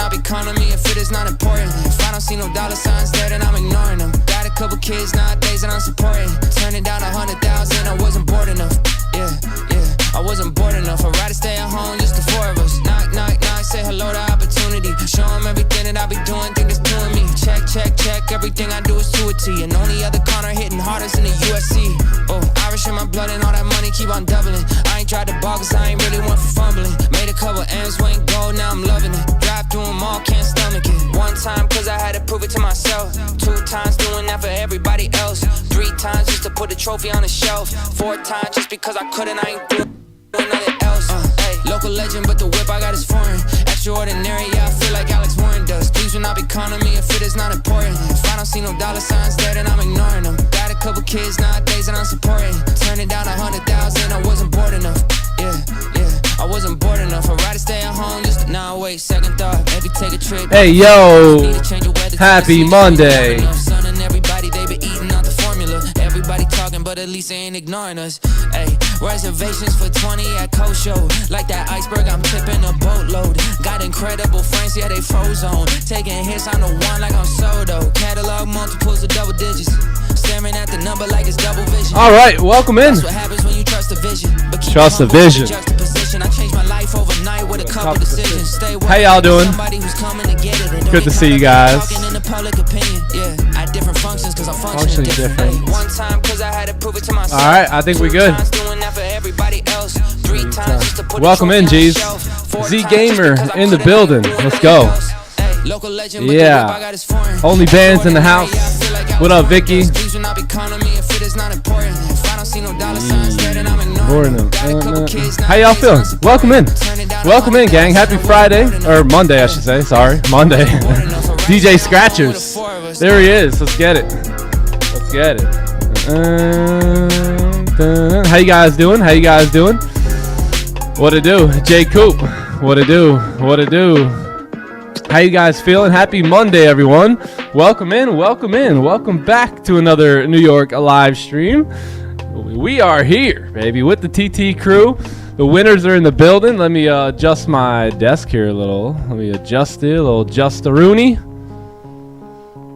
up economy if it is not important. If I don't see no dollar signs there, then I'm ignoring them. Got a couple kids nowadays that I'm supporting. Turning down 100,000, I wasn't bored enough. Yeah, I wasn't bored enough. I'd rather stay at home, just the four of us. Knock, knock, knock, say hello to opportunity. Show them everything that I be doing, think it's doing me. Check, check, check, everything I do is to a T. And only other corner hitting hardest in the USC. Oh, Irish in my blood and all that money keep on doubling. I ain't tried to ball cause I ain't really one for fumbling. Made a couple M's, went gold, now I'm loving it. Drive through them all, can't stomach it. One time cause I had to prove it to myself. 2 times doing that for everybody else. 3 times just to put the trophy on the shelf. 4 times just because I couldn't, I ain't doing nothing else. Local legend, but the whip I got is foreign. Extraordinary, yeah, I feel like Alex Warren does. Please will not economy if it is not important. If I don't see no dollar signs there, then I'm ignoring them. Got a couple kids nowadays that I'm supporting. Turning down 100,000, I wasn't bored enough. Yeah, I wasn't bored enough. I'd rather stay at home just now. Wait, second thought, maybe take a trip. Hey yo, happy Monday. Everybody they been eating out the formula. Everybody talking, but at least they ain't ignoring us. Hey, reservations for 20 at Show. Like that iceberg, I'm tipping a boatload. Got incredible friends, yeah, they frozen. Taking hits on the one like I'm Soto. Catalog multiples of double digits. Staring at the number like it's double vision. All right, welcome in. That's what happens when you trust the vision. But keep trust the vision. I changed my life overnight with a couple decisions. Stay How y'all doing? Good to see you guys. Different functions cause I'm functioning different. One time cause I had to prove it to myself. All right, I think we're good. Welcome in, G's. Z Gamer in the building. Let's go. Yeah. Only bands in the house. What up, Vicky? How y'all feeling? Welcome in. Welcome in, gang. Happy Friday. Or Monday, I should say. Sorry. Monday. DJ Scratchers. There he is. Let's get it. Let's get it. How you guys doing? How you guys doing? What it do? J Coop. What it do? What it do? How you guys feeling? Happy Monday, everyone. Welcome in. Welcome in. Welcome back to another New York live stream. We are here, baby, with the TT crew. The winners are in the building. Let me adjust my desk here a little. Let me adjust it. A little just-a-rooney.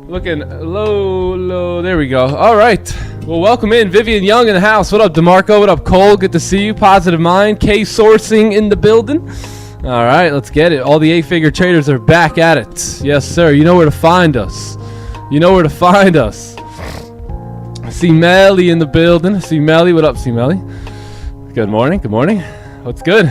Looking low. There we go. All right. Well, welcome in. Vivian Young in the house. What up, DeMarco? What up, Cole? Good to see you. Positive Mind. K Sourcing in the building. All right. Let's get it. All the 8-figure traders are back at it. Yes, sir. You know where to find us. You know where to find us. I see Melly in the building. I see Melly. What up, see Melly? Good morning. Good morning. What's good?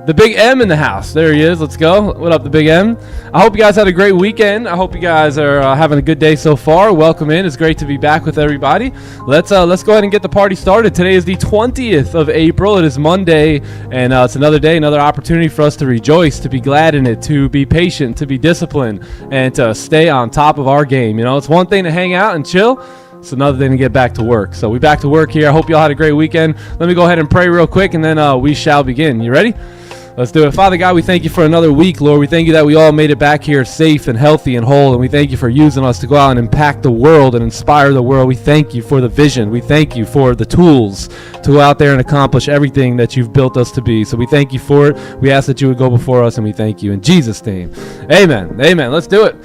The Big M in the house. There he is. Let's go. What up, the Big M? I hope you guys had a great weekend. I hope you guys are having a good day so far. Welcome in. It's great to be back with everybody. Let's go ahead and get the party started. Today is the 20th of April. It is Monday, and it's another day, another opportunity for us to rejoice, to be glad in it, to be patient, to be disciplined, and to stay on top of our game. You know, it's one thing to hang out and chill. It's another thing to get back to work. So we back to work here. I hope y'all had a great weekend. Let me go ahead and pray real quick, and then we shall begin. You ready? Let's do it. Father God, we thank you for another week, Lord. We thank you that we all made it back here safe and healthy and whole, and we thank you for using us to go out and impact the world and inspire the world. We thank you for the vision. We thank you for the tools to go out there and accomplish everything that you've built us to be. So we thank you for it. We ask that you would go before us, and we thank you in Jesus' name. Amen. Amen. Let's do it.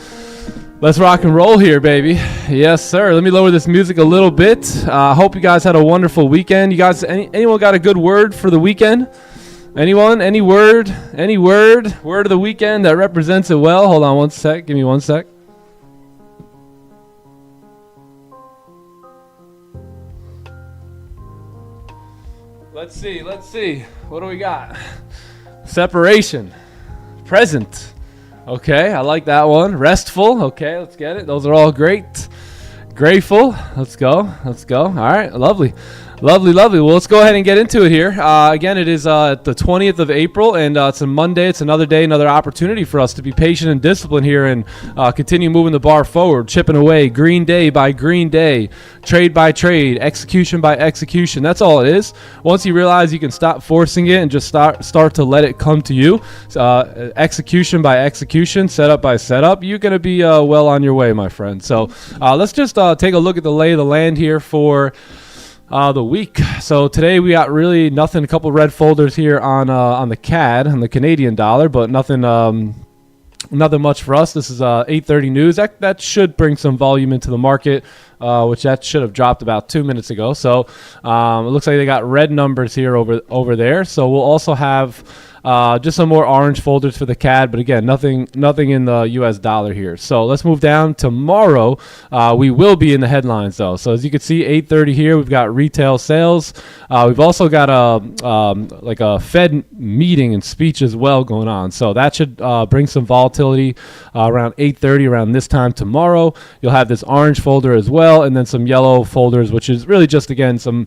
Let's rock and roll here, baby. Yes, sir. Let me lower this music a little bit. I hope you guys had a wonderful weekend. You guys, anyone got a good word for the weekend? Anyone? Any word? Any word? Word of the weekend that represents it well? Hold on one sec. Give me one sec. Let's see. Let's see. What do we got? Separation. Present. Okay, I like that one. Restful. Okay, let's get it. Those are all great. Grateful. Let's go. Let's go. All right, lovely. Lovely, lovely. Well, let's go ahead and get into it here. Again, it is the 20th of April, and it's a Monday. It's another day, another opportunity for us to be patient and disciplined here and continue moving the bar forward, chipping away, green day by green day, trade by trade, execution by execution. That's all it is. Once you realize you can stop forcing it and just start to let it come to you, execution by execution, setup by setup, you're going to be well on your way, my friend. So let's just take a look at the lay of the land here for the week. So today we got really nothing, a couple red folders here on the CAD, on the Canadian dollar, but nothing Nothing much for us. This is 8:30 news. That should bring some volume into the market, which that should have dropped about 2 minutes ago. So it looks like they got red numbers here over there. So we'll also have just some more orange folders for the CAD, but again, nothing in the US dollar here. So let's move down. Tomorrow, we will be in the headlines though. So as you can see, 8:30 here, we've got retail sales. We've also got like a Fed meeting and speech as well going on. So that should bring some volatility around 8:30, around this time tomorrow. You'll have this orange folder as well, and then some yellow folders, which is really just, again, some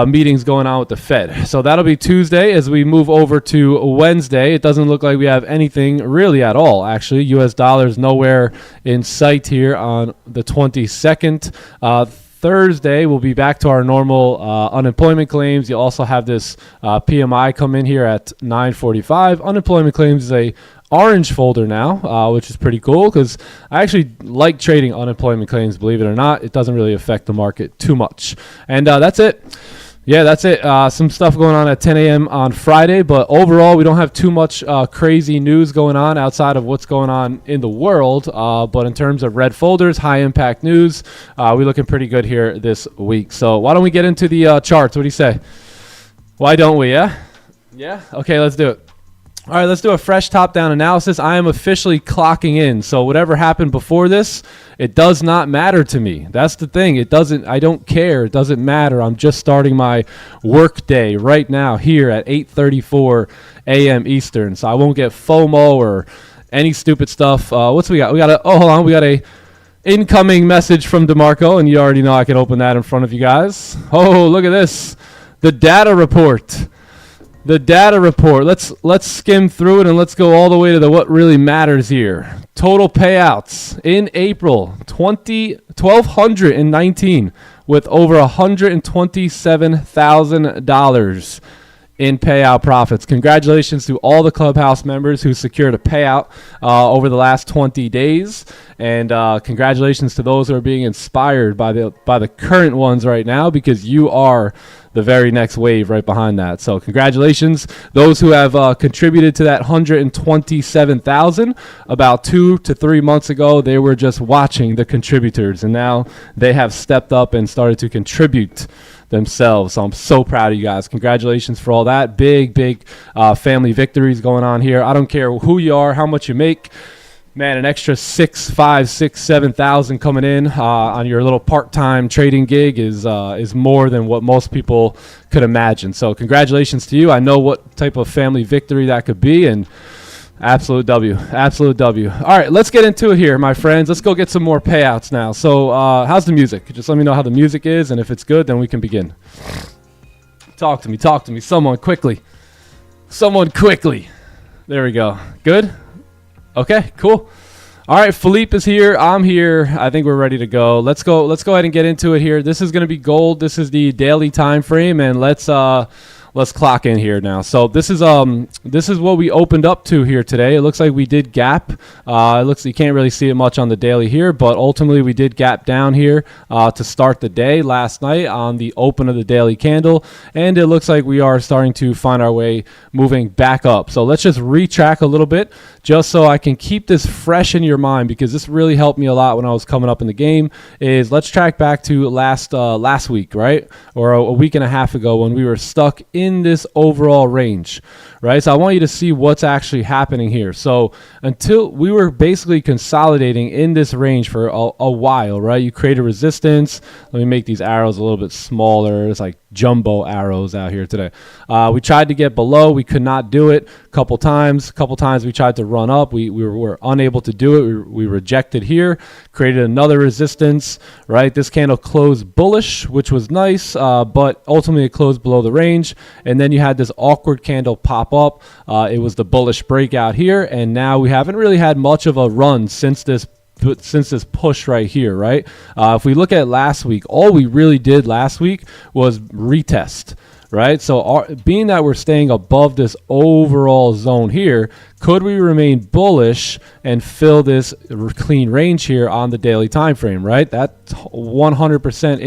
meetings going on with the Fed. So that'll be Tuesday. As we move over to Wednesday, it doesn't look like we have anything really at all. Actually, US dollars nowhere in sight here on the 22nd. Thursday, we'll be back to our normal unemployment claims. You'll also have this PMI come in here at 9:45. Unemployment claims is a orange folder now, which is pretty cool because I actually like trading unemployment claims, believe it or not. It doesn't really affect the market too much. And that's it. Yeah, that's it. Some stuff going on at 10 a.m. on Friday, but overall, we don't have too much crazy news going on outside of what's going on in the world. But in terms of red folders, high impact news, we're looking pretty good here this week. So why don't we get into the charts? What do you say? Why don't we? Yeah? Yeah? Okay, let's do it. All right, let's do a fresh top-down analysis. I am officially clocking in. So whatever happened before this, it does not matter to me. That's the thing. I don't care. It doesn't matter. I'm just starting my work day right now here at 8:34 a.m. Eastern. So I won't get FOMO or any stupid stuff. What's we got? We got a incoming message from DeMarco, and you already know I can open that in front of you guys. Oh, look at this. The data report. The data report. Let's skim through it and let's go all the way to what really matters here. Total payouts in April, 1,219 with over $127,000 in payout profits. Congratulations to all the Clubhouse members who secured a payout over the last 20 days. And congratulations to those who are being inspired by the current ones right now, because you are the very next wave right behind that. So congratulations. Those who have contributed to that 127,000, about 2 to 3 months ago, they were just watching the contributors, and now they have stepped up and started to contribute themselves. So I'm so proud of you guys. Congratulations for all that. Big family victories going on here. I don't care who you are, how much you make. Man, an extra 7,000 coming in on your little part-time trading gig is more than what most people could imagine. So congratulations to you. I know what type of family victory that could be, and absolute W. Absolute W. All right, let's get into it here, my friends. Let's go get some more payouts now. So how's the music? Just let me know how the music is, and if it's good, then we can begin. Talk to me. Someone quickly. There we go. Good? Okay, cool. All right, Philippe is here. I'm here. I think we're ready to go. Let's go ahead and get into it here. This is going to be gold. This is the daily time frame, and let's clock in here now. So this is what we opened up to here today. It looks like we did gap. You can't really see it much on the daily here, but ultimately we did gap down here to start the day last night on the open of the daily candle, and it looks like we are starting to find our way moving back up. So let's just retrack a little bit, just so I can keep this fresh in your mind, because this really helped me a lot when I was coming up in the game. Let's track back to last week, right, or a week and a half ago, when we were stuck in this overall range, right? So I want you to see what's actually happening here. So until we were basically consolidating in this range for a while, right? You create a resistance. Let me make these arrows a little bit smaller. It's like jumbo arrows out here today. We tried to get below. We could not do it. A couple times we tried to run up. We were unable to do it. We rejected here, created another resistance, right? This candle closed bullish, which was nice, but ultimately it closed below the range. And then you had this awkward candle pop up. It was the bullish breakout here, and now we haven't really had much of a run since this push right here, right? If we look at last week, all we really did last week was retest, right? So being that we're staying above this overall zone here, could we remain bullish and fill this clean range here on the daily time frame, right? That's 100%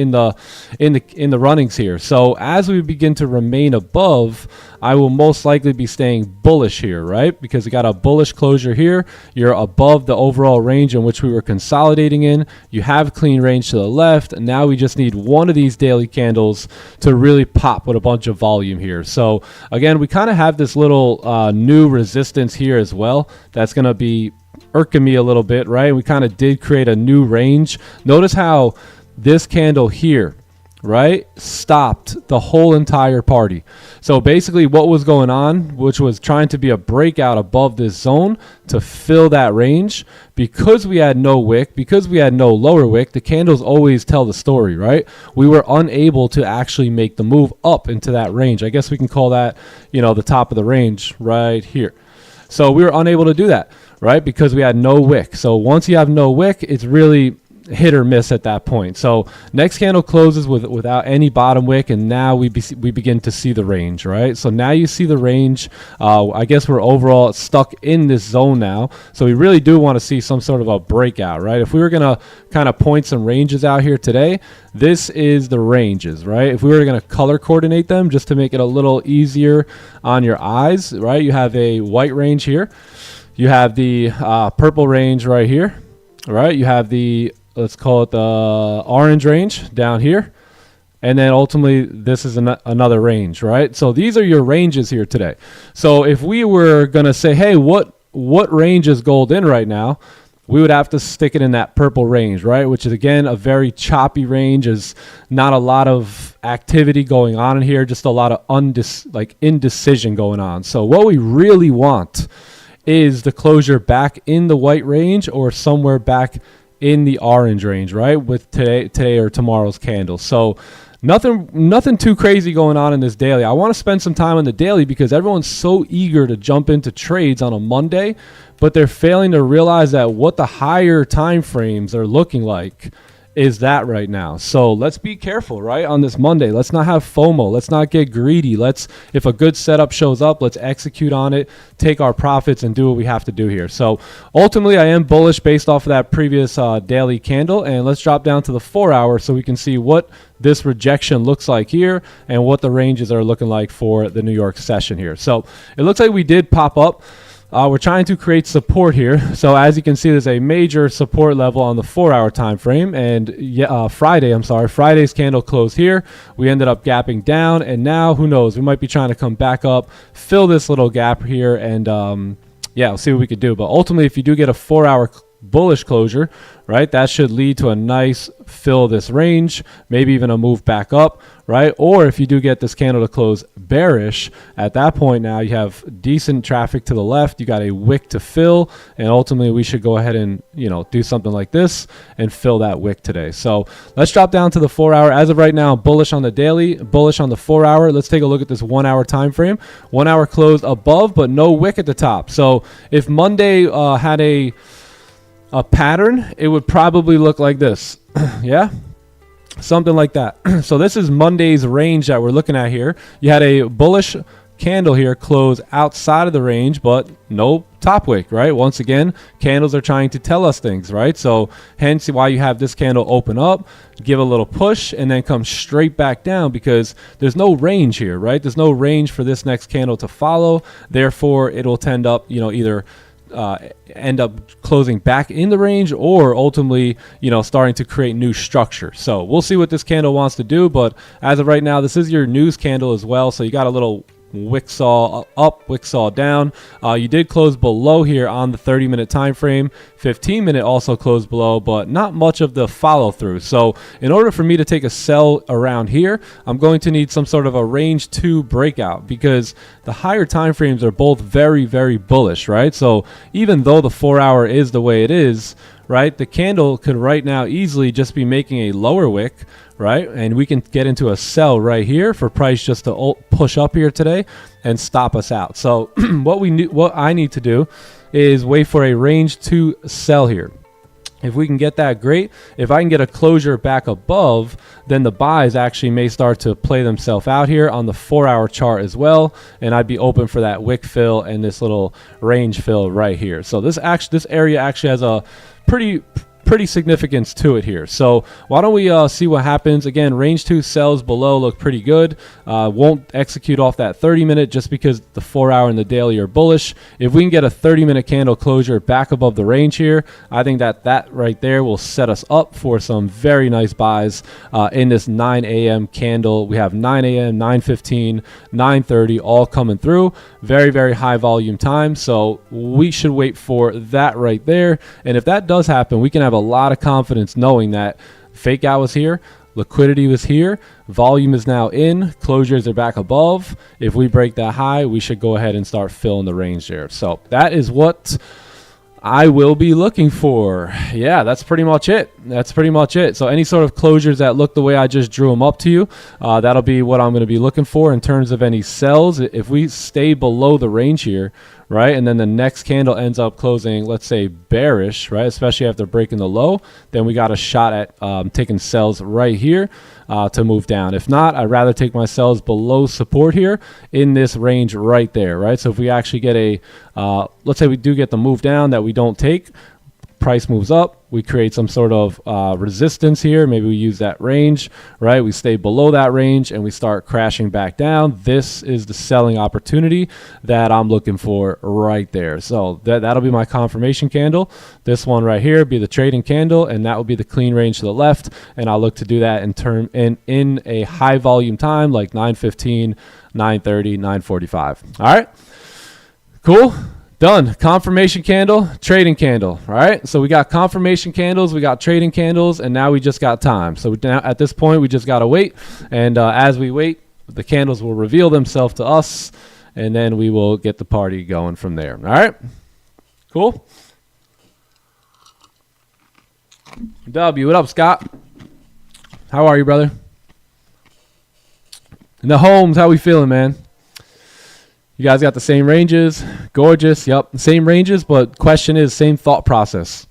in the runnings here. So as we begin to remain above, I will most likely be staying bullish here, right? Because we got a bullish closure here. You're above the overall range in which we were consolidating in. You have clean range to the left. And now we just need one of these daily candles to really pop with a bunch of volume here. So again, we kind of have this little new resistance here as well. That's going to be irking me a little bit, right? We kind of did create a new range. Notice how this candle here, right, stopped the whole entire party. So basically what was going on, which was trying to be a breakout above this zone to fill that range, because we had no wick, because we had no lower wick, the candles always tell the story, right? We were unable to actually make the move up into that range. I guess we can call that, you know, the top of the range right here. So we were unable to do that, right? Because we had no wick. So once you have no wick, it's really hit or miss at that point. So next candle closes without any bottom wick, and now we begin to see the range, right? So now you see the range. I guess we're overall stuck in this zone now. So we really do want to see some sort of a breakout, right? If we were going to kind of point some ranges out here today, this is the ranges, right? If we were going to color coordinate them just to make it a little easier on your eyes, right? You have a white range here. You have the purple range right here, right? You have the, let's call it the orange range down here. And then ultimately this is another range, right? So these are your ranges here today. So if we were going to say, hey, what range is gold in right now? We would have to stick it in that purple range, right? Which is, again, a very choppy range. Is not a lot of activity going on in here, just a lot of indecision going on. So what we really want is the closure back in the white range or somewhere back in the orange range, right? With today or tomorrow's candle. So nothing too crazy going on in this daily. I want to spend some time on the daily because everyone's so eager to jump into trades on a Monday, but they're failing to realize that what the higher time frames are looking like is that right now. So let's be careful, right? On this Monday, let's not have FOMO. Let's not get greedy. If a good setup shows up, let's execute on it, take our profits, and do what we have to do here. So ultimately, I am bullish based off of that previous daily candle. And let's drop down to the 4 hour so we can see what this rejection looks like here and what the ranges are looking like for the New York session here. So it looks like we did pop up. We're trying to create support here. So as you can see, there's a major support level on the 4 hour time frame. And Friday's candle closed here. We ended up gapping down, and now who knows, we might be trying to come back up, fill this little gap here, and we'll see what we could do. But ultimately, if you do get a 4 hour bullish closure, right, that should lead to a nice fill this range, maybe even a move back up, right? Or if you do get this candle to close bearish, at that point now you have decent traffic to the left, you got a wick to fill, and ultimately we should go ahead and, you know, do something like this and fill that wick today. So let's drop down to the 4 hour. As of right now, bullish on the daily, bullish on the 4 hour. Let's take a look at this 1 hour time frame. 1 hour closed above, but no wick at the top. So if Monday had a pattern, it would probably look like this. Yeah, something like that. So this is Monday's range that we're looking at here. You had a bullish candle here close outside of the range, but no top wick, right? Once again, candles are trying to tell us things, right? So hence why you have this candle open up, give a little push, and then come straight back down, because there's no range here, right? There's no range for this next candle to follow. Therefore, it will tend up, you know, either end up closing back in the range or ultimately, you know, starting to create new structure. So we'll see what this candle wants to do, but as of right now, this is your news candle as well. So you got a little wicksaw up, wicksaw down. You did close below here on the 30-minute time frame. 15-minute also closed below, but not much of the follow through. So in order for me to take a sell around here, I'm going to need some sort of a range 2 breakout, because the higher time frames are both very, very bullish, right? So even though the 4 hour is the way it is, right, the candle could right now easily just be making a lower wick, right? And we can get into a sell right here for price just to push up here today and stop us out. So what I need to do is wait for a range 2 sell here. If we can get that, great. If I can get a closure back above, then the buys actually may start to play themselves out here on the 4-hour chart as well, and I'd be open for that wick fill and this little range fill right here. So this area actually has a pretty significance to it here. So why don't we see what happens. Again, range 2 sells below look pretty good. Won't execute off that 30-minute just because the 4-hour and the daily are bullish. If we can get a 30-minute candle closure back above the range here, I think that right there will set us up for some very nice buys in this 9 a.m. candle. We have 9 a.m., 9:15, 9:30 all coming through. Very, very high volume time. So we should wait for that right there. And if that does happen, we can have a lot of confidence knowing that fake out was here, liquidity was here, volume is now in, closures are back above. If we break that high, we should go ahead and start filling the range there. So that is what I will be looking for. Yeah, that's pretty much it. That's pretty much it. So any sort of closures that look the way I just drew them up to you, that'll be what I'm going to be looking for in terms of any sells. If we stay below the range here, right, and then the next candle ends up closing, let's say bearish, right, especially after breaking the low, then we got a shot at taking sells right here to move down. If not, I'd rather take my sells below support here in this range right there, right? So if we actually get a, let's say we do get the move down that we don't take, price moves up, we create some sort of resistance here. Maybe we use that range, right? We stay below that range and we start crashing back down. This is the selling opportunity that I'm looking for right there. So that'll be my confirmation candle. This one right here be the trading candle, and that will be the clean range to the left. And I'll look to do that in a high volume time like 9:15, 9:30, 9:45. All right, cool. Done. Confirmation candle, trading candle. All right. So we got confirmation candles, we got trading candles, and now we just got time. So now at this point, we just got to wait. And as we wait, the candles will reveal themselves to us, and then we will get the party going from there. All right. Cool. W, what up, Scott? How are you, brother? In the homes, how we feeling, man? You guys got the same ranges. Gorgeous. Yep. Same ranges, but question is same thought process.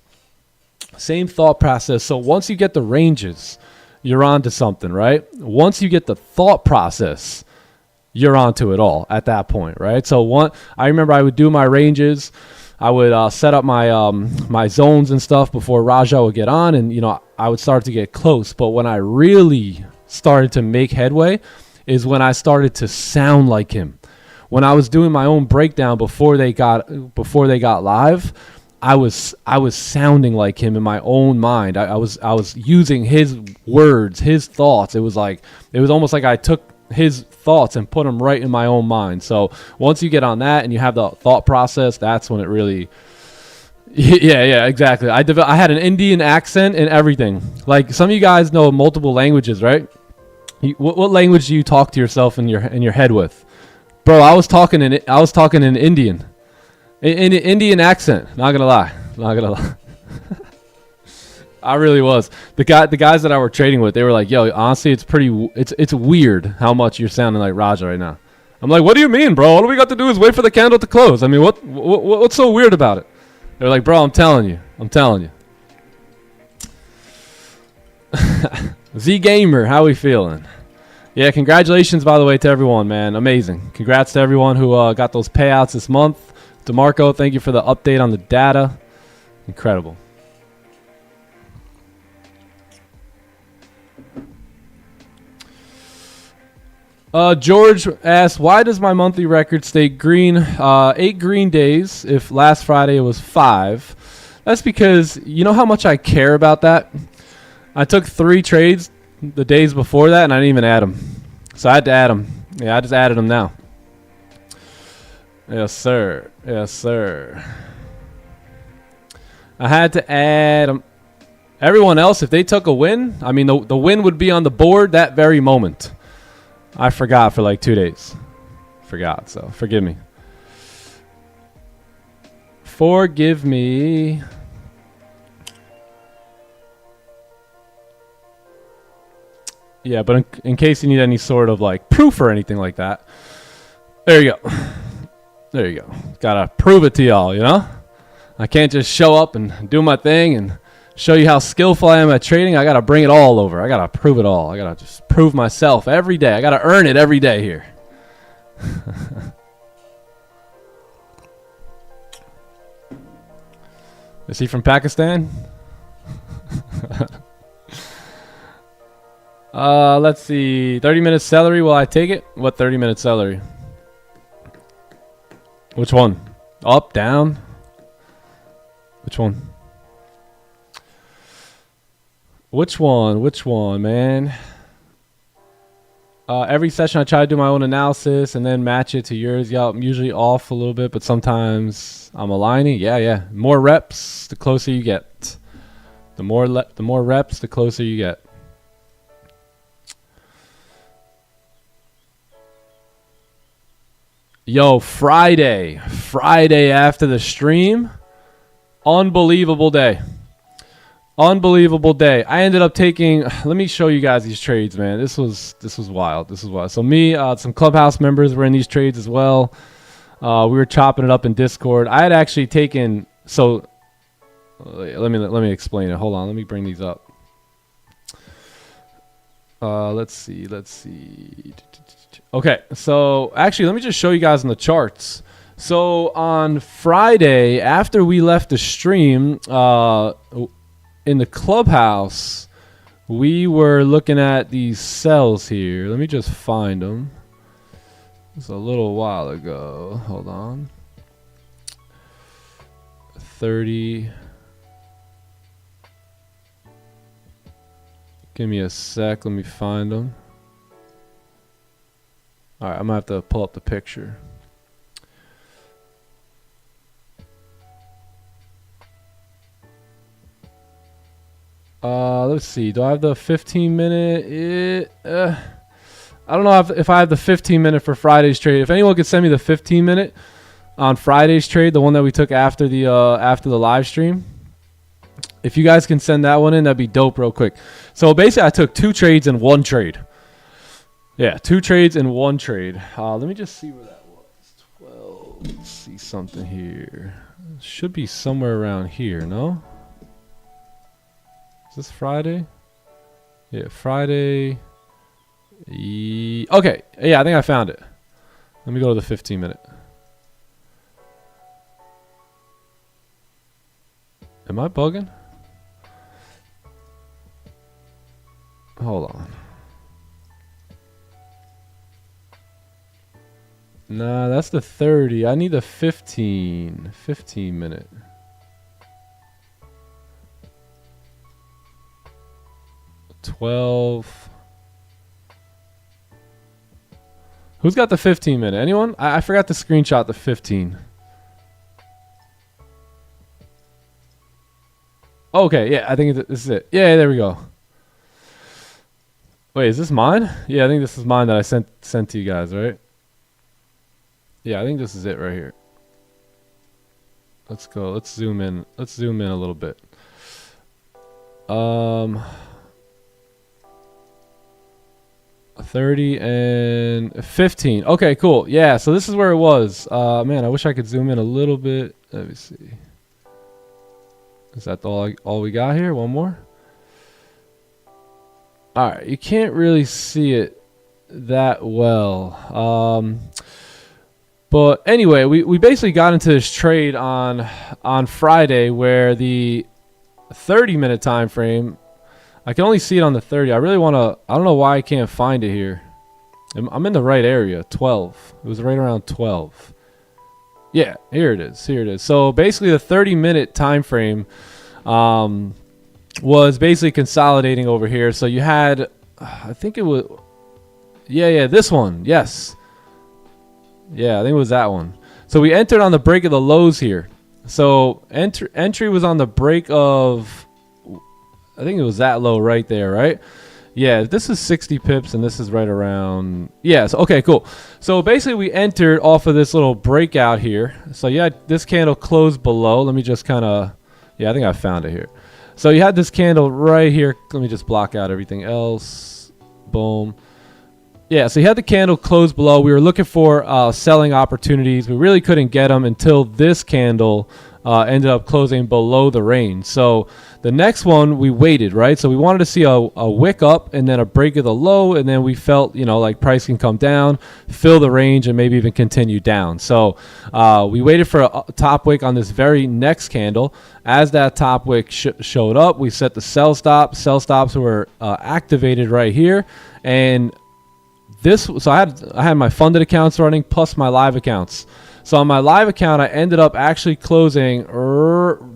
Same thought process. So once you get the ranges, you're on to something, right? Once you get the thought process, you're on to it all at that point, right? So I remember I would do my ranges. I would set up my my zones and stuff before Raja would get on, and I would start to get close. But when I really started to make headway is when I started to sound like him. When I was doing my own breakdown before they got live, I was sounding like him in my own mind. I was using his words, his thoughts. It was almost like I took his thoughts and put them right in my own mind. So once you get on that and you have the thought process, that's when it really, yeah, exactly. I had an Indian accent and everything. Like some of you guys know multiple languages, right? What language do you talk to yourself in your head with? Bro, I was talking in Indian, in an Indian accent. Not gonna lie. I really was. The guys that I were trading with, they were like, "Yo, honestly, it's weird how much you're sounding like Raja right now." I'm like, "What do you mean, bro? All we got to do is wait for the candle to close. I mean, what's so weird about it?" They're like, "Bro, I'm telling you." Z Gamer, how we feeling? Yeah, congratulations, by the way, to everyone, man. Amazing. Congrats to everyone who got those payouts this month. DeMarco, thank you for the update on the data. Incredible. George asked, why does my monthly record stay green? 8 green days if last Friday it was 5. That's because you know how much I care about that? I took 3 trades the days before that, and I didn't even add them. So I had to add them. Yeah, I just added them now. Yes, sir. Yes, sir. I had to add them. Everyone else, if they took a win, I mean, the win would be on the board that very moment. I forgot for like 2 days. Forgot, so forgive me. Forgive me. Yeah, but in case you need any sort of like proof or anything like that, there you go. There you go. Gotta prove it to y'all, you know? I can't just show up and do my thing and show you how skillful I am at trading, I got to bring it all over. I got to prove it all. I got to just prove myself every day. I got to earn it every day here. Is he from Pakistan? Let's see. 30-minute celery. Will I take it? What 30-minute celery? Which one? Up, down? Which one? Which one? Which one, man? Every session I try to do my own analysis and then match it to yours. Yeah, I'm usually off a little bit, but sometimes I'm aligning. Yeah. More reps, the closer you get. The more reps, the closer you get. Yo, Friday after the stream, unbelievable day. Unbelievable day. I ended up taking, let me show you guys these trades, man. This was wild. This was wild. So me, some Clubhouse members were in these trades as well. We were chopping it up in Discord. I had actually taken, so let me explain it. Hold on, let me bring these up. Let's see. Okay, so actually, let me just show you guys on the charts. So on Friday, after we left the stream, in the Clubhouse, we were looking at these cells here. Let me just find them. It's a little while ago. Hold on. 30. Give me a sec. Let me find them. All right, I'm gonna have to pull up the picture. Let's see. Do I have the 15-minute? I don't know if I have the 15-minute for Friday's trade. If anyone could send me the 15-minute on Friday's trade, the one that we took after the live stream. If you guys can send that one in, that'd be dope real quick. So basically, I took 2 trades in 1 trade. Yeah, 2 trades in 1 trade. Let me just see where that was. 12. Let's see something here. Should be somewhere around here, no? Is this Friday? Yeah, Friday. Okay. Yeah, I think I found it. Let me go to the 15-minute. Am I bugging? Hold on. Nah, that's the 30. I need the 15-minute. Who's got the 15-minute? Anyone? I forgot to screenshot the 15. Okay, yeah, I think this is it. Yeah, there we go. Wait, is this mine? Yeah, I think this is mine that I sent to you guys, right? Yeah, I think this is it right here. Let's go. Let's zoom in. Let's zoom in a little bit. 30 and 15. Okay, cool. Yeah, so this is where it was. Man, I wish I could zoom in a little bit. Let me see. Is that all we got here? One more? All right, you can't really see it that well. But anyway, we basically got into this trade on Friday where the 30-minute time frame, I can only see it on the 30. I really want to, I don't know why I can't find it here. I'm in the right area, 12. It was right around 12. Yeah, here it is. Here it is. So basically the 30-minute time frame was basically consolidating over here. So you had, I think it was, yeah, this one. Yes. Yeah, I think it was that one. So we entered on the break of the lows here. So entry was on the break of, I think it was that low right there, right? Yeah, this is 60 pips and this is right around, yeah, so, okay, cool. So basically we entered off of this little breakout here. So yeah, this candle closed below. Let me just kind of, yeah, I think I found it here. So you had this candle right here. Let me just block out everything else. Boom. Yeah, so you had the candle close below. We were looking for selling opportunities. We really couldn't get them until this candle ended up closing below the range. So the next one we waited, right? So we wanted to see a wick up and then a break of the low, and then we felt, like price can come down, fill the range, and maybe even continue down. So we waited for a top wick on this very next candle. As that top wick showed up, we set the sell stop. Sell stops were activated right here, and so I had my funded accounts running plus my live accounts. So on my live account, I ended up actually closing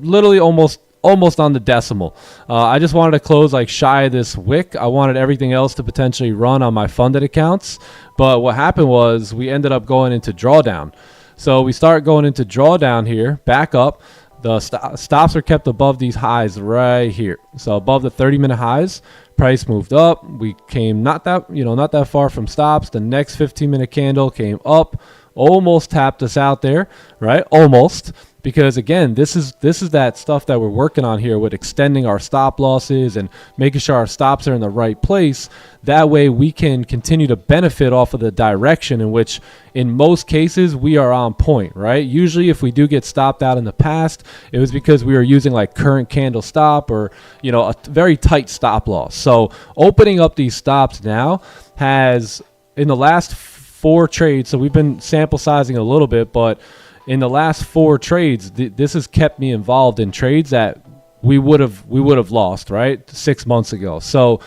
literally almost on the decimal. I just wanted to close like shy of this wick. I wanted everything else to potentially run on my funded accounts. But what happened was we ended up going into drawdown. So we start going into drawdown here, back up. The stops are kept above these highs right here. So above the 30-minute highs, price moved up. We came not that far from stops. The next 15-minute candle came up, almost tapped us out there, right? Almost. Because again, this is that stuff that we're working on here with extending our stop losses and making sure our stops are in the right place. That way we can continue to benefit off of the direction in which in most cases we are on point, right? Usually if we do get stopped out in the past, it was because we were using like current candle stop or, a very tight stop loss. So opening up these stops now has, in the last 4 trades, so we've been sample sizing a little bit, but in the last 4 trades, this has kept me involved in trades that we would have lost, right, 6 months ago. So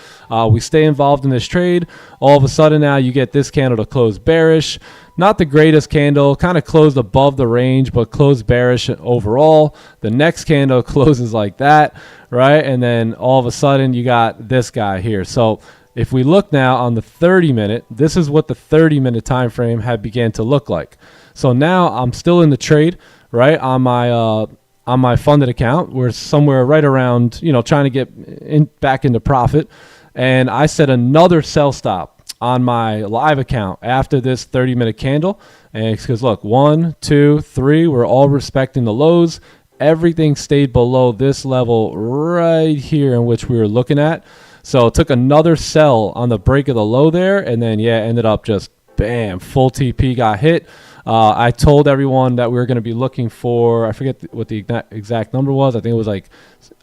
we stay involved in this trade. All of a sudden now you get this candle to close bearish. Not the greatest candle, kind of closed above the range, but closed bearish overall. The next candle closes like that, right? And then all of a sudden you got this guy here. So if we look now on the 30-minute, this is what the 30-minute time frame had began to look like. So now I'm still in the trade, right, on my funded account. We're somewhere right around, trying to get back into profit. And I set another sell stop on my live account after this 30-minute candle. And because look, 1, 2, 3, we're all respecting the lows. Everything stayed below this level right here in which we were looking at. So it took another sell on the break of the low there. And then, ended up just bam, full TP got hit. I told everyone that we were going to be looking for, I forget what the exact number was. I think it was like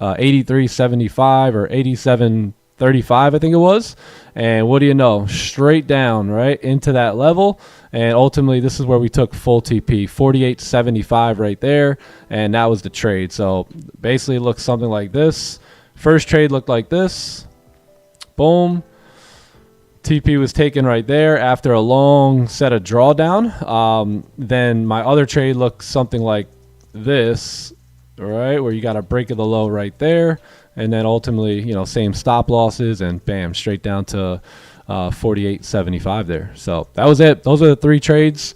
83.75 or 87.35, I think it was. And what do you know? Straight down, right, into that level. And ultimately, this is where we took full TP, 48.75 right there. And that was the trade. So basically, it looks something like this. First trade looked like this. Boom. TP was taken right there after a long set of drawdown. Then my other trade looks something like this, right, where you got a break of the low right there. And then ultimately, same stop losses and bam, straight down to 48.75 there. So that was it. Those are the 3 trades.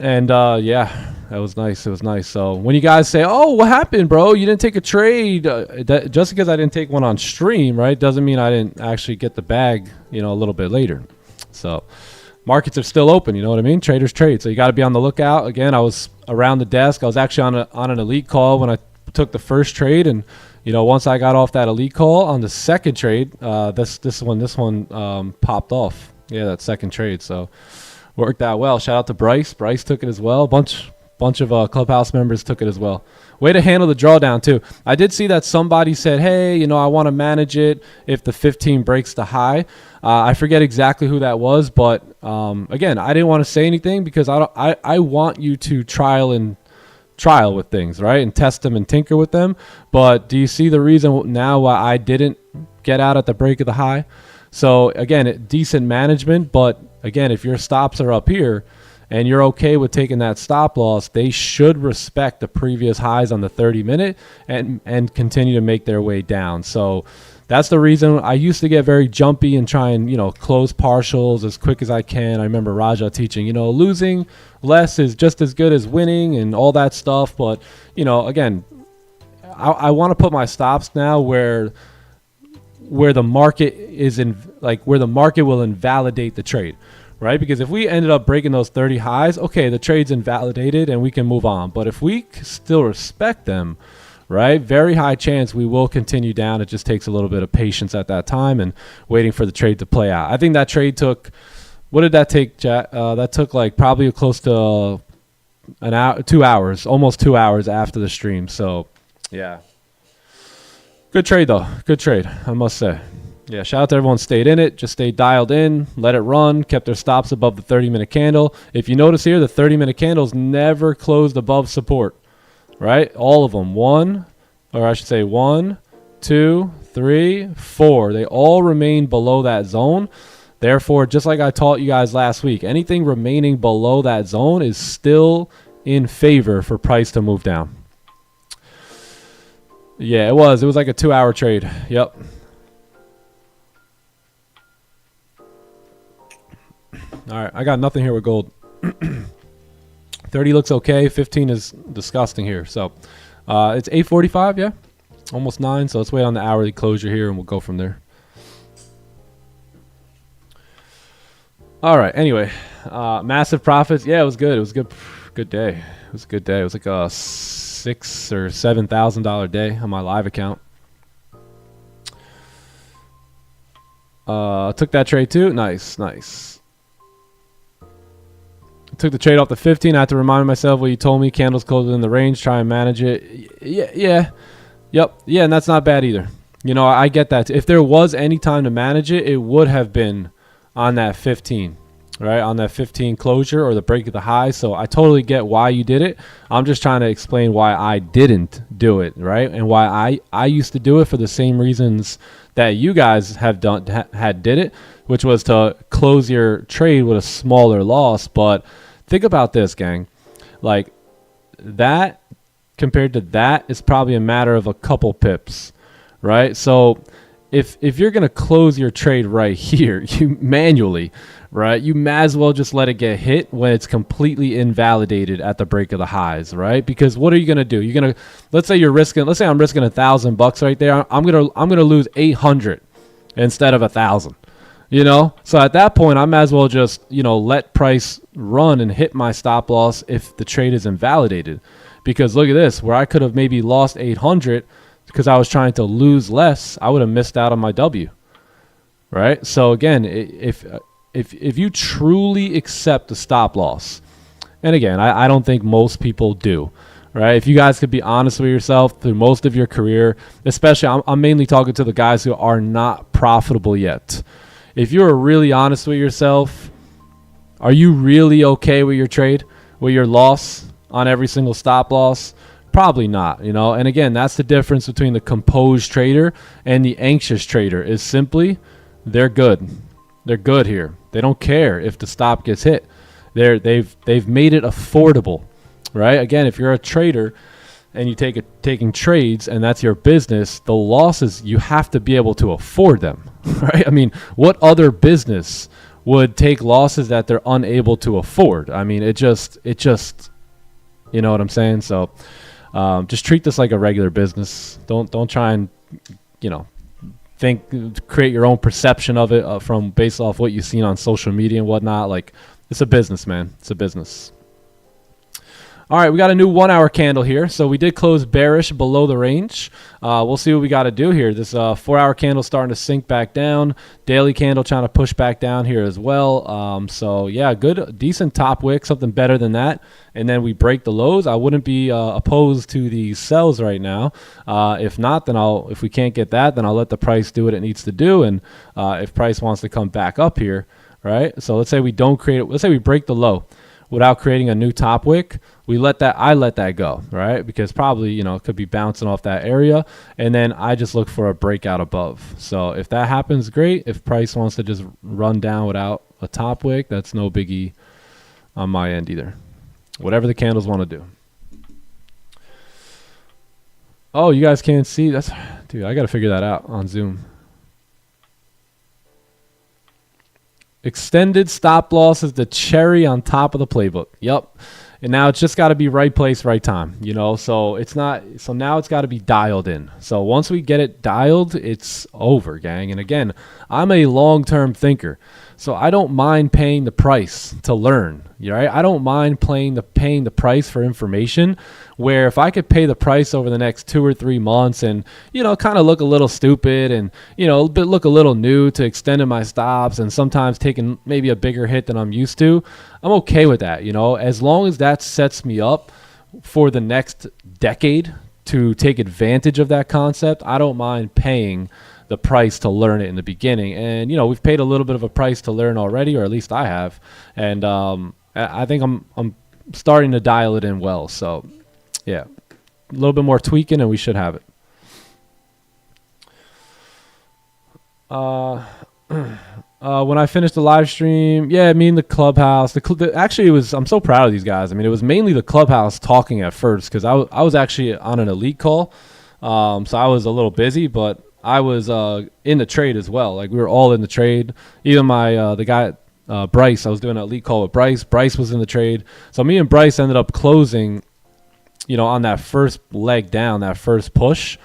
And that was nice. It was nice. So when you guys say, "Oh, what happened, bro? You didn't take a trade," just because I didn't take one on stream, right, doesn't mean I didn't actually get the bag, a little bit later. So markets are still open. You know what I mean? Traders trade. So you got to be on the lookout. Again, I was around the desk. I was actually on an elite call when I took the first trade, and once I got off that elite call on the second trade, this one popped off. Yeah, that second trade. So worked out well. Shout out to Bryce. Bryce took it as well. Bunch of Clubhouse members took it as well. Way to handle the drawdown too. I did see that somebody said, "Hey, I want to manage it if the 15 breaks the high." I forget exactly who that was, but again, I didn't want to say anything because I want you to trial with things, right, and test them and tinker with them. But do you see the reason now why I didn't get out at the break of the high? So again, decent management, but again, if your stops are up here and you're okay with taking that stop loss, they should respect the previous highs on the 30-minute and continue to make their way down. So that's the reason I used to get very jumpy and try and, close partials as quick as I can. I remember Raja teaching, losing less is just as good as winning and all that stuff. But, again, I want to put my stops now where the market is where the market will invalidate the trade, right? Because if we ended up breaking those 30 highs, okay, the trade's invalidated and we can move on. But if we still respect them, right, very high chance we will continue down. It just takes a little bit of patience at that time and waiting for the trade to play out. I think that trade took, what did that take, Chat? That took like probably close to an hour, 2 hours, almost 2 hours after the stream. So, yeah. Good trade, though. Good trade, I must say. Yeah, shout out to everyone who stayed in it. Just stayed dialed in, let it run, kept their stops above the 30-minute candle. If you notice here, the 30-minute candles never closed above support, right? All of them. 1, 2, 3, 4. They all remain below that zone. Therefore, just like I taught you guys last week, anything remaining below that zone is still in favor for price to move down. Yeah, it was. It was like a 2-hour trade. Yep. All right, I got nothing here with gold. 30 looks okay. 15 is disgusting here. So it's 8:45, yeah? Almost 9, so let's wait on the hourly closure here, and we'll go from there. All right, anyway, massive profits. Yeah, it was good. It was a good day. It was a good day. It was like a $6,000 or $7,000 day on my live account. Took that trade too. Nice, nice. Took the trade off the 15. I had to remind myself what you told me. Candles closed in the range. Try and manage it. Yeah. Yep. Yeah, and that's not bad either. You know, I get that. If there was any time to manage it, it would have been on that 15, right? On that 15 closure or the break of the high. So I totally get why you did it. I'm just trying to explain why I didn't do it, right? And why I used to do it for the same reasons that you guys have did it, which was to close your trade with a smaller loss. But think about this, gang. Like that compared to that is probably a matter of a couple pips, right? So if you're going to close your trade right here, you manually, right, you might as well just let it get hit when it's completely invalidated at the break of the highs, right? Because what are you going to do? You're going to, let's say I'm risking $1,000 right there. I'm going to lose 800 instead of 1,000. You know, so at that point, I might as well just, you know, let price run and hit my stop loss if the trade is invalidated. Because look at this, where I could have maybe lost 800 because I was trying to lose less, I would have missed out on my W. Right? So again, if you truly accept the stop loss, and again, I don't think most people do. Right? If you guys could be honest with yourself through most of your career, especially I'm mainly talking to the guys who are not profitable yet. If you're really honest with yourself, are you really okay with your trade, with your loss on every single stop loss? Probably not, you know. And again, that's the difference between the composed trader and the anxious trader is simply they're good. They're good here. They don't care if the stop gets hit. They've made it affordable, right? Again, if you're a trader and you taking trades and that's your business, the losses, you have to be able to afford them, right? I mean, what other business would take losses that they're unable to afford? I mean, it just, you know what I'm saying? So just treat this like a regular business. Don't try and, you know, create your own perception of it from based off what you've seen on social media and whatnot. Like, it's a business, man. It's a business. All right, we got a new 1 hour candle here. So we did close bearish below the range. We'll see what we got to do here. This 4 hour candle starting to sink back down. Daily candle trying to push back down here as well. So yeah, good, decent top wick, something better than that. And then we break the lows. I wouldn't be opposed to the sells right now. If not, then if we can't get that, then I'll let the price do what it needs to do. And if price wants to come back up here, right? So let's say we don't create it. Let's say we break the low without creating a new top wick. I let that go, right? Because probably, you know, it could be bouncing off that area. And then I just look for a breakout above. So if that happens, great. If price wants to just run down without a top wick, that's no biggie on my end either. Whatever the candles want to do. Oh, you guys can't see? Dude, I got to figure that out on Zoom. Extended stop loss is the cherry on top of the playbook. Yep. And now it's just got to be right place, right time, you know? So now it's got to be dialed in. So once we get it dialed, it's over, gang. And again, I'm a long-term thinker. So I don't mind paying the price to learn, right? I don't mind paying the price for information, where if I could pay the price over the next 2 or 3 months and, you know, kind of look a little stupid and, you know, look a little new to extending my stops and sometimes taking maybe a bigger hit than I'm used to, I'm okay with that, you know, as long as that sets me up for the next decade to take advantage of that concept. I don't mind paying the price to learn it in the beginning. And, you know, we've paid a little bit of a price to learn already, or at least I have. And I think I'm starting to dial it in well. So, yeah, a little bit more tweaking and we should have it. When I finished the live stream, yeah, me and the clubhouse, actually it was, I'm so proud of these guys. I mean, it was mainly the clubhouse talking at first, because I was actually on an elite call. So I was a little busy, but I was in the trade as well. Like, we were all in the trade. Even the guy, Bryce, I was doing an elite call with Bryce. Bryce was in the trade. So me and Bryce ended up closing, you know, on that first leg down, that first push,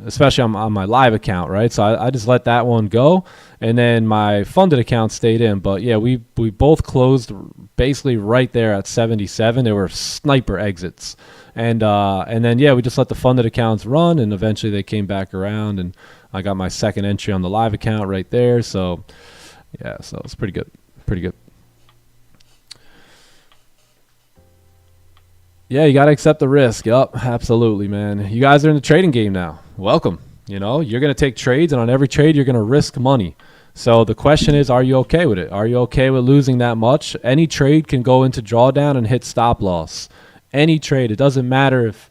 especially on my live account, right? So I just let that one go, and then my funded account stayed in. But yeah, we both closed basically right there at 77. They were sniper exits. And then, yeah, we just let the funded accounts run, and eventually they came back around, and I got my second entry on the live account right there. So, yeah, so it's pretty good. Pretty good. Yeah, you got to accept the risk. Yup, absolutely, man. You guys are in the trading game now. Welcome. You know, you're going to take trades, and on every trade, you're going to risk money. So the question is, are you okay with it? Are you okay with losing that much? Any trade can go into drawdown and hit stop loss. Any trade. It doesn't matter if,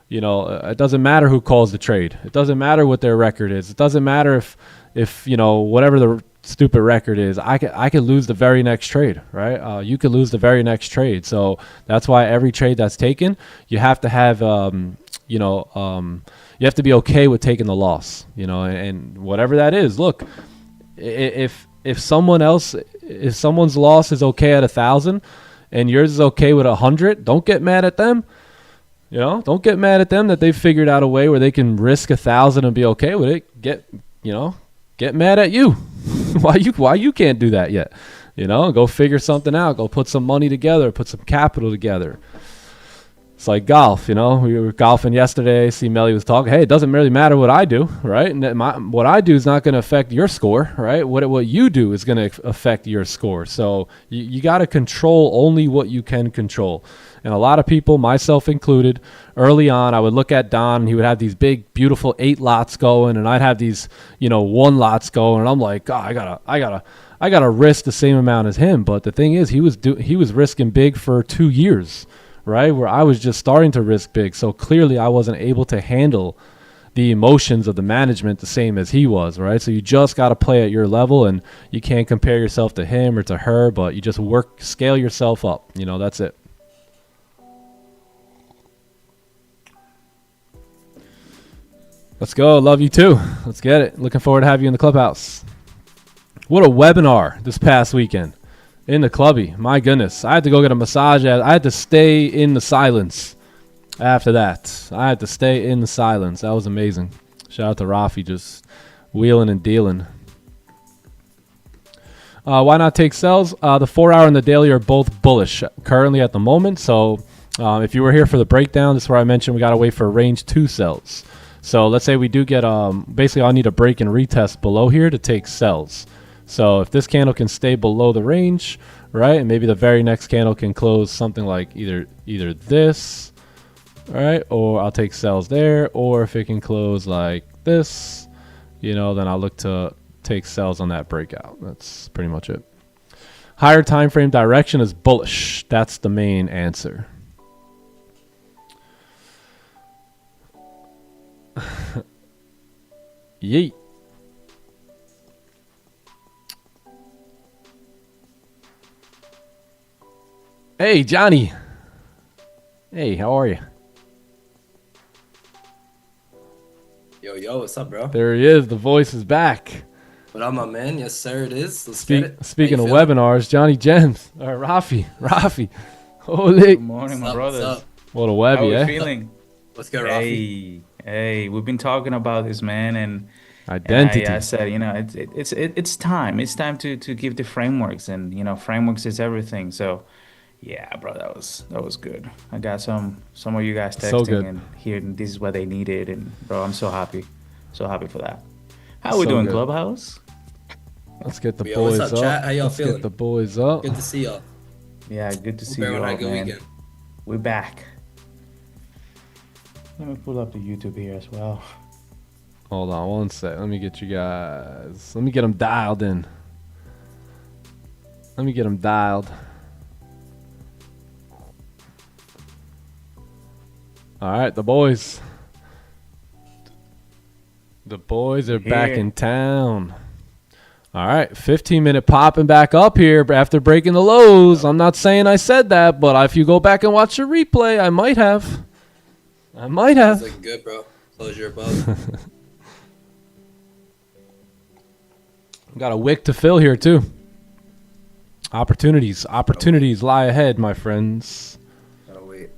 you know, it doesn't matter who calls the trade. It doesn't matter what their record is. It doesn't matter if you know, whatever the stupid record is, I could lose the very next trade, right? You could lose the very next trade. So that's why every trade that's taken, you have to have, you have to be okay with taking the loss, you know, and whatever that is. Look, if someone's loss is okay at 1,000 and yours is okay with 100, don't get mad at them. You know, don't get mad at them that they figured out a way where they can risk 1,000 and be okay with it. Get mad at you. why you can't do that yet? You know, go figure something out. Go put some money together. Put some capital together. It's like golf, you know. We were golfing yesterday. See, Melly was talking. Hey, it doesn't really matter what I do, right? And what I do is not going to affect your score, right? What you do is going to affect your score. So you got to control only what you can control. And a lot of people, myself included, early on, I would look at Don, and he would have these big, beautiful 8 lots going, and I'd have these, 1 lots going, and I'm like, oh, I gotta risk the same amount as him. But the thing is, he was risking big for 2 years, right? Where I was just starting to risk big. So clearly, I wasn't able to handle the emotions of the management the same as he was, right? So you just got to play at your level, and you can't compare yourself to him or to her, but you just scale yourself up. That's it. Let's go. Love you too. Let's get it. Looking forward to have you in the clubhouse. What a webinar this past weekend in the clubby. My goodness. I had to go get a massage. I had to stay in the silence after that. I had to stay in the silence. That was amazing. Shout out to Rafi, just wheeling and dealing. Why not take sells? The 4-hour and the daily are both bullish currently at the moment. So if you were here for the breakdown, this is where I mentioned we got to wait for range 2 sells. So let's say we do get, basically I'll need a break and retest below here to take sells. So if this candle can stay below the range, right, and maybe the very next candle can close something like either this, right, or I'll take sells there, or if it can close like this, then I'll look to take sells on that breakout. That's pretty much it. Higher time frame direction is bullish. That's the main answer. Yeet. Hey, Johnny. Hey, how are you? Yo, what's up, bro? There he is. The voice is back. What up, my man? Yes, sir, it is. Let's get it. Speaking of webinars, Johnny Gems. Or Rafi. Holy. Good morning, my brothers. What a webby, How are you feeling? Let's go, Rafi. Hey, we've been talking about this, man, and Identity. I said, it's time. It's time to give the frameworks, and frameworks is everything. So, yeah, bro, that was good. I got some of you guys So good. texting and hearing this is what they needed, and bro, I'm so happy for that. How we So doing, good. Clubhouse? Let's get the Yo, boys what's up, up. chat? How y'all Let's feeling? get the boys up. Good to see y'all. Yeah, good to see Hope you everyone all, had a good man. weekend. We're back. Let me pull up the YouTube here as well. Hold on one sec. Let me get you guys. Let me get them dialed in. Let me get them dialed. All right, the boys. The boys are back Here. in town. All right, 15-minute popping back up here after breaking the lows. I'm not saying I said that, but if you go back and watch the replay, I might have. It's looking good, bro. Close your above. Got a wick to fill here too. Opportunities lie ahead, my friends. Gotta wait.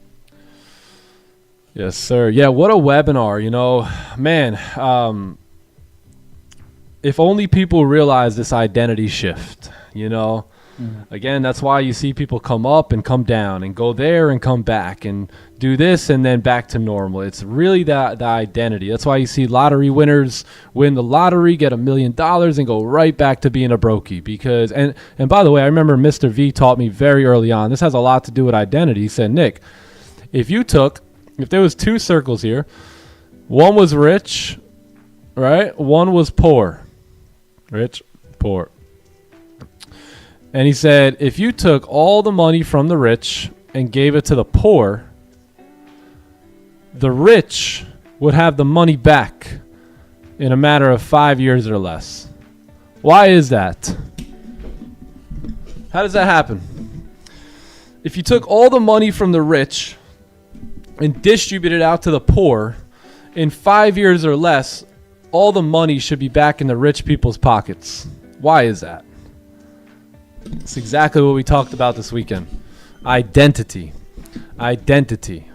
Yes, sir. Yeah, what a webinar, man. If only people realize this identity shift, Again, that's why you see people come up and come down and go there and come back and do this and then back to normal. It's really the identity. That's why you see lottery winners win the lottery, get $1 million, and go right back to being a brokey. Because and by the way, I remember Mr. V taught me very early on. This has a lot to do with identity. He said, Nick, if there was two circles here, one was rich, right? One was poor. Rich, poor. And he said, if you took all the money from the rich and gave it to the poor, the rich would have the money back in a matter of 5 years or less. Why is that? How does that happen? If you took all the money from the rich and distributed it out to the poor, in 5 years or less, all the money should be back in the rich people's pockets. Why is that? It's exactly what we talked about this weekend. Identity,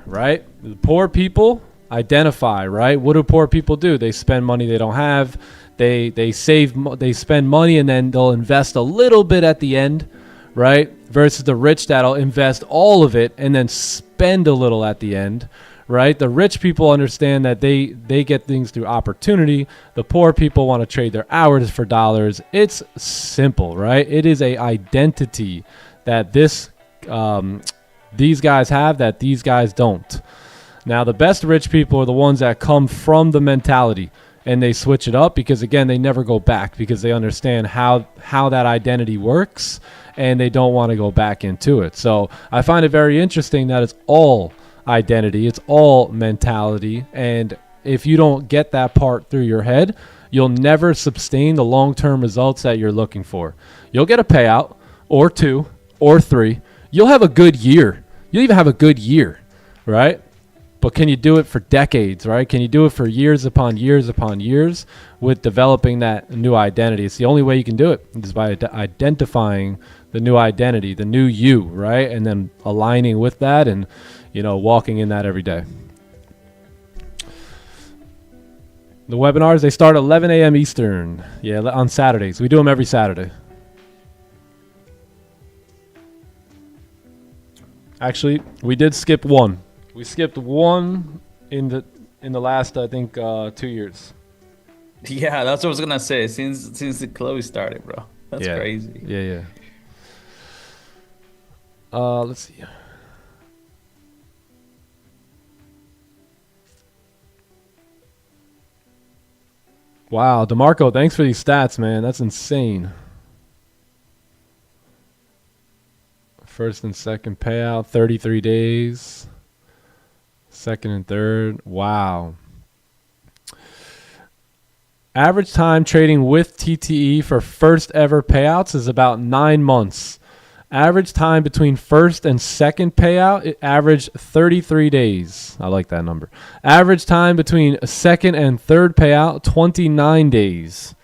right? The poor people identify, right? What do poor people do? They spend money they don't have. They spend money and then they'll invest a little bit at the end, right? Versus the rich that'll invest all of it and then spend a little at the end, right? The rich people understand that they get things through opportunity. The poor people want to trade their hours for dollars. It's simple, right? It is a identity that these guys have that these guys don't. Now, the best rich people are the ones that come from the mentality and they switch it up because, again, they never go back because they understand how that identity works and they don't want to go back into it. So I find it very interesting that it's all identity, it's all mentality, and if you don't get that part through your head, you'll never sustain the long-term results that you're looking for. You'll get a payout or 2 or 3. You'll have a good year. You'll even have a good year, right? But can you do it for decades, right? Can you do it for years upon years upon years with developing that new identity? It's the only way you can do it is by identifying the new identity, the new you, right? And then aligning with that and walking in that every day. The webinars, they start at 11 a.m. Eastern. Yeah, on Saturdays. We do them every Saturday. Actually, we did skip one. We skipped one in the last, I think, 2 years. Yeah, that's what I was gonna say. Since the close started, bro. That's crazy. Yeah. Let's see. Wow, DeMarco, thanks for these stats, man. That's insane. First and second payout, 33 days. Second and third, wow. Average time trading with TTE for first ever payouts is about 9 months. Average time between first and second payout, it averaged 33 days. I like that number. Average time between second and third payout, 29 days.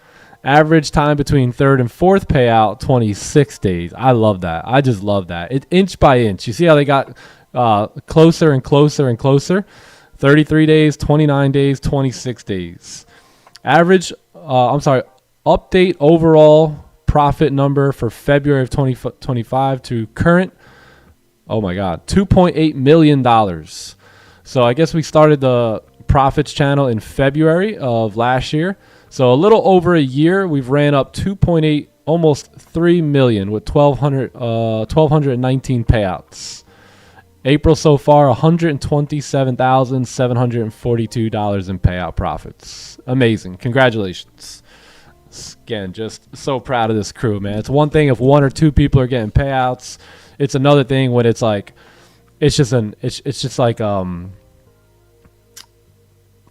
Average time between third and fourth payout, 26 days. I love that. I just love that. It inch by inch. You see how they got closer and closer and closer? 33 days, 29 days, 26 days. Average I'm sorry, update overall profit number for February of 2025 to current. Oh my God, $2.8 million. So I guess we started the profits channel in February of last year. So a little over a year, we've ran up 2.8, almost 3 million with 1,219 payouts. April so far, $127,742 in payout profits. Amazing. Congratulations. Again, just so proud of this crew, man. It's one thing if 1 or 2 people are getting payouts. It's another thing when it's like, it's just like, I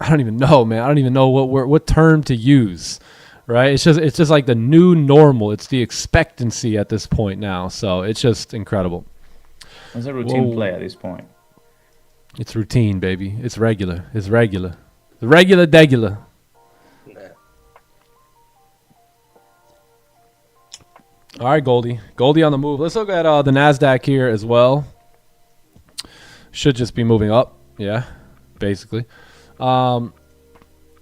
don't even know, man. I don't even know what term to use, right? It's just like the new normal. It's the expectancy at this point now. So it's just incredible. It's a routine play at this point. It's routine, baby. It's regular. It's regular. The regular degular. All right, Goldie. Goldie on the move. Let's look at the NASDAQ here as well. Should just be moving up. Yeah, basically. Yeah,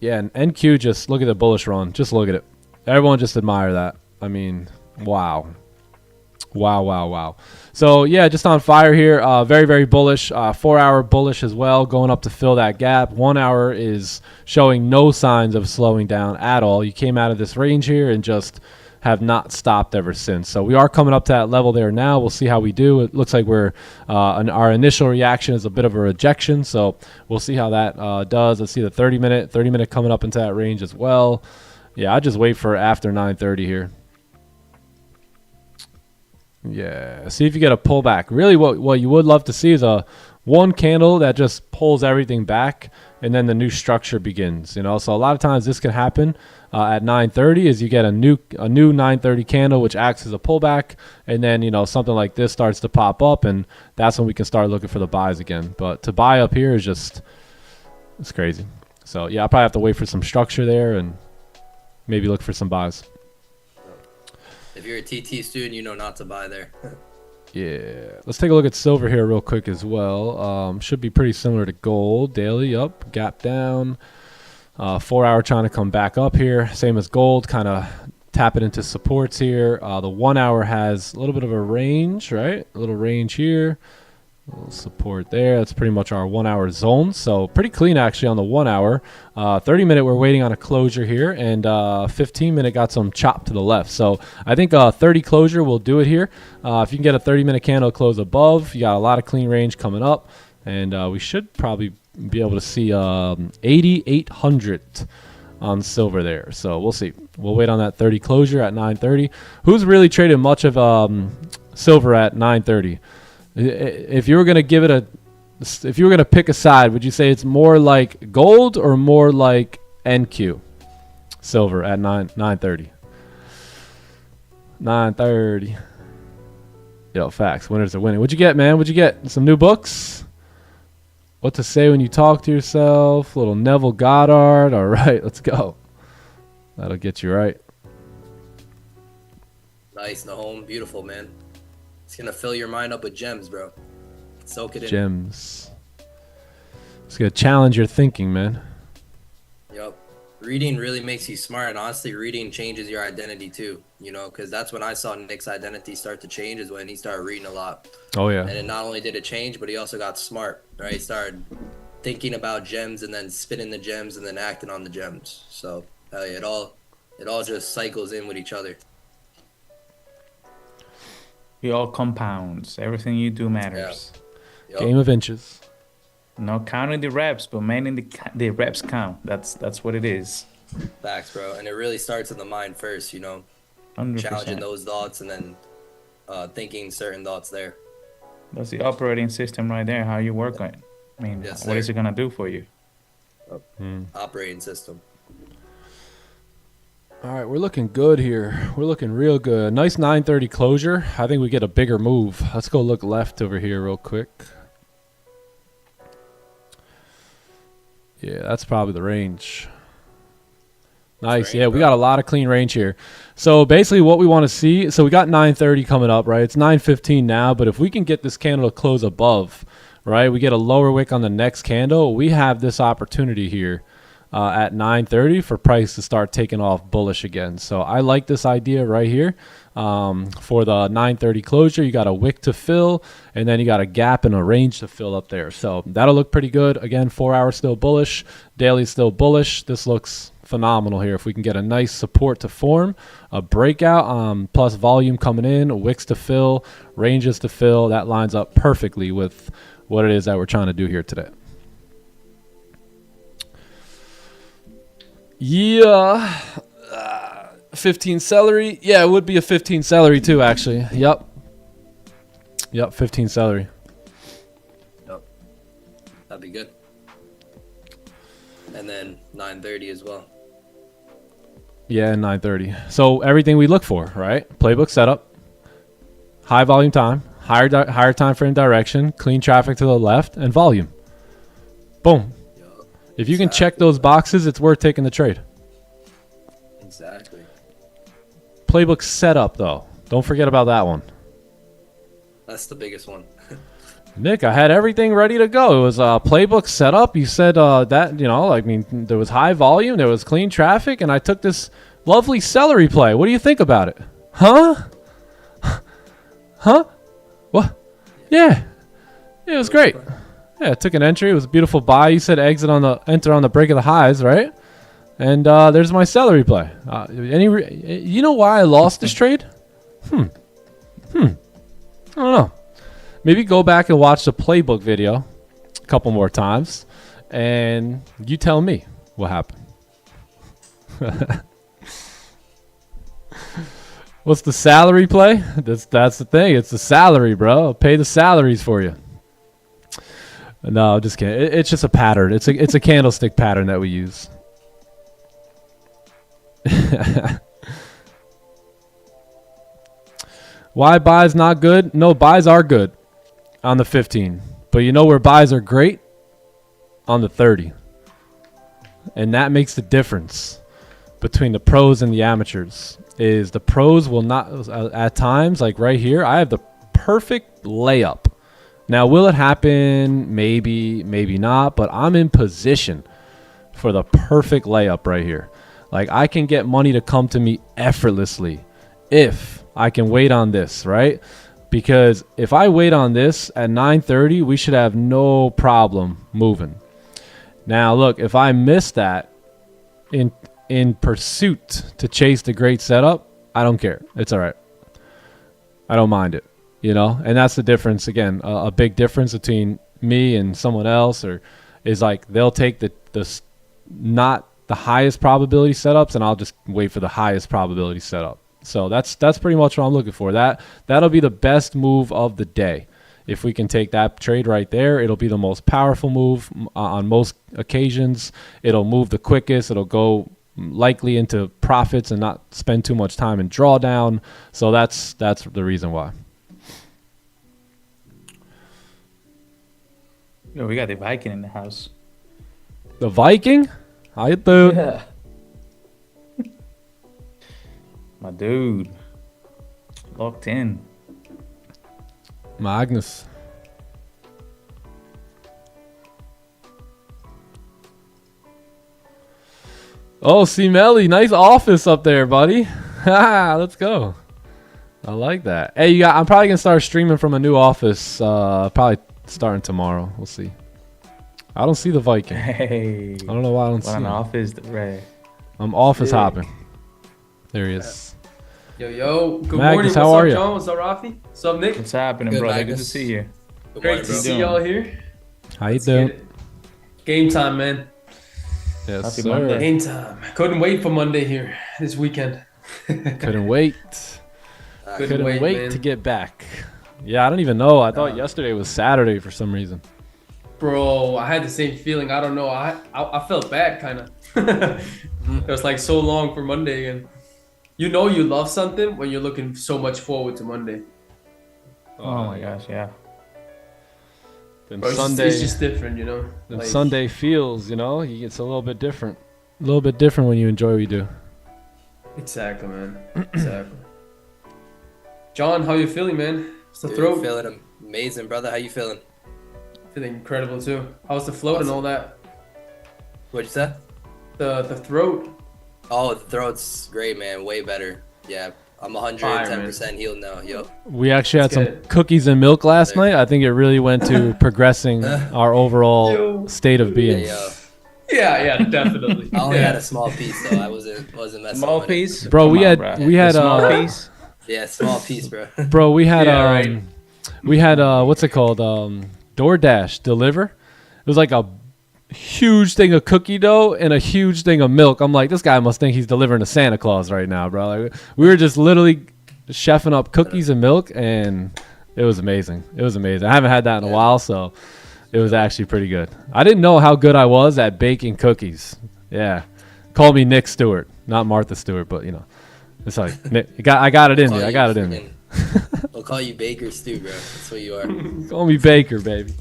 and NQ, just look at the bullish run. Just look at it. Everyone just admire that. I mean, wow. Wow, wow, wow. So, yeah, just on fire here. Very, very bullish. 4-hour bullish as well, going up to fill that gap. 1 hour is showing no signs of slowing down at all. You came out of this range here and just have not stopped ever since. So we are coming up to that level there now. We'll see how we do. It looks like we're our initial reaction is a bit of a rejection. So we'll see how that does. Let's see the 30-minute coming up into that range as well. Yeah, I just wait for after 9:30 here. Yeah, see if you get a pullback. Really, what you would love to see is a one candle that just pulls everything back, and then the new structure begins. You know, so a lot of times this can happen at 9:30. Is you get a new 9:30 candle which acts as a pullback, and then something like this starts to pop up, and that's when we can start looking for the buys again. But to buy up here is just it's crazy. So yeah, I'll probably have to wait for some structure there and maybe look for some buys. If you're a TT student, you know not to buy there. Yeah, let's take a look at silver here real quick as well. Should be pretty similar to gold. Daily up, gap down. 4 hour trying to come back up here. Same as gold, kind of tap it into supports here. The 1 hour has a little bit of a range, right? A little range here. A little support there. That's pretty much our 1 hour zone. So pretty clean actually on the 1 hour. 30-minute we're waiting on a closure here, and 15-minute got some chop to the left. So I think 30 closure will do it here. If you can get a 30-minute candle close above, you got a lot of clean range coming up, and we should probably be able to see 8,800 on silver there. So we'll see. We'll wait on that 30 closure at 9:30. Who's really traded much of silver at 9:30? If you were gonna if you were gonna pick a side, would you say it's more like gold or more like NQ? Silver at 9:30. 9:30. Yo, facts. Winners are winning. What'd you get, man? What'd you get? Some new books? What to say when you talk to yourself? Little Neville Goddard. All right, let's go. That'll get you right. Nice, Nahom. Beautiful, man. It's gonna fill your mind up with gems, bro. Soak it in. Gems. It's gonna challenge your thinking, man. Yup. Reading really makes you smart, and honestly, reading changes your identity too. Because that's when I saw Nick's identity start to change, is when he started reading a lot. Oh yeah. And it not only did it change, but he also got smart, right? He started thinking about gems and then spinning the gems and then acting on the gems. So it all just cycles in with each other. It all compounds. Everything you do matters. Yeah. Yep. Game of inches. No counting the reps, but mainly the reps count. That's what it is. Facts, bro. And it really starts in the mind first, 100%. challenging those thoughts and then thinking certain thoughts there. That's the operating system right there. How you work on it. I mean, Yes, what sir. is it gonna do for you? Operating system. All right, we're looking good here. We're looking real good. Nice 9:30 closure. I think we get a bigger move. Let's go look left over here real quick. Yeah, that's probably the range. Nice. Range, Yeah, we bro. got a lot of clean range here. So basically what we want to see, so we got 9:30 coming up, right? It's 9:15 now, but if we can get this candle to close above, right, we get a lower wick on the next candle, we have this opportunity here at 9:30 for price to start taking off bullish again. So I like this idea right here. For the 9:30 closure, you got a wick to fill, and then you got a gap and a range to fill up there. So that'll look pretty good. Again, 4 hours still bullish, daily still bullish. This looks phenomenal here. If we can get a nice support to form, a breakout, plus volume coming in, wicks to fill, ranges to fill, that lines up perfectly with what it is that we're trying to do here today. Yeah, 15 celery. Yeah, it would be a 15 celery too, actually. Yep, 15 celery. Yep, that'd be good. And then 9:30 as well. Yeah, 9:30. So everything we look for, right? Playbook setup, high volume time, higher time frame direction, clean traffic to the left, and volume. Boom. If you can check those boxes, it's worth taking the trade. Exactly. Playbook setup, though. Don't forget about that one. That's the biggest one. Nick, I had everything ready to go. It was a playbook setup. You said that, I mean, there was high volume, there was clean traffic, and I took this lovely celery play. What do you think about it? Huh? Huh? What? Yeah. It was great. Yeah, I took an entry. It was a beautiful buy. You said enter on the break of the highs, right? And there's my celery play. You know why I lost this trade? I don't know. Maybe go back and watch the playbook video a couple more times, and you tell me what happened. What's the salary play? That's the thing. It's the salary, bro. I'll pay the salaries for you. No, I'm just kidding. It's just a pattern. It's a candlestick pattern that we use. Why buys not good? No, buys are good on the 15. But you know where buys are great? On the 30. And that makes the difference between the pros and the amateurs. Is the pros will not, at times, like right here, I have the perfect layup. Now, will it happen? Maybe, maybe not. But I'm in position for the perfect layup right here. Like, I can get money to come to me effortlessly if I can wait on this, right? Because if I wait on this at 9:30, we should have no problem moving. Now, look, if I miss that in pursuit to chase the great setup, I don't care. It's all right. I don't mind it. And that's the difference. Again, a big difference between me and someone else is like they'll take the not the highest probability setups, and I'll just wait for the highest probability setup. So that's pretty much what I'm looking for. That'll be the best move of the day. If we can take that trade right there, it'll be the most powerful move on most occasions. It'll move the quickest. It'll go likely into profits and not spend too much time in drawdown. So that's the reason why. Yo, we got the Viking in the house. The Viking? How you doing? Yeah. My dude. Locked in. Magnus. Oh, C-Melly, nice office up there, buddy. Let's go. I like that. Hey, I'm probably gonna start streaming from a new office. Probably starting tomorrow. We'll see. I don't see the Viking. Hey. I don't know why I don't see an him. office, right? I'm office hopping. There he is. Yo, good Magnus, morning. how What's are up, you? John? What's up, Rafi? What's up, Nick? What's happening, Good, brother? Magnus. Good to see you. Good Great morning, to bro. see y'all here. How you Let's get doing? it. Game time, man. Yes, Happy sir. Monday. Game time. Couldn't wait for Monday here this weekend. Couldn't wait. Couldn't wait man. to get back. Yeah, I don't even know. I thought yesterday was Saturday for some reason. Bro, I had the same feeling. I don't know. I felt bad, kind of. It was like so long for Monday, and you love something when you're looking so much forward to Monday. Oh my gosh, yeah. Then Bro, Sunday, it's just different, then Like, Sunday feels, it's a little bit different. A little bit different when you enjoy what you do. Exactly, man. Exactly. John, how you feeling, man? What's the Dude, throat? feeling amazing, brother. How you feeling? Feeling incredible too. How's the float and all that? What'd you say? The throat. Oh, the throat's great, man. Way better. Yeah, I'm 110% healed now. Yo. We actually had That's some good. cookies and milk last night. I think it really went to progressing our overall Yo. state of being. Yeah, yo. Yeah, definitely. I only yeah. had a small piece though. I wasn't messing Small with it. piece, Bro, Come we on, had- bro. we had, The small uh, piece. Yeah, small piece, bro. Bro, we had Yeah, right. we had what's it called? DoorDash deliver. It was like a huge thing of cookie dough and a huge thing of milk. I'm like, this guy must think he's delivering to Santa Claus right now, bro. Like, we were just literally chefing up cookies and milk, and it was amazing. It was amazing. I haven't had that in a while, so it was actually pretty good. I didn't know how good I was at baking cookies. Yeah, call me Nick Stewart, not Martha Stewart, but you know, it's like Nick, I got it in there. I got it in there. We'll call you Baker Stew, bro. That's what you are. Call me Baker, baby.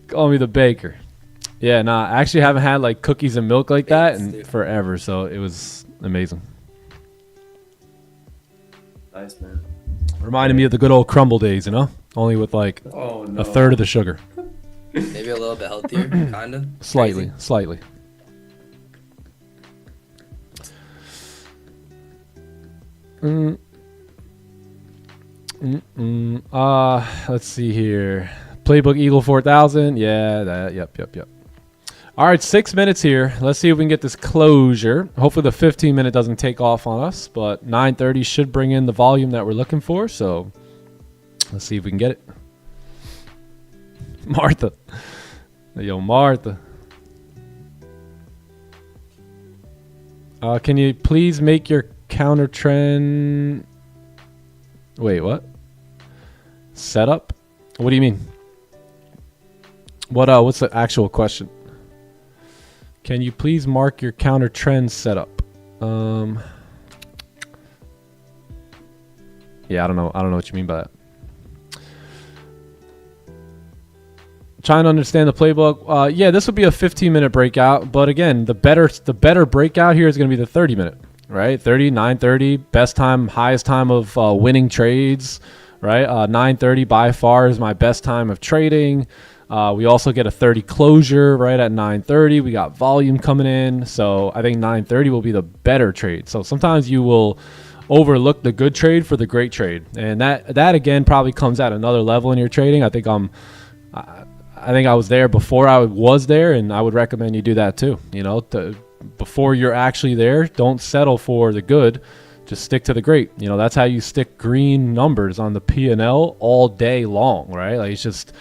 Call me the Baker. Yeah, nah, I actually haven't had like cookies and milk like that in forever, so it was amazing. Nice, man. Reminded me of the good old crumble days, you know? Only with like Oh no. a third of the sugar. Maybe a little bit healthier, kind of. Slightly, slightly. Let's see here. Playbook Eagle 4000. Yeah, that. Yep. All right, 6 minutes here. Let's see if we can get this closure. Hopefully the 15-minute doesn't take off on us, but 9:30 should bring in the volume that we're looking for. So let's see if we can get it. Martha. Yo, Martha. Can you please make your counter trend... Wait, what? Setup? What do you mean? What's the actual question? Can you please mark your counter trend setup? Yeah, I don't know what you mean by that. Trying to understand the playbook. Yeah, this would be a 15-minute breakout, but again, the better breakout here is going to be the 30-minute, right? 30, 9:30, best time, highest time of winning trades, right? 9:30 by far is my best time of trading. We also get a 30 closure right at 9:30. We got volume coming in, so I think 9:30 will be the better trade. So sometimes you will overlook the good trade for the great trade, and that again probably comes at another level in your trading. I think I was there before I was there, and I would recommend you do that too. You know, before you're actually there, don't settle for the good. Just stick to the great. You know, that's how you stick green numbers on the P&L all day long, right? Like, it's just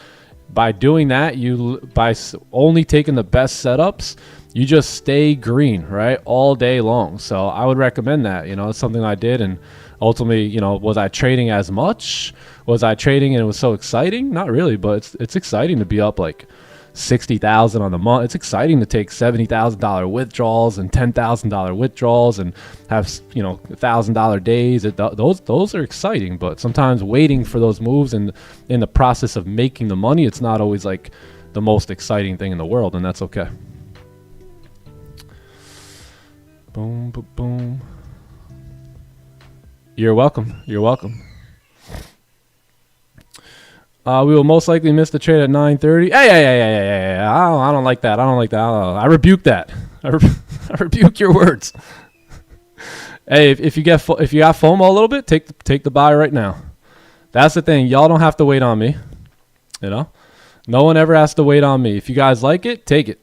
by doing that, by only taking the best setups, you just stay green, right, all day long. So I would recommend that. You know, it's something I did, and ultimately, you know, was I trading as much? Was I trading and it was so exciting? Not really, but it's exciting to be up like 60,000 on the month. It's exciting to take $70,000 withdrawals and $10,000 withdrawals and have, you know, $1,000 days. Those are exciting, but sometimes waiting for those moves and in the process of making the money, it's not always like the most exciting thing in the world, and that's okay. Boom, boom, boom. You're welcome. You're welcome. We will most likely miss the trade at 9:30. Hey. I don't like that. I rebuke that. I rebuke your words. Hey, if you got FOMO a little bit, take the buy right now. That's the thing. Y'all don't have to wait on me. You know, no one ever has to wait on me. If you guys like it, take it.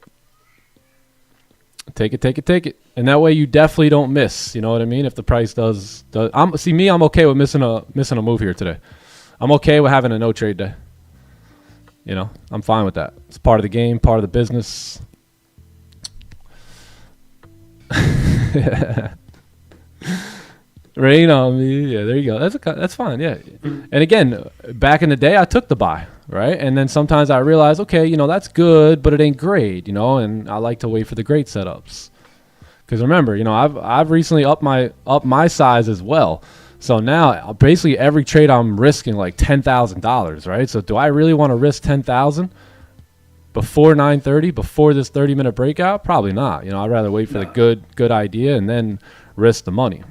Take it. And that way you definitely don't miss. You know what I mean? If the price does I'm okay with missing a move here today. I'm okay with having a no trade day. You know, I'm fine with that. It's part of the game, part of the business. Rain on me. Yeah, there you go. That's fine. Yeah. And again, back in the day, I took the buy, right? And then sometimes I realized, okay, you know, that's good, but it ain't great, you know, and I like to wait for the great setups. Because remember, you know, I've recently upped my size as well. So now basically every trade I'm risking like $10,000, right? So do I really want to risk $10,000 before 9:30, before this 30-minute breakout? Probably not. You know, I'd rather wait for the good idea and then risk the money.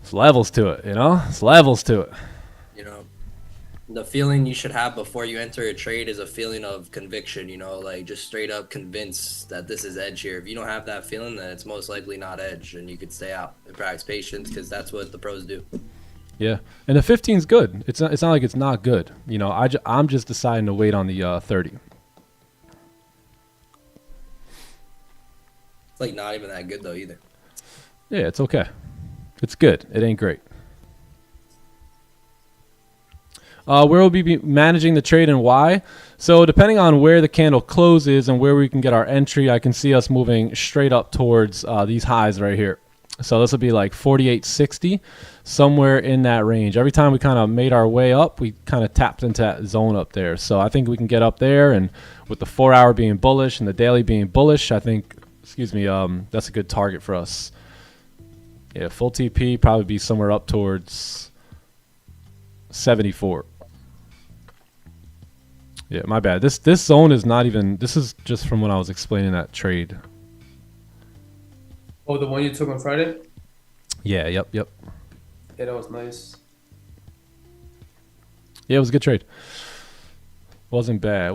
It's levels to it, you know? It's levels to it. You know, The feeling you should have before you enter a trade is a feeling of conviction, like just straight up convinced that this is edge here. If you don't have that feeling, then it's most likely not edge, and you could stay out and practice patience because that's what the pros do. Yeah, and the 15 is good. It's not like it's not good. I'm just deciding to wait on the 30. It's like not even that good though either. Yeah, it's okay. It's good. It ain't great. Where we'll be managing the trade and why. So depending on where the candle closes and where we can get our entry, I can see us moving straight up towards these highs right here. So this will be like 48.60, somewhere in that range. Every time we kind of made our way up, we kind of tapped into that zone up there. So I think we can get up there, and with the 4 hour being bullish and the daily being bullish, I think, that's a good target for us. Yeah, full TP probably be somewhere up towards 74. Yeah, my bad. This zone is not even, this is just from when I was explaining that trade. Oh, the one you took on Friday? Yeah, yep. Yeah, that was nice. Yeah, it was a good trade. Wasn't bad.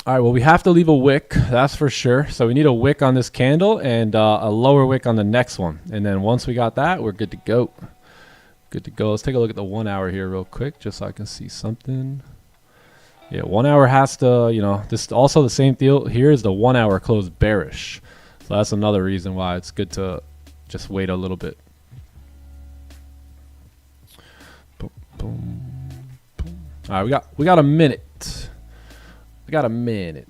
All right, well, we have to leave a wick, that's for sure. So we need a wick on this candle and a lower wick on the next one. And then once we got that, we're good to go. Good to go. Let's take a look at the 1 hour here real quick, just so I can see something. Yeah, 1 hour has to, this also the same deal here is the 1 hour closed bearish. So that's another reason why it's good to just wait a little bit. Boom, boom, boom. All right, we got a minute. We got a minute.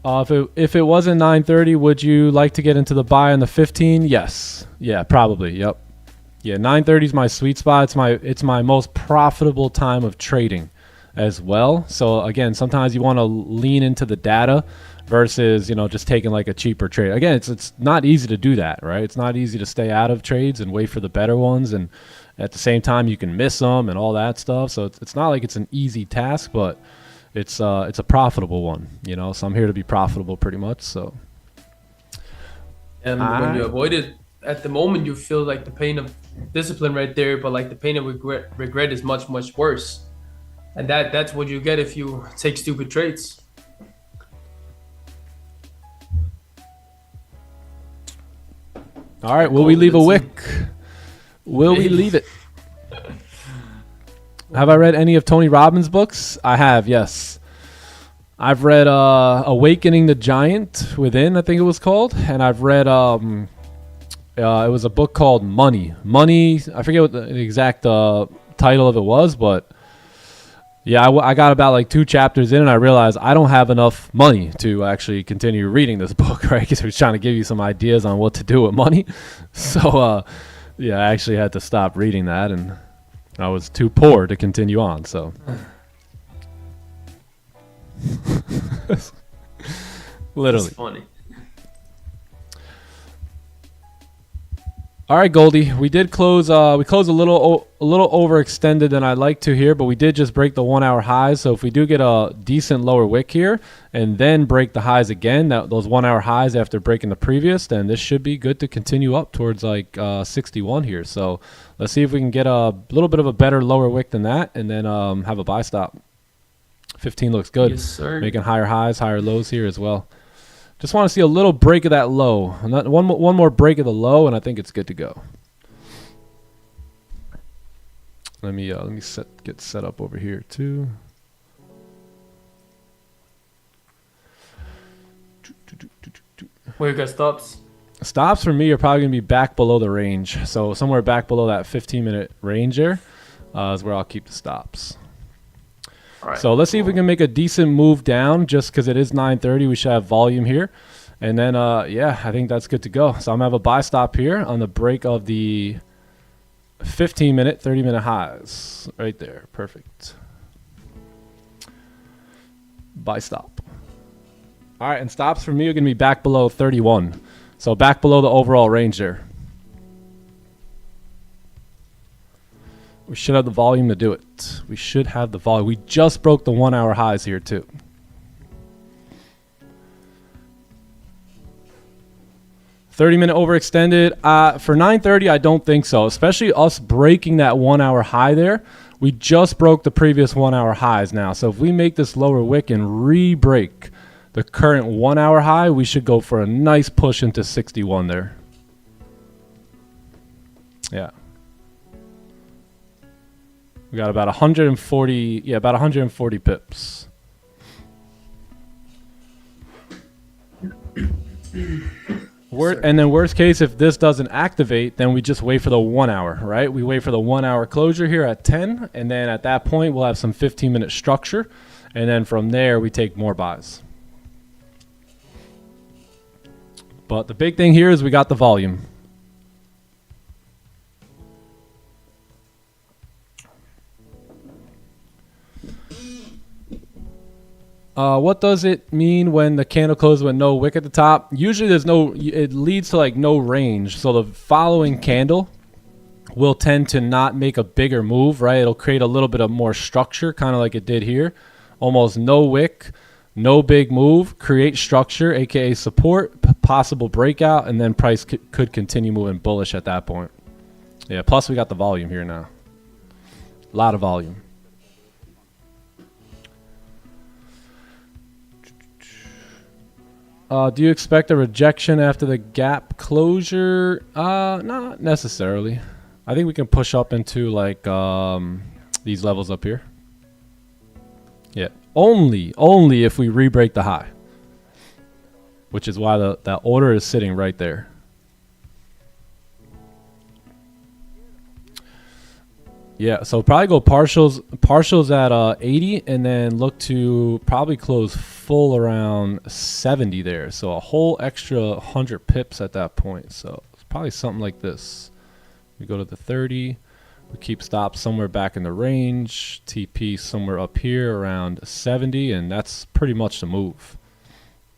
If it wasn't 9:30, would you like to get into the buy on the 15? Yes. Yeah, probably. Yep. Yeah, 9:30 is my sweet spot. It's my most profitable time of trading as well. So again, sometimes you want to lean into the data versus, just taking like a cheaper trade. Again, it's not easy to do that, right? It's not easy to stay out of trades and wait for the better ones, and at the same time you can miss them and all that stuff. So it's not like it's an easy task, but it's a profitable one, so I'm here to be profitable pretty much. So and when you avoid it at the moment, you feel like the pain of discipline right there, but like the pain of regret is much worse, and that's what you get if you take stupid trades. All right, will we leave a wick? Will we leave it? Have I read any of Tony Robbins' books? I have, yes. I've read Awakening the Giant Within, I think it was called. And I've read, it was a book called Money. I forget what the exact title of it was, but yeah, I got about like 2 chapters in and I realized I don't have enough money to actually continue reading this book, right? Because it was trying to give you some ideas on what to do with money. So, yeah, I actually had to stop reading that, and I was too poor to continue on, so. Literally. That's funny. All right, Goldie, we did close. We closed a little overextended than I'd like to here, but we did just break the 1 hour highs. So if we do get a decent lower wick here and then break the highs again, those 1 hour highs after breaking the previous, then this should be good to continue up towards like 61 here. So let's see if we can get a little bit of a better lower wick than that, and then have a buy stop. 15 looks good. Yes, sir. Making higher highs, higher lows here as well. Just want to see a little break of that low. One more break of the low, and I think it's good to go. Let me get set up over here too. Where you got stops? Stops for me are probably gonna be back below the range, so somewhere back below that 15-minute range there is where I'll keep the stops. Right. So let's see if we can make a decent move down, just because it is 9:30. We should have volume here. And then, yeah, I think that's good to go. So I'm going to have a buy stop here on the break of the 15-minute, 30-minute highs. Right there. Perfect. Buy stop. All right, and stops for me are going to be back below 31. So back below the overall range there. We should have the volume to do it. We should have the volume. We just broke the 1 hour highs here too. 30-minute overextended. For 9:30, I don't think so, especially us breaking that 1 hour high there. We just broke the previous 1 hour highs now. So if we make this lower wick and re-break the current 1 hour high, we should go for a nice push into 61 there. Yeah. We got about 140, yeah, about 140 pips. And then worst case, if this doesn't activate, then we just wait for the 1 hour, right? We wait for the 1 hour closure here at 10, and then at that point, we'll have some 15-minute structure, and then from there, we take more buys. But the big thing here is we got the volume. What does it mean when the candle closes with no wick at the top? Usually there's no, it leads to like no range. So the following candle will tend to not make a bigger move, right? It'll create a little bit of more structure, kind of like it did here. Almost no wick, no big move, create structure, aka support, possible breakout, and then price could continue moving bullish at that point. Yeah, plus we got the volume here now. A lot of volume. Do you expect a rejection after the gap closure? Not necessarily. I think we can push up into like these levels up here. Yeah, only if we re-break the high, which is why that order is sitting right there. Yeah, so probably go partials at 80, and then look to probably close full around 70 there. So a whole extra 100 pips at that point. So it's probably something like this. We go to the 30, we keep stops somewhere back in the range, TP somewhere up here around 70, and that's pretty much the move.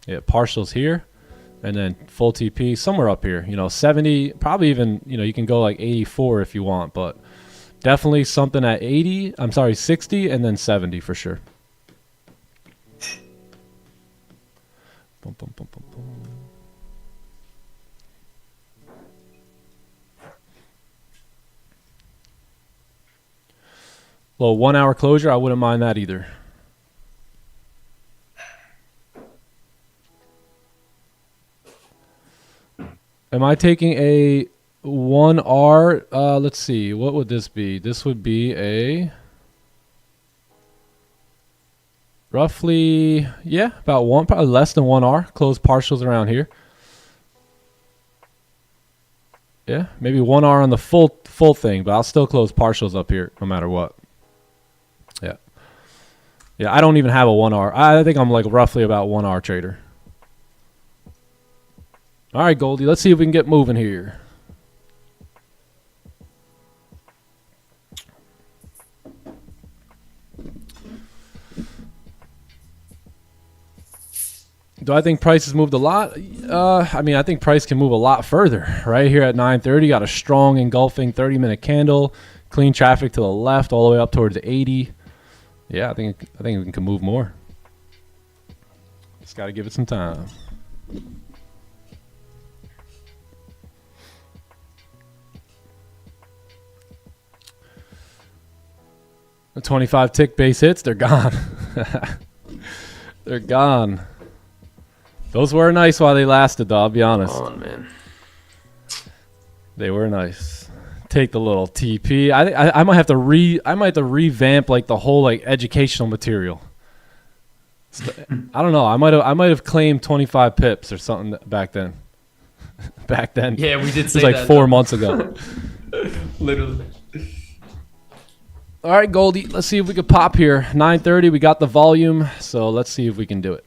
Yeah, partials here, and then full TP somewhere up here. You know, 70, probably even, you know, you can go like 84 if you want, but definitely something at 60, and then 70 for sure. Boom, boom, boom, boom, boom. Well, 1 hour closure, I wouldn't mind that either. Am I taking a 1R? Let's see. What would this be? This would be a roughly, yeah, about one, probably less than 1R. Close partials around here. Yeah, maybe 1R on the full thing, but I'll still close partials up here no matter what. Yeah. Yeah, I don't even have a 1R. I think I'm like roughly about 1R trader. All right, Goldie, let's see if we can get moving here. Do I think price has moved a lot? I mean, I think price can move a lot further. Right here at 9:30, got a strong engulfing 30-minute candle, clean traffic to the left, all the way up towards 80. Yeah, I think we can move more. Just got to give it some time. The 25 tick base hits, they're gone. They're gone. Those were nice while they lasted, though, I'll be honest. Come on, man. They were nice. Take the little TP. I might have to revamp like the whole like educational material. I don't know. I might have claimed 25 pips or something back then. Back then. Yeah, we did say it was like that, 4 months ago. Literally. All right, Goldie, let's see if we could pop here. 9:30, we got the volume, so let's see if we can do it.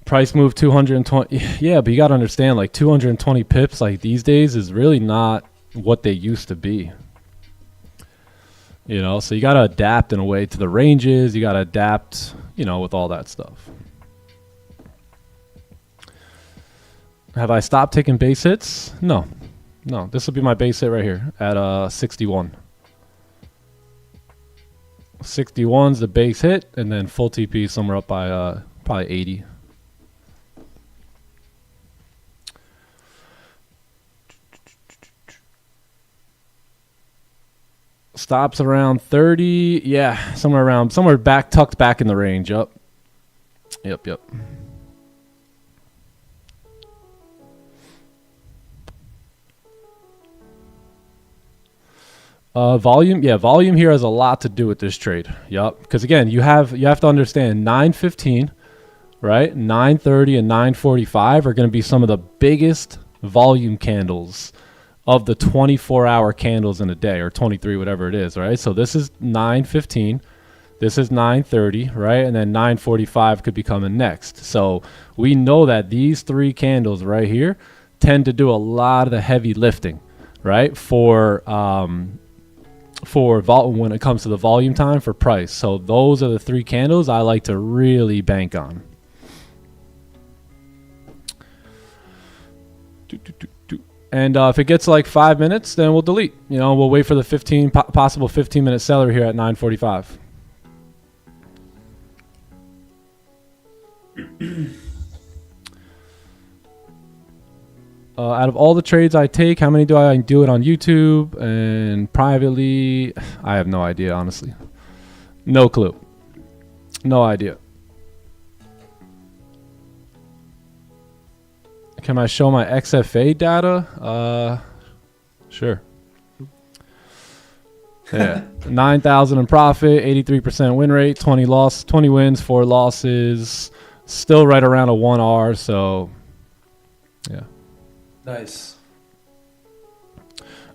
Price move 220. Yeah, but you got to understand, like 220 pips like these days is really not what they used to be. You know, so you got to adapt in a way to the ranges. You got to adapt, you know, with all that stuff. Have I stopped taking base hits? No. No, this will be my base hit right here at 61. 61's the base hit, and then full TP somewhere up by Probably 80. Stops around 30. Yeah, somewhere back, tucked back in the range. Yep. Volume, yeah, volume here has a lot to do with this trade. Yep, because again, you have to understand 9:15, right? 9:30 and 9:45 are going to be some of the biggest volume candles of the 24-hour candles in a day, or 23, whatever it is, right? So this is 9:15, this is 9:30, right? And then 9:45 could be coming next. So we know that these three candles right here tend to do a lot of the heavy lifting, right? When it comes to the volume time for price. So those are the three candles I like to really bank on. And if it gets like 5 minutes, then we'll delete. You know, we'll wait for the possible 15-minute seller here at 9:45. Out of all the trades I take, how many do I do it on YouTube and privately? I have no idea, honestly. No clue. No idea. Can I show my XFA data? Sure. Yeah, 9,000 in profit, 83% win rate, 20 wins, 4 losses, still right around a 1R. So, yeah. Nice.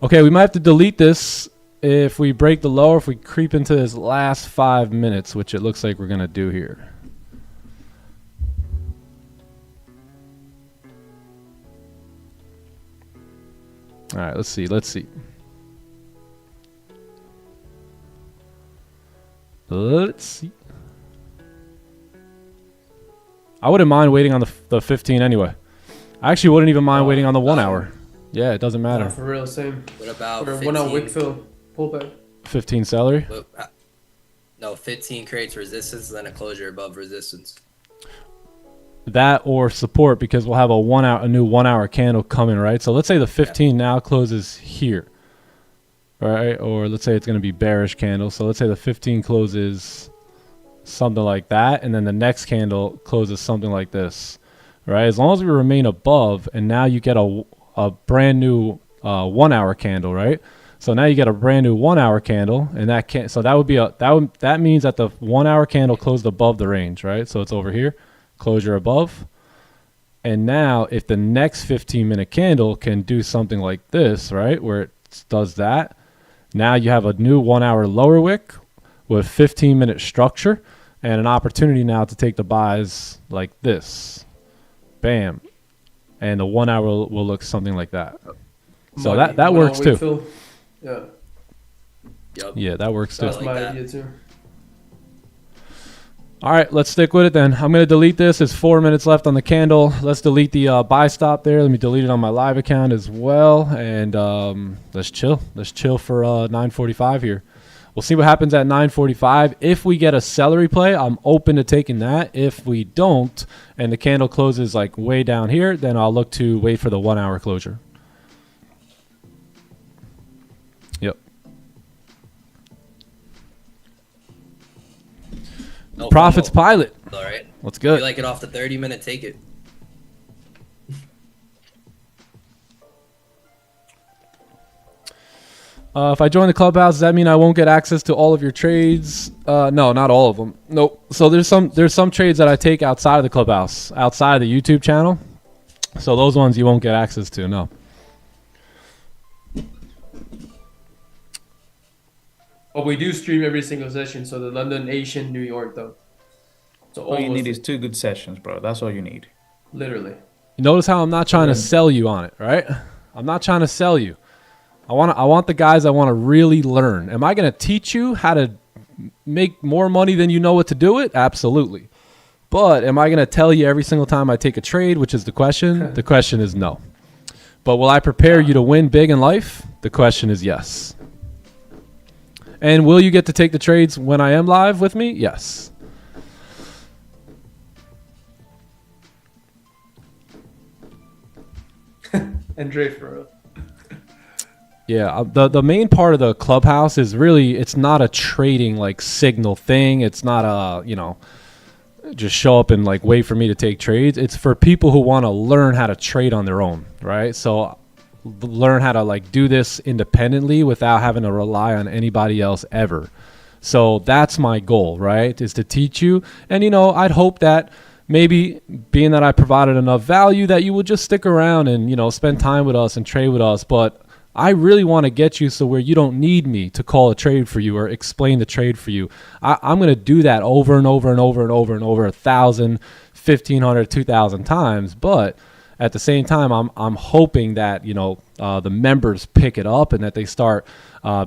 Okay, we might have to delete this if we break the low, or if we creep into this last 5 minutes, which it looks like we're gonna do here. All right, let's see. Let's see. I wouldn't mind waiting on the 15 anyway. I actually wouldn't even mind waiting on the 1 hour. Yeah, it doesn't matter. For real, same. What about For 15? 1 hour wick fill pullback. 15 celery? No, 15 creates resistance, then a closure above resistance. That or support, because we'll have a new 1 hour candle coming, right? So let's say the 15 now closes here, right? Or let's say it's going to be bearish candle. So let's say the 15 closes something like that, and then the next candle closes something like this, right? As long as we remain above, and now you get a brand new 1 hour candle, right? So now you get a brand new 1 hour candle, and so that would be that means that the 1 hour candle closed above the range, right? So it's over here. Closure above. And now if the next 15-minute candle can do something like this, right, where it does that, now you have a new 1 hour lower wick with 15-minute structure and an opportunity now to take the buys like this. Bam. And the 1 hour will look something like that. So that works too. Fill. Yeah. Yep. Yeah, that works too. That's my idea too. All right, let's stick with it then. I'm going to delete this. There's 4 minutes left on the candle. Let's delete the buy stop there. Let me delete it on my live account as well. And let's chill. Let's chill for 9:45 here. We'll see what happens at 9:45. If we get a celery play, I'm open to taking that. If we don't, and the candle closes like way down here, then I'll look to wait for the 1 hour closure. Yep. No Profits FOMO. pilot. All right. Let's go. You like it off the 30-minute, take it. If I join the clubhouse, does that mean I won't get access to all of your trades? No, not all of them. Nope. So there's some trades that I take outside of the clubhouse, outside of the YouTube channel. So those ones you won't get access to. No. But we do stream every single session. So the London, Asian, New York, though. So All you need is 2 good sessions, bro. That's all you need. literally. You notice how I'm not trying to sell you on it, right? I'm not trying to sell you. I want the guys that want to really learn. Am I going to teach you how to make more money than you know what to do it? Absolutely. But am I going to tell you every single time I take a trade, which is the question? The question is no. But will I prepare you to win big in life? The question is yes. And will you get to take the trades when I am live with me? Yes. and Dre for real. Yeah, the main part of the clubhouse is really, it's not a trading like signal thing. It's not a, you know, just show up and like wait for me to take trades. It's for people who want to learn how to trade on their own, right? So learn how to like do this independently without having to rely on anybody else ever. So that's my goal, right? Is to teach you. And, you know, I'd hope that maybe being that I provided enough value that you will just stick around and, you know, spend time with us and trade with us. But I really want to get you so where you don't need me to call a trade for you or explain the trade for you. I'm going to do that over and over and over and over and over 1,000, 1,500, 2,000 times. But at the same time, I'm hoping that, you know, the members pick it up and that they start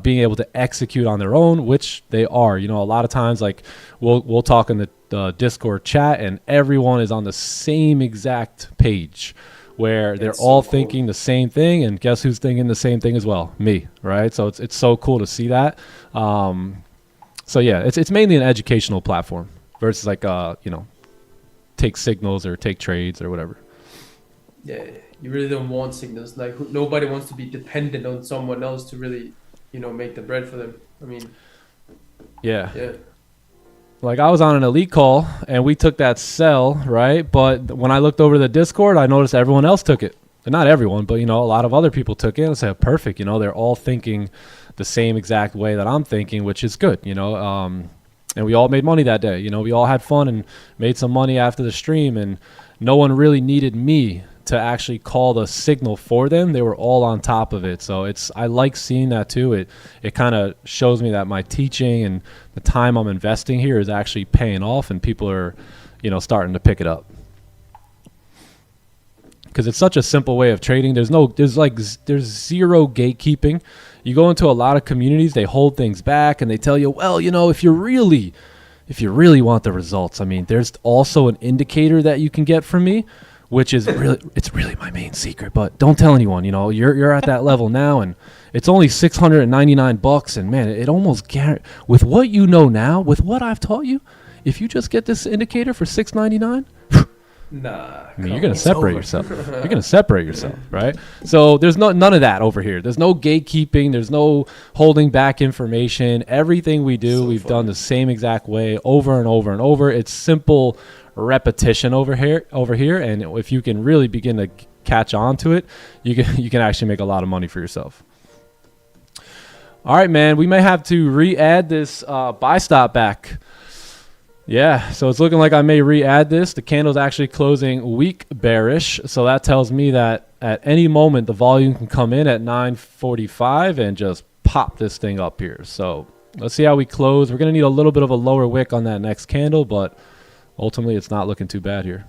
being able to execute on their own, which they are. You know, a lot of times, like we'll talk in the Discord chat, and everyone is on the same exact page, where they're all thinking the same thing, and guess who's thinking the same thing as well? Me, right? So it's so cool to see that. So yeah, it's mainly an educational platform versus like you know, take signals or take trades or whatever. Yeah, you really don't want signals. Like nobody wants to be dependent on someone else to really, you know, make the bread for them. I mean, yeah. Like I was on an elite call and we took that sell, right? But when I looked over the Discord, I noticed everyone else took it. And not everyone, but, you know, a lot of other people took it. I said, perfect. You know, they're all thinking the same exact way that I'm thinking, which is good, you know. And we all made money that day. You know, we all had fun and made some money after the stream, and no one really needed me to actually call the signal for them. They were all on top of it. So I like seeing that too. It kind of shows me that my teaching and the time I'm investing here is actually paying off, and people are, you know, starting to pick it up. Because it's such a simple way of trading. There's zero gatekeeping. You go into a lot of communities, they hold things back and they tell you, well, you know, if you really want the results, I mean, there's also an indicator that you can get from me, which is it's really my main secret, but don't tell anyone. You know, you're at that level now, and it's only $699, and man, it almost with what you know now, with what I've taught you, if you just get this indicator for $699, nah, I mean, you're gonna separate yourself. You're gonna separate yourself, right? So there's none of that over here. There's no gatekeeping. There's no holding back information. Everything we do, we've done the same exact way over and over and over. It's simple repetition over here, and if you can really begin to catch on to it, you can actually make a lot of money for yourself. All right, man, we may have to re-add this buy stop back. Yeah, so it's looking like I may re-add this. The candle's actually closing weak bearish, so that tells me that at any moment the volume can come in at 9:45 and just pop this thing up here. So let's see how we close. We're gonna need a little bit of a lower wick on that next candle, but ultimately, it's not looking too bad here.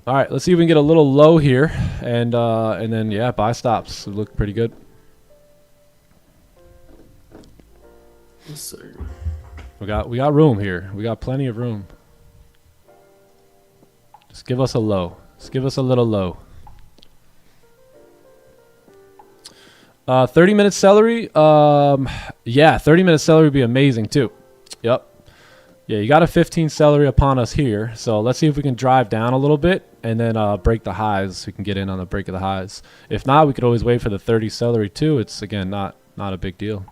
All right, let's see if we can get a little low here, and then yeah, buy stops look pretty good. Yes, sir. We got room here. We got plenty of room. Just give us a low. Just give us a little low. 30-minute celery. Yeah, 30-minute celery would be amazing too. Yep. Yeah, you got a 15 celery upon us here. So let's see if we can drive down a little bit and then break the highs. We can get in on the break of the highs. If not, we could always wait for the 30 celery too. It's, again, not a big deal.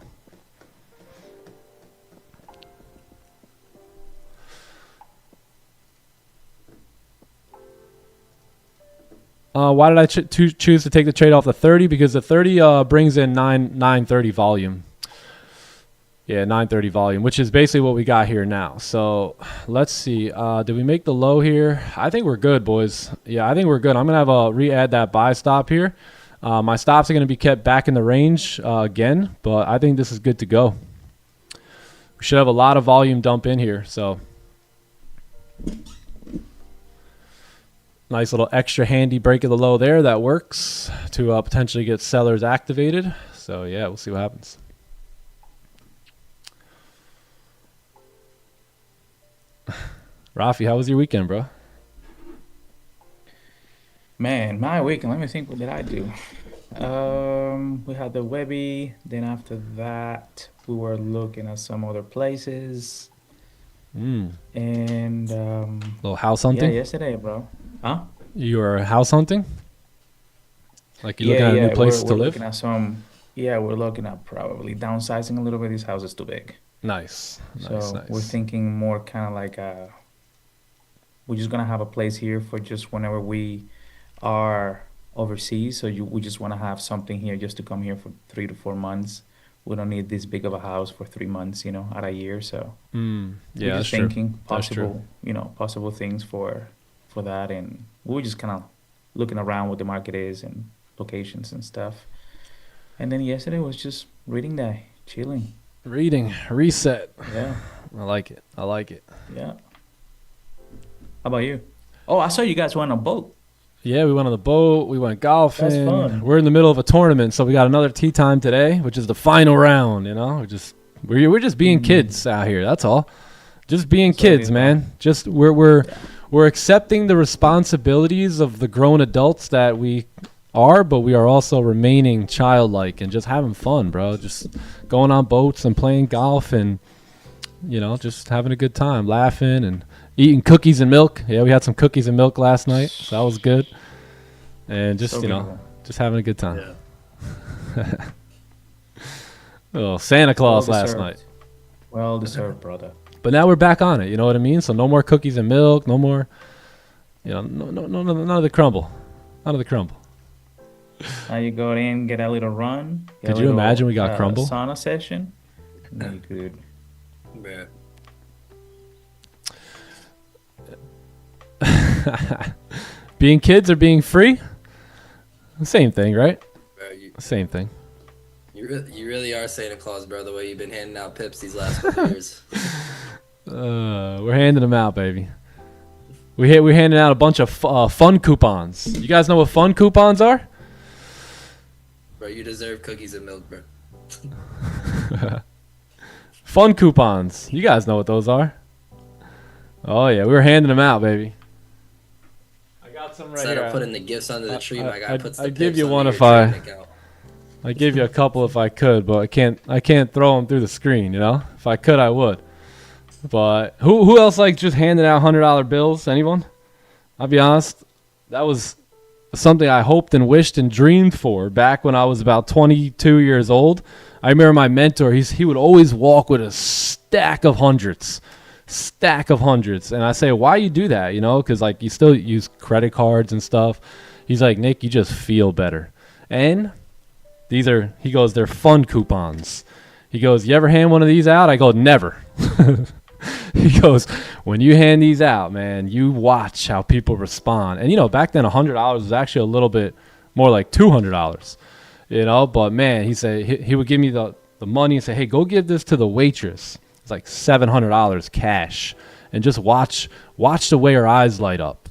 Why did I choose to take the trade off the 30? Because the 30 brings in 930 volume. Yeah, 930 volume, which is basically what we got here now. So let's see. Did we make the low here? I think we're good, boys. Yeah, I think we're good. I'm going to have a re-add that buy stop here. My stops are going to be kept back in the range again, but I think this is good to go. We should have a lot of volume dump in here. So nice little extra handy break of the low there. That works to potentially get sellers activated. So yeah, we'll see what happens. Rafi, how was your weekend, bro? Man, my weekend, let me think, what did I do? We had the Webby, then after that we were looking at some other places. And Little house yeah, hunting. yesterday, bro. Huh? You are house hunting. Like you looking at a new place we're to live. looking at some. Yeah, we're looking at probably downsizing a little bit. This house is too big. Nice, nice, So we're nice. thinking more kind of like we're just gonna have a place here for just whenever we are overseas. So we just want to have something here just to come here for 3 to 4 months. We don't need this big of a house for 3 months, out a year. So Yeah, we're that's just true. thinking That's true. possible things for that, and we're just kind of looking around what the market is and locations and stuff. And then yesterday was just reading day, chilling. Reading, reset. Yeah, I like it. I like it. yeah. How about you? Oh, I saw you guys went on a boat. Yeah, we went on the boat. We went golfing. That's fun. We're in the middle of a tournament, so we got another tea time today, which is the final round. We're just being kids out here. That's all. Just being That's what it kids, is, man. Just we're accepting the responsibilities of the grown adults that we are, but we are also remaining childlike and just having fun, bro. Just going on boats and playing golf and just having a good time, laughing and eating cookies and milk. Yeah, we had some cookies and milk last night, so that was good. And just So beautiful. just having a good time. Yeah. Oh, Santa Claus Well last deserved. night. Well deserved, brother. But now we're back on it. You know what I mean? So no more cookies and milk. No more. None of the crumble. None of the crumble. Now you go in, get a little run. Get Could a you little, imagine we got crumble? Sauna session. And then you could. Bruh. Being kids or being free? Same thing, right? Bro, Same thing. you really are Santa Claus, bro. The way you've been handing out pips these last couple years. We're handing them out, baby. We're handing out a bunch of fun coupons. You guys know what fun coupons are? Bro, you deserve cookies and milk, bro. Fun coupons. You guys know what those are. Oh yeah, we were handing them out, baby. I got some right Instead here. of putting the gifts under the tree, my guy I'd- puts the I'd give pips you under one your if I- tree account. I'd give you a couple if I could, but I can't throw them through the screen, If I could, I would. But who else like just handing out $100 bills? Anyone? I'll be honest, that was something I hoped and wished and dreamed for back when I was about 22 years old. I remember my mentor, he would always walk with a stack of hundreds. And I say, why you do that? Because like you still use credit cards and stuff. He's like, Nick, you just feel better. And he goes, they're fun coupons. He goes, you ever hand one of these out? I go, never. He goes, when you hand these out, man, you watch how people respond. And, back then $100 was actually a little bit more like $200, But, man, he said he would give me the money and say, hey, go give this to the waitress. It's like $700 cash. And just watch the way her eyes light up.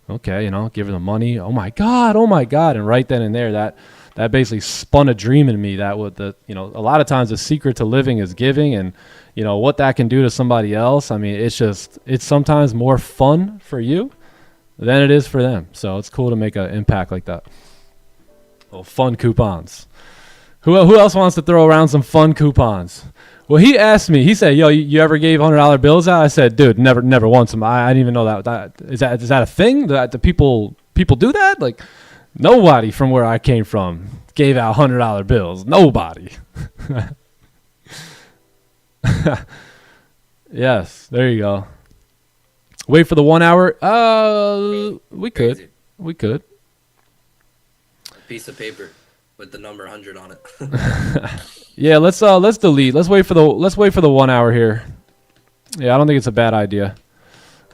Okay, give her the money. Oh, my God. And right then and there, that basically spun a dream in me that a lot of times the secret to living is giving, and what that can do to somebody else. I mean, it's sometimes more fun for you than it is for them. So it's cool to make an impact like that. Oh, fun coupons. Who else wants to throw around some fun coupons? Well, he asked me. He said, "Yo, you ever gave $100 bills out?" I said, "Dude, never once." I didn't even know that. Is that a thing? That the people do that? Like, nobody from where I came from gave out $100 bills. Nobody. Yes, there you go. Wait for the 1 hour. We could. Crazy. We could. A piece of paper with the number 100 on it. Yeah, let's delete. Let's wait for the 1 hour here. Yeah, I don't think it's a bad idea.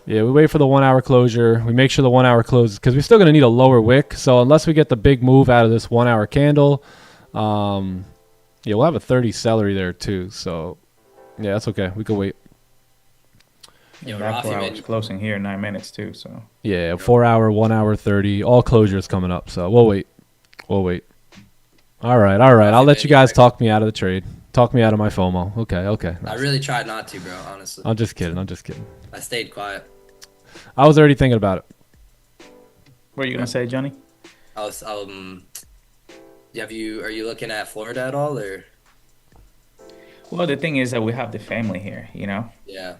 Yeah, we wait for the 1 hour closure. We make sure the 1 hour closes because we're still going to need a lower wick. So unless we get the big move out of this 1 hour candle, yeah, we'll have a 30 celery there too. So yeah, that's okay. We could wait. Yo, That Rafi, 4 man, hours closing here, 9 minutes too. So Yeah, 4 hour, 1 hour 30, all closures coming up. So we'll wait. All right. I'll let you guys talk me out of the trade. Talk me out of my FOMO. Okay. I really tried not to, bro, honestly. I'm just kidding. I stayed quiet. I was already thinking about it. what are you gonna say, Johnny? I was, are you looking at Florida at all, or? Well, the thing is that we have the family here, Yeah.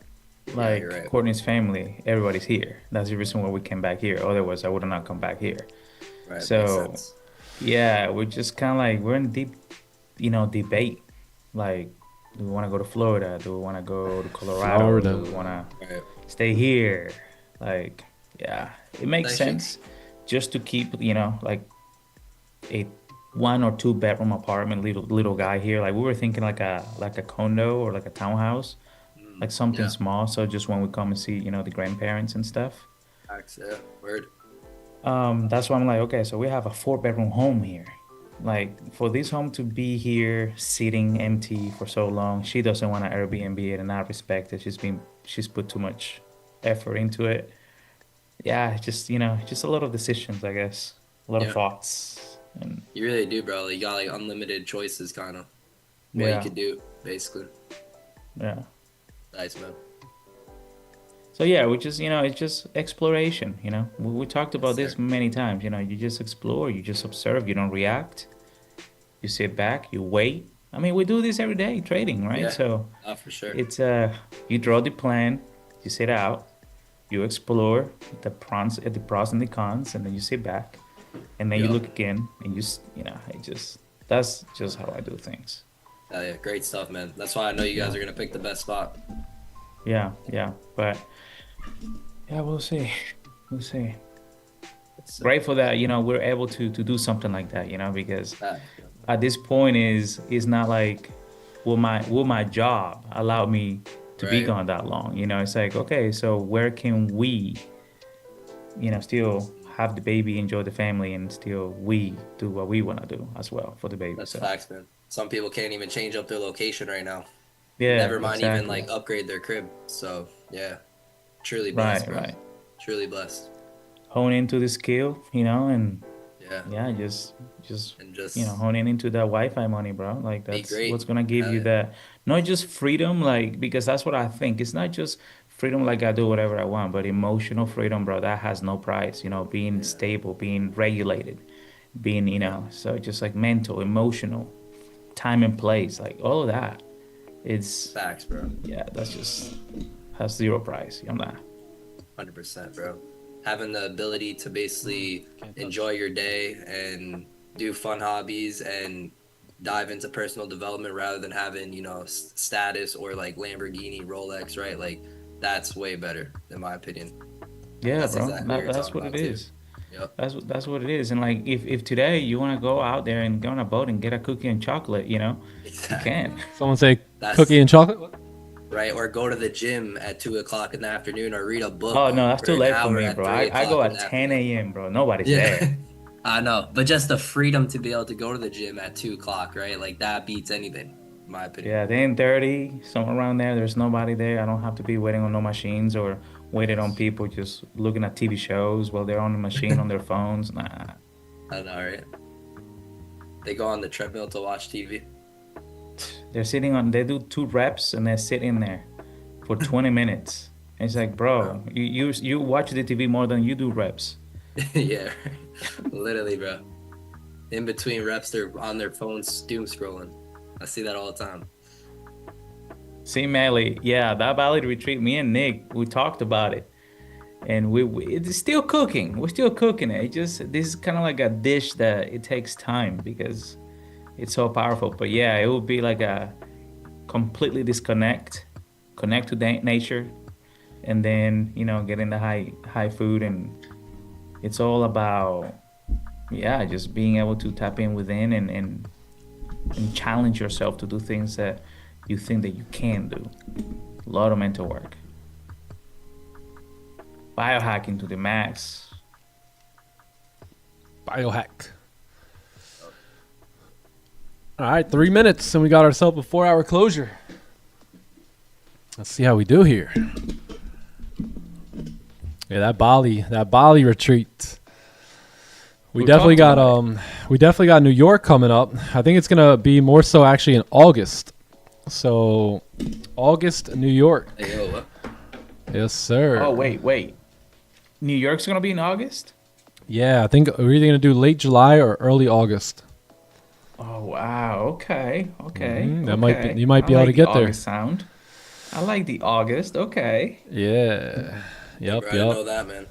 Like you're right. Courtney's family, everybody's here. That's the reason why we came back here. Otherwise, I would have not come back here. Right, makes So sense. yeah, we're just kind of like we're in deep, debate. Like, do we want to go to Florida? Do we want to go to Colorado? Florida. Do we want to Right. stay here? Like, yeah, it makes Actually- sense just to keep, like a 1 or 2 bedroom apartment, little guy here. Like we were thinking like a condo or like a townhouse, like something Yeah. small. So just when we come and see, the grandparents and stuff. Facts, yeah. Word. That's why I'm like, okay, so we have a 4 bedroom home here. Like for this home to be here sitting empty for so long, she doesn't want to Airbnb it, and I respect it. She's put too much effort into it. Yeah, just a lot of decisions, I guess. A lot of Yeah. thoughts. And You really do, bro. Like, you got like unlimited choices, kind of. What you yeah, could do, basically. yeah. Nice, man. So yeah, it's just exploration. We talked about Yes, this sir. many times. You just explore, you just observe, you don't react. You sit back, you wait. I mean, we do this every day trading, right? Yeah. So For sure. it's you draw the plan, you sit out, you explore the pros and the cons, and then you sit back, and then you Yeah. look again, and that's just how I do things. Yeah, great stuff, man. That's why I know you guys are gonna pick the best spot. Yeah, but yeah, we'll see. So, Grateful that we're able to do something like that, because yeah. at this point is not like will my job allow me to be Right. gone that long. It's like, okay, so where can we still have the baby, enjoy the family, and still we do what we want to do as well for the baby. That's So facts, man. Some people can't even change up their location right now. yeah, Never mind even exactly. like upgrade their crib. So yeah, truly right blessed, bro. right Truly blessed. hone into the skill, and Yeah, yeah, just and just honing into that Wi-Fi money, bro. Like that's great. what's gonna give Hell you yeah. that, not just freedom, like, because that's what I think. It's not just freedom, like I do whatever I want, but emotional freedom, bro. That has no price. Being stable, being regulated, being so just like mental, emotional, time and place, like all of that. It's Facts, bro. yeah, that's just has zero price on that. 100%, bro. Having the ability to basically enjoy your day and do fun hobbies and dive into personal development rather than having, status or like Lamborghini, Rolex, right? Like, that's way better, in my opinion. Yeah, That's bro. exactly what you're That's talking what it about, too. is. Yep. That's what it is. And like if today you want to go out there and go on a boat and get a cookie and chocolate, you Exactly. can. Someone say That's- cookie and chocolate. What? Right? Or go to the gym at 2 o'clock in the afternoon or read a book. Oh no, that's for too an late for hour me, at bro. 3 I go o'clock in at the 10 afternoon. a.m., bro. Nobody's Yeah. there. I know, but just the freedom to be able to go to the gym at 2 o'clock, right? Like, that beats anything, in my opinion. Yeah, 10:30, somewhere around there. There's nobody there. I don't have to be waiting on no machines or waiting on people just looking at TV shows while they're on the machine on their phones. Nah. I know, right? They go on the treadmill to watch TV. They do 2 reps and they're sitting there for 20 minutes. And it's like, bro, you watch the TV more than you do reps. Yeah, literally, bro. In between reps, they're on their phones doom scrolling. I see that all the time. See, Melly, yeah, that Bali retreat, me and Nick, we talked about it. And it's still cooking. We're still cooking it. This is kind of like a dish that it takes time because it's so powerful. But yeah, it would be like a completely connect to nature, and then get in the high food, and it's all about just being able to tap in within and challenge yourself to do things that you think that you can do. A lot of mental work. Biohacking to the max. Biohack. All right, 3 minutes, and we got ourselves a 4-hour closure. Let's see how we do here. Yeah, that Bali retreat. We definitely got New York coming up. I think it's gonna be more so actually in August. So August, New York. Hey, yo, what? Yes, sir. Oh, wait. New York's going to be in August? Yeah, I think we're either gonna do late July or early August. Oh, wow. Okay. That might be, you might be I able to like get the there. August sound. I like the August. Okay. Yeah. Bro, Yep, I didn't know yep. that, man.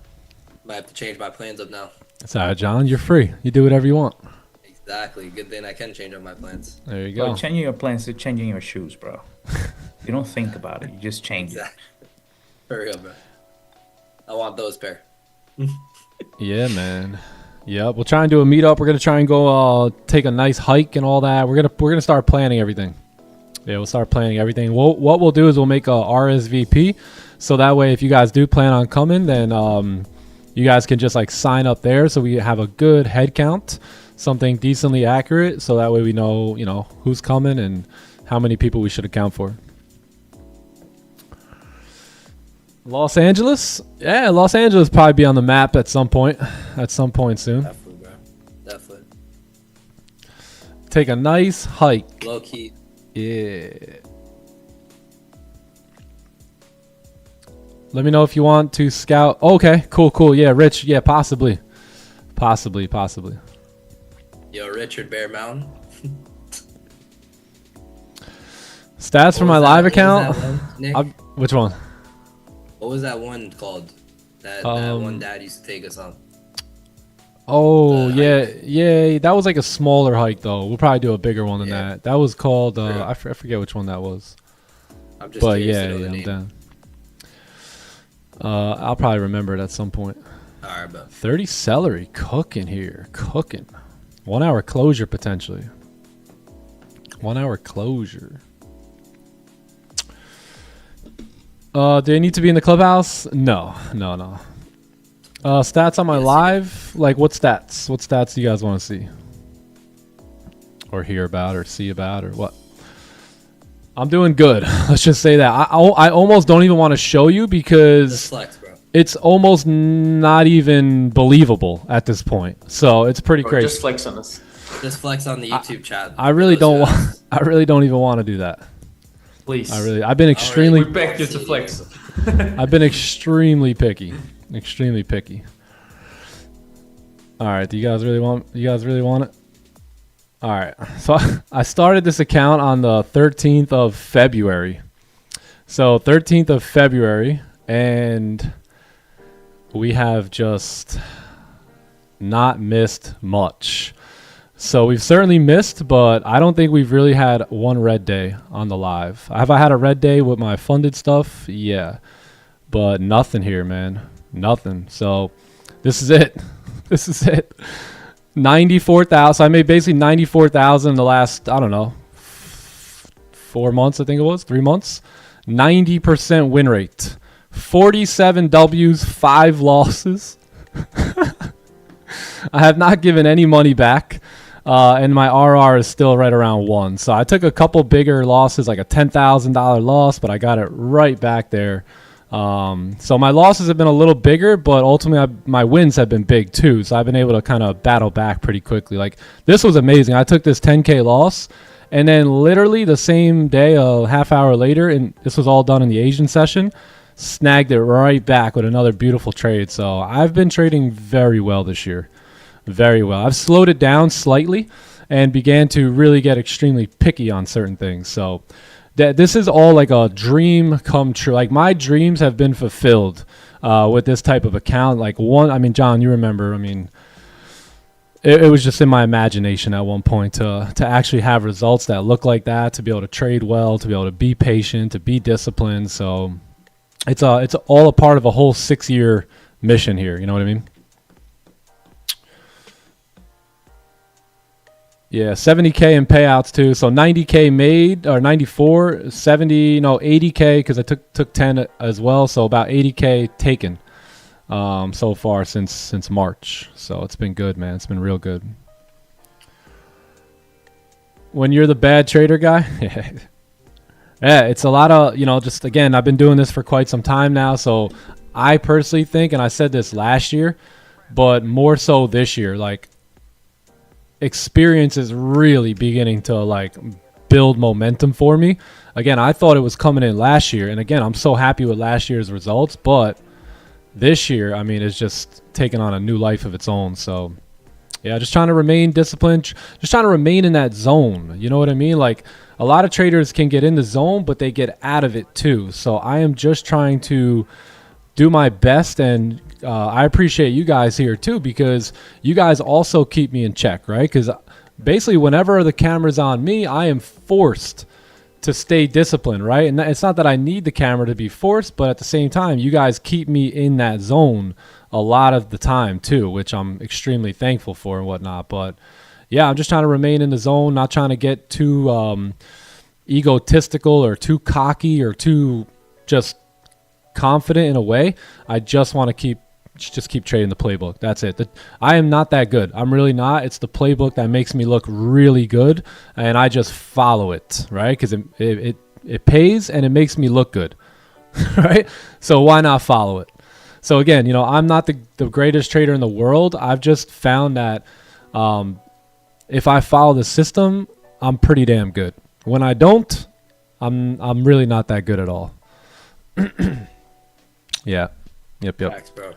Might have to change my plans up now. It's all right, John. You're free. You do whatever you want. Exactly. Good thing I can change up my plans. There you Bro, go. changing your plans is changing your shoes, bro. You don't think about it. You just change it. Exactly. For real, bro. I want those pair. Yeah, man. Yep. We'll try and do a meetup. We're gonna try and go take a nice hike and all that. We're gonna start planning everything. Yeah, we'll start planning everything. What we'll do is we'll make a RSVP, so that way if you guys do plan on coming, then you guys can just like sign up there, so we have a good head count, something decently accurate, so that way we know, you know, who's coming and how many people we should account for. Los Angeles? Yeah, Los Angeles probably be on the map at some point soon. Definitely, bro. Definitely. Take a nice hike. Low key. Yeah. Let me know if you want to scout. Okay, cool. Yeah, Rich. Yeah, possibly. Yo, Richard Bear Mountain. Stats for my live account. Nick? Which one? What was that one called? That one dad used to take us on. Oh, The yeah. That was like a smaller hike though. We'll probably do a bigger one than Yeah. that. That was called. Yeah. I forget which one that was. I'm just But curious yeah, to know the I'm name. down. I'll probably remember it at some point. Alright, bro. 30 celery cooking here. 1 hour closure potentially. 1 hour closure. Do they need to be in the clubhouse? No. Stats on my live? Like what stats? What stats do you guys want to see? Or hear about or see about or what? I'm doing good. Let's just say that. I almost don't even want to show you because Just flex, bro. it's almost not even believable at this point. So it's pretty Bro, crazy. just flex on us. Just flex on the YouTube chat. I really For those don't who want. ask. I really don't even want to do that. Please. I've been extremely. We beg you to flex. I've been extremely picky. Extremely picky. All right. Do you guys really want? You guys really want it? All right. So I started this account on the 13th of February. So 13th of February, and we have just not missed much. So we've certainly missed, but I don't think we've really had one red day on the live. Have I had a red day with my funded stuff? Yeah. But nothing here, man. Nothing. So this is it. This is it. 94,000. So I made basically 94,000 in the last, I don't know, 4 months, I think it was, 3 months. 90% win rate. 47 W's, 5 losses. I have not given any money back. And my RR is still right around 1. So I took a couple bigger losses, like a $10,000 loss, but I got it right back there. So my losses have been a little bigger, but ultimately my wins have been big too. So I've been able to kind of battle back pretty quickly. Like this was amazing. I took this 10K loss, and then literally the same day, a half hour later, and this was all done in the Asian session, snagged it right back with another beautiful trade. So I've been trading very well this year. Very well. I've slowed it down slightly and began to really get extremely picky on certain things. So this is all like a dream come true. Like my dreams have been fulfilled with this type of account. Like I mean, John, you remember, I mean, it was just in my imagination at one point to actually have results that look like that, to be able to trade well, to be able to be patient, to be disciplined. So it's all a part of a whole 6-year mission here. You know what I mean? Yeah, 70K in payouts too. So 90K made, or 94, 70, no, 80K because I took 10 as well. So about 80K taken so far since March. So it's been good, man. It's been real good. When you're the bad trader guy, yeah, it's a lot of, just again, I've been doing this for quite some time now. So I personally think, and I said this last year, but more so this year, like, experience is really beginning to like build momentum for me. Again, I thought it was coming in last year, and again, I'm so happy with last year's results, but this year, I mean, it's just taken on a new life of its own. So Yeah, just trying to remain disciplined, just trying to remain in that zone. You know what I mean? Like a lot of traders can get in the zone, but they get out of it too. So I am just trying to do my best, and I appreciate you guys here too, because you guys also keep me in check, right? Because basically whenever the camera's on me, I am forced to stay disciplined, right? And it's not that I need the camera to be forced, but at the same time, you guys keep me in that zone a lot of the time too, which I'm extremely thankful for and whatnot. But yeah, I'm just trying to remain in the zone, not trying to get too egotistical or too cocky or too just confident in a way. I just want to keep trading the playbook. That's it. I am not that good. I'm really not. It's the playbook that makes me look really good, and I just follow it, right? Because it pays and it makes me look good, right? So why not follow it? So again, you know, I'm not the greatest trader in the world. I've just found that if I follow the system, I'm pretty damn good. When I don't, I'm really not that good at all. Yeah. Yep. Facts, bro.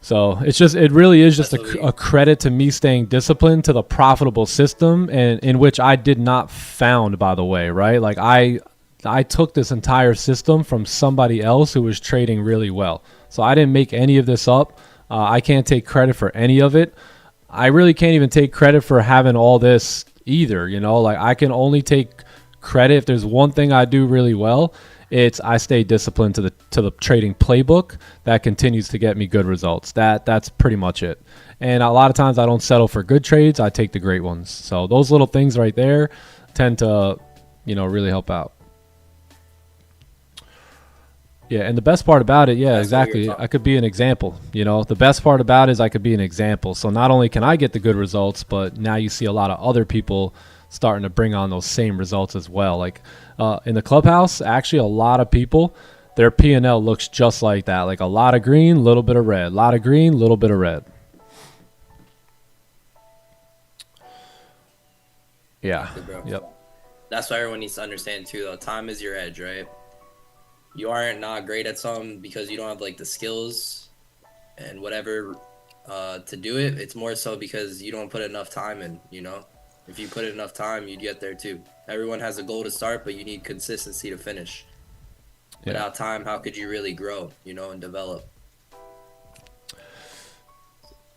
So it really is just a credit to me staying disciplined to the profitable system, and in which I did not found, by the way, right? Like I took this entire system from somebody else who was trading really well. So I didn't make any of this up. I can't take credit for any of it. I really can't even take credit for having all this either. You know, like I can only take credit if there's one thing I do really well. It's I stay disciplined to the trading playbook that continues to get me good results. That's pretty much it. And a lot of times I don't settle for good trades. I take the great ones. So those little things right there tend to, you know, really help out. Yeah, and the best part about it, yeah, exactly. I could be an example. You know, the best part about it is I could be an example. So not only can I get the good results, but now you see a lot of other people starting to bring on those same results as well. Like in the clubhouse, actually a lot of people, their P&L looks just like that. Like a lot of green, a little bit of red. A lot of green, a little bit of red. Yeah. Yep. That's why everyone needs to understand too, though. Time is your edge, right? You aren't not great at something because you don't have like the skills and whatever to do it. It's more so because you don't put enough time in, you know? If you put in enough time, you'd get there too. Everyone has a goal to start, but you need consistency to finish. Yeah. Without time, how could you really grow, you know, and develop?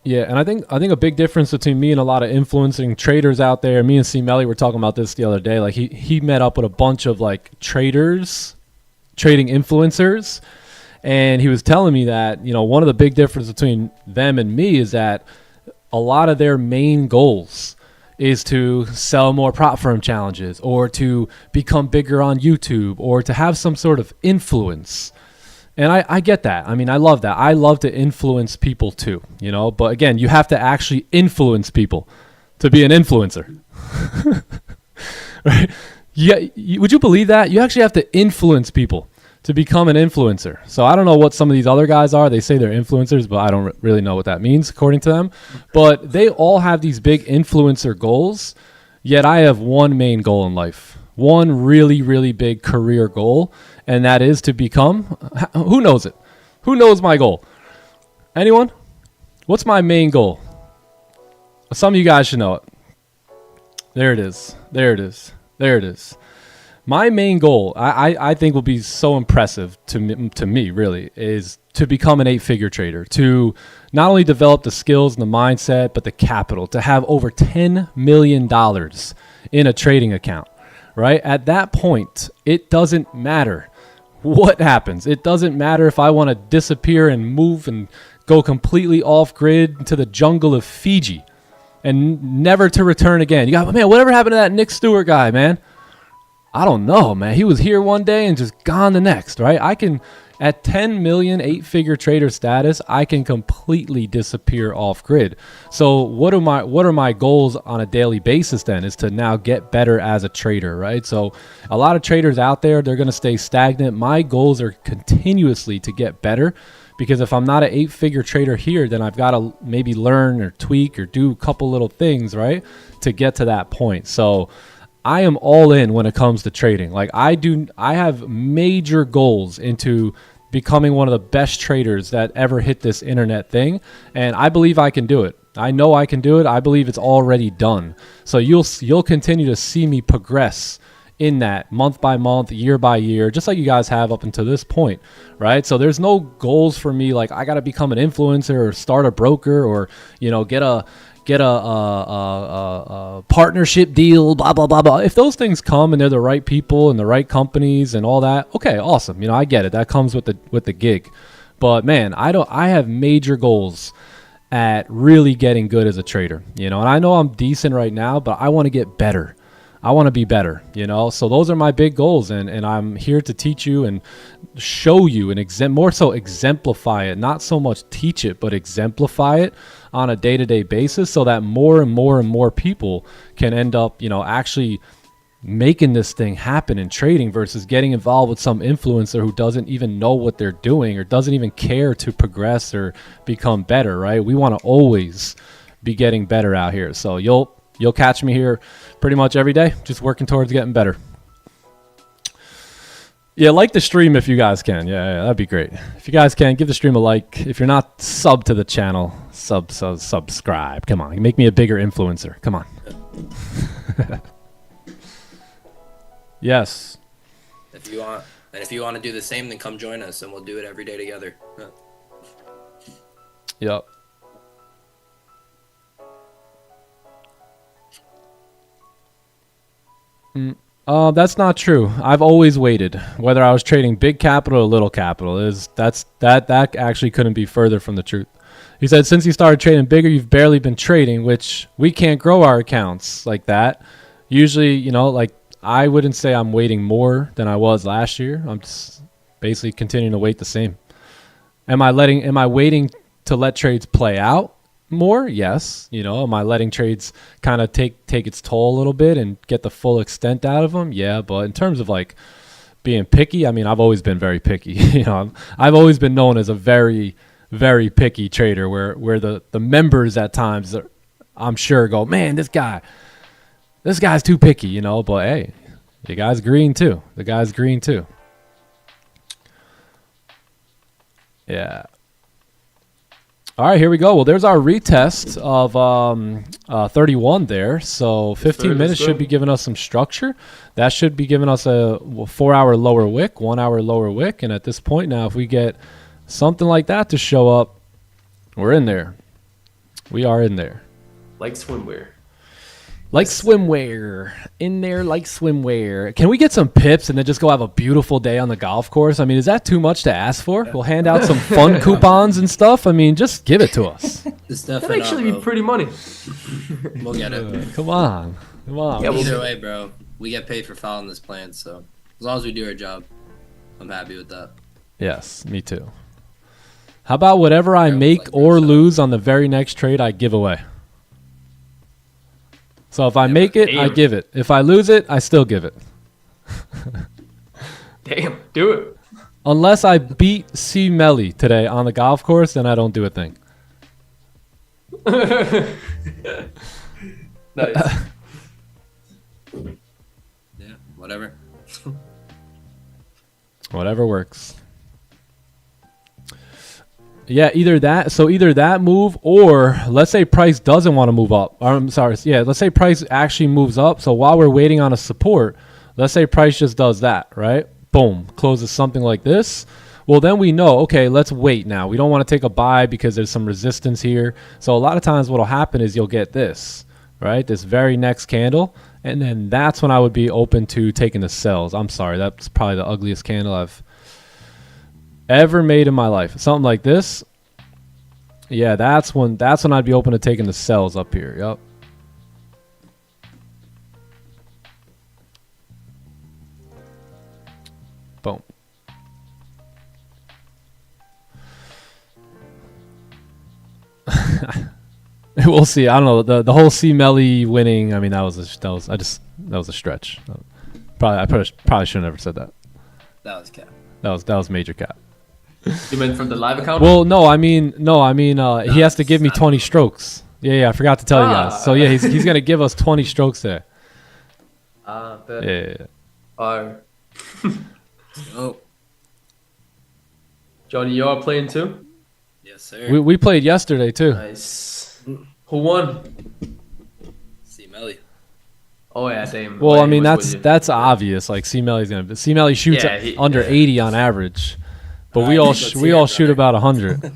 Yeah, and I think a big difference between me and a lot of influencing traders out there, me and C. Melly were talking about this the other day. Like he met up with a bunch of like traders, trading influencers, and he was telling me that, you know, one of the big differences between them and me is that a lot of their main goals is to sell more prop firm challenges, or to become bigger on YouTube, or to have some sort of influence. And I get that. I mean, I love that. I love to influence people too, you know, but again, you have to actually influence people to be an influencer. Right? Yeah. Would you believe that? You actually have to influence people to become an influencer. So I don't know what some of these other guys are. They say they're influencers, but I don't really know what that means according to them. But they all have these big influencer goals, yet I have one main goal in life. One really, really big career goal, and that is to become, who knows it? Who knows my goal? Anyone? What's my main goal? Some of you guys should know it. There it is. There it is. There it is. My main goal, I think will be so impressive to me, really, is to become an 8-figure trader, to not only develop the skills and the mindset, but the capital, to have over $10 million in a trading account, right? At that point, it doesn't matter what happens. It doesn't matter if I want to disappear and move and go completely off grid into the jungle of Fiji and never to return again. You got, man, whatever happened to that Nick Stewart guy, man? I don't know, man. He was here one day and just gone the next, right? I can, at 10 million 8-figure trader status, I can completely disappear off grid. So what are my goals on a daily basis then? Is to now get better as a trader, right? So a lot of traders out there, they're going to stay stagnant. My goals are continuously to get better, because if I'm not an 8-figure trader here, then I've got to maybe learn or tweak or do a couple little things, right, to get to that point. So I am all in when it comes to trading. Like I have major goals into becoming one of the best traders that ever hit this internet thing. And I believe I can do it. I know I can do it. I believe it's already done. So you'll continue to see me progress in that month by month, year by year, just like you guys have up until this point, right? So there's no goals for me like I got to become an influencer or start a broker or, you know, get a partnership deal, blah blah blah blah. If those things come and they're the right people and the right companies and all that, okay, awesome. You know, I get it. That comes with the gig. But man, I have major goals at really getting good as a trader, you know, and I know I'm decent right now, but I want to get better. I want to be better, you know, so those are my big goals, and I'm here to teach you and show you and more so exemplify it, not so much teach it, but exemplify it on a day-to-day basis so that more and more and more people can end up, you know, actually making this thing happen in trading versus getting involved with some influencer who doesn't even know what they're doing or doesn't even care to progress or become better, right? We want to always be getting better out here. So you'll catch me here pretty much every day, just working towards getting better. Yeah, like the stream if you guys can. Yeah, that'd be great. If you guys can, give the stream a like. If you're not sub to the channel, subscribe. Come on, make me a bigger influencer. Come on. Yes. If you want to do the same, then come join us, and we'll do it every day together. Yep. That's not true. I've always waited, whether I was trading big capital or little capital. That actually couldn't be further from the truth. He said, since you started trading bigger, you've barely been trading, which we can't grow our accounts like that. Usually, you know, like I wouldn't say I'm waiting more than I was last year. I'm just basically continuing to wait the same. Am I waiting to let trades play out more? Yes. You know, am I letting trades kind of take its toll a little bit and get the full extent out of them? Yeah. But in terms of like being picky, I mean, I've always been very picky. You know, I've always been known as a very, very picky trader where the members at times are, I'm sure go, man, this guy's too picky, you know, but hey, the guy's green too. Yeah. All right, here we go. Well, there's our retest of 31 there. So 15 minutes should be giving us some structure. That should be giving us a 4-hour lower wick, 1 hour lower wick. And at this point now, if we get something like that to show up, we're in there. We are in there. Like swimwear. Like swimwear. In there like swimwear. Can we get some pips and then just go have a beautiful day on the golf course? I mean, is that too much to ask for? We'll hand out some fun coupons and stuff. I mean, just give it to us. That'd actually be pretty money. We'll get it. Come on. Yeah, Either way, bro, we get paid for following this plan, so as long as we do our job, I'm happy with that. Yes, me too. How about whatever I make or lose on the very next trade, I give away? So if I make it, I give it. If I lose it, I still give it. Damn, do it. Unless I beat C. Melly today on the golf course, then I don't do a thing. Nice. Yeah, whatever. Whatever works. Yeah, either that move, or let's say price doesn't want to move up. I'm sorry. Yeah, let's say price actually moves up. So while we're waiting on a support, let's say price just does that, right? Boom, closes something like this. Well, then we know, okay, let's wait now. We don't want to take a buy because there's some resistance here. So a lot of times what will happen is you'll get this, right? This very next candle. And then that's when I would be open to taking the sells. I'm sorry. That's probably the ugliest candle I've ever made in my life. Something like this. Yeah, that's when I'd be open to taking the sells up here. Yep. Boom. We'll see. I don't know. The whole C. Melly winning, I mean, that was a stretch. I probably shouldn't have ever said that. That was cap. That was major cap. You meant from the live account? Well, no, I mean, he has to give me 20 strokes. Yeah, I forgot to tell you guys. So yeah, he's gonna give us 20 strokes there. Yeah. Oh, Johnny, you are playing too? yes, sir. We played yesterday too. Nice. Who won? See Melly. Oh yeah, damn. Well, Oh, I mean he was with you. that's obvious. Like C-Melly's gonna. C-Melly shoots Yeah, he- under yeah. 80 on average, but All we right, all let's we hear all it, shoot brother. about 100.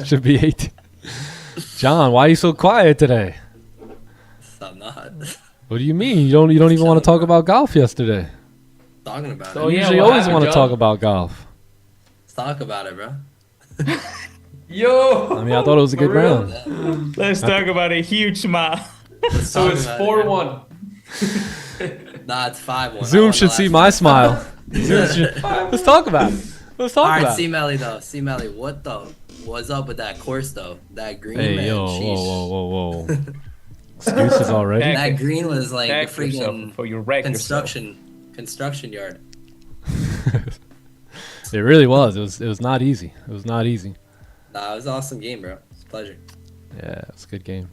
Should be 18. John, why are you so quiet today? I'm not What do you mean? You don't even want to talk about golf yesterday? talking about Oh, it. You yeah, usually what always happened, want to John? talk about golf. Let's talk about it, bro. Yo. I mean, I thought it was a good For real? round. Let's talk about a huge smile. Let's So talk it's about it, 4-1. man. Nah, it's 5-1. Zoom should see my smile. Zoom should- Let's talk about it. Let's talk All right, about C it. Melly though. C Melly, what's up with that course though? That green Hey, man. yo, sheesh. whoa. Excuses already? Heck. That green was like a Tag yourself freaking before you wreck yourself. construction yard. It really was. It was not easy. It was not easy. Nah, it was an awesome game, bro. It's a pleasure. Yeah, it's a good game.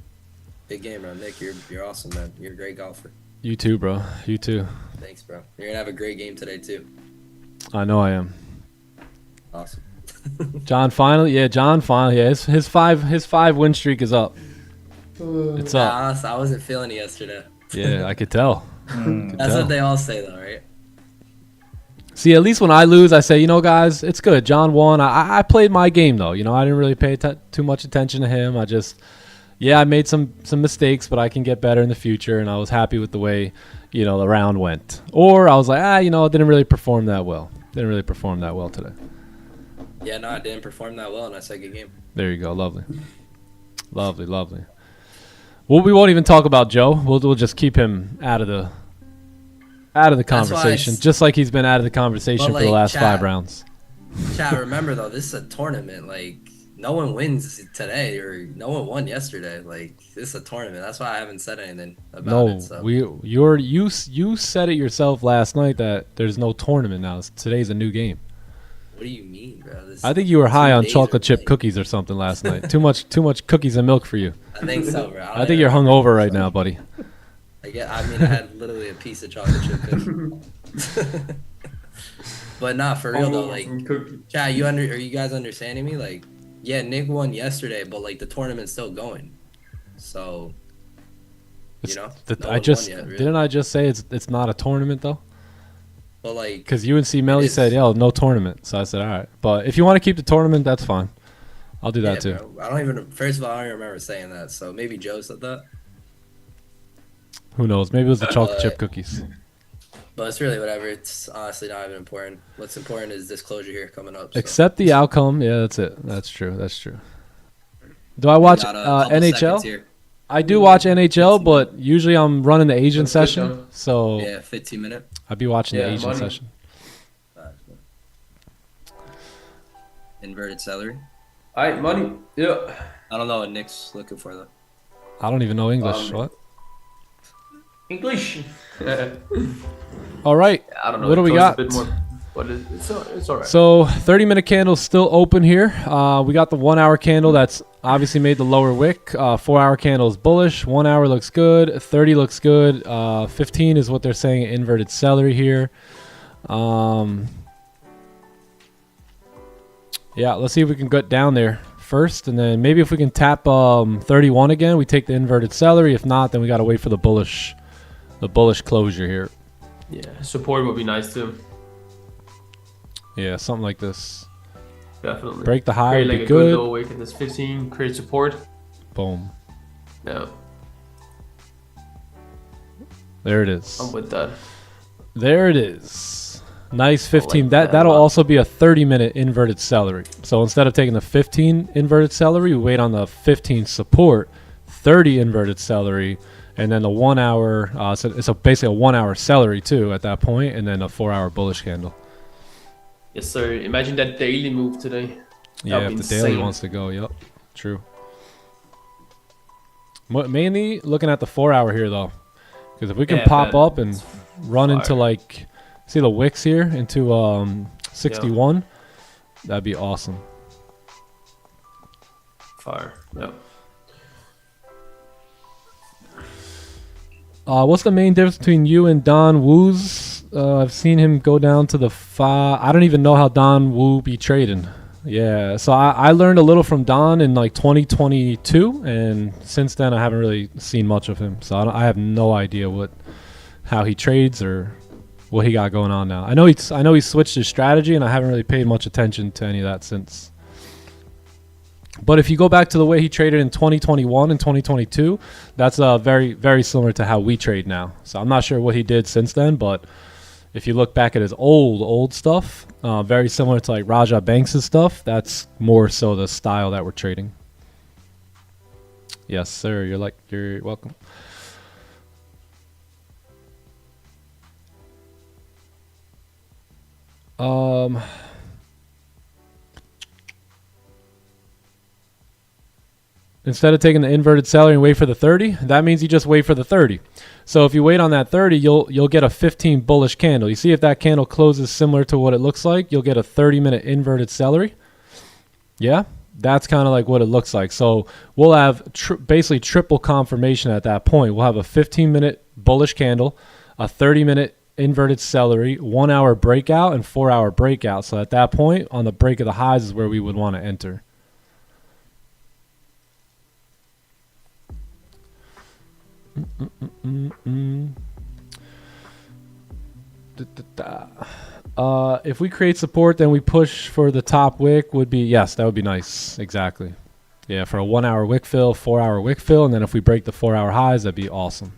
Big game, bro. Nick, you're awesome, man. You're a great golfer. You too, bro. You too. Thanks, bro. You're gonna have a great game today too. I know I am. Awesome. John finally. Yeah, his five win streak is up. It's Nah, up. honestly, I wasn't feeling it yesterday. Yeah, I could tell. Could That's tell. what they all say though, right? See, at least when I lose, I say, guys, it's good. John won. I played my game though. I didn't really pay too much attention to him. I made some mistakes, but I can get better in the future. And I was happy with the way, the round went. Or I was like, it didn't really perform that well. Didn't really perform that well today. Yeah, no, I didn't perform that well in that second game. There you go. Lovely. Lovely. Well, we won't even talk about Joe. We'll just keep him out of the conversation, just like he's been out of the conversation for the last 5 rounds. Chat, remember though, this is a tournament. Like, no one wins today, or no one won yesterday. Like, this is a tournament. That's why I haven't said anything about it. So. You said it yourself last night that there's no tournament now. Today's a new game. What do you mean, bro? I think you were high on 2 days chocolate or chip like- cookies or something last night. Too much cookies and milk for you. I think so, bro. I think you're hungover right now, buddy. I had literally a piece of chocolate chip cookie. But nah, for real though, like, chat, are you guys understanding me? Like, yeah, Nick won yesterday, but like the tournament's still going. So, no one won yet, really. Didn't I just say it's not a tournament though? But like, Because you and C Melly said, no tournament. So I said, all right. But if you want to keep the tournament, that's fine. I'll do that too. bro, I don't even. First of all, I don't even remember saying that. So maybe Joe said that. Who knows? Maybe it was the chocolate chip cookies. But it's really whatever. It's honestly not even important. What's important is this closure here coming up. So. Accept the outcome. Yeah, that's it. That's true. Do I watch Got a couple seconds NHL? here. I do watch NHL, but usually I'm running the Asian That's good, session. John. So Yeah, 15 minute. I'd be watching the Yeah, Asian money. session. Inverted celery. Alright, money. Yeah. I don't know what Nick's looking for though. I don't even know English. What? English. All right. I don't know. What do we Close got? A bit more, but it's alright. So 30-minute candle's still open here. We got the 1 hour candle that's obviously made the lower wick. 4 hour candle is bullish. 1 hour looks good. 30 looks good. 15 is what they're saying inverted celery here. Yeah, let's see if we can get down there first, and then maybe if we can tap 31 again, we take the inverted celery. If not, then we got to wait for the bullish closure here. Yeah, support would be nice too. Yeah, something like this. Definitely. Break the high Create would like be a good good. little wick in this 15. Create support. Boom. Yeah, There it is. I'm with that. There it is. Nice 15. like that a That'll lot. also be a 30-minute inverted celery. So instead of taking the 15 inverted celery, we wait on the 15 support, 30 inverted celery, and then the 1 hour. So it's basically a 1 hour celery too at that point, and then a 4 hour bullish candle. Yes, sir. Imagine that daily move today. Yeah, That'd if be the daily insane. wants to go. Yep, true. Mainly looking at the 4 hour here though, because if we can Yeah, pop man. up and run into Fire. like, see the wicks here into 61, that'd be awesome. Fire. Yep. What's the main difference between you and Don Wu's I've seen him go down to the 5. I don't even know how Don Wu be trading. Yeah, so I learned a little from Don in like 2022, and since then I haven't really seen much of him. So I have no idea how he trades or what he got going on now. I know he switched his strategy, and I haven't really paid much attention to any of that since. But if you go back to the way he traded in 2021 and 2022, that's very, very similar to how we trade now. So I'm not sure what he did since then, but if you look back at his old stuff, very similar to like Raja Banks' stuff, that's more so the style that we're trading. Yes, sir. You're welcome. Instead of taking the inverted celery and wait for the 30, that means you just wait for the 30. So if you wait on that 30, you'll get a 15 bullish candle. You see if that candle closes similar to what it looks like, you'll get a 30-minute inverted celery. Yeah, that's kind of like what it looks like. So we'll have basically triple confirmation at that point. We'll have a 15-minute bullish candle, a 30-minute inverted celery, 1 hour breakout, and 4 hour breakout. So at that point, on the break of the highs is where we would want to enter. If we create support, then we push for the top wick would be, yes, that would be nice. Exactly. Yeah, for a 1 hour wick fill, 4 hour wick fill, and then if we break the 4 hour highs, that'd be awesome.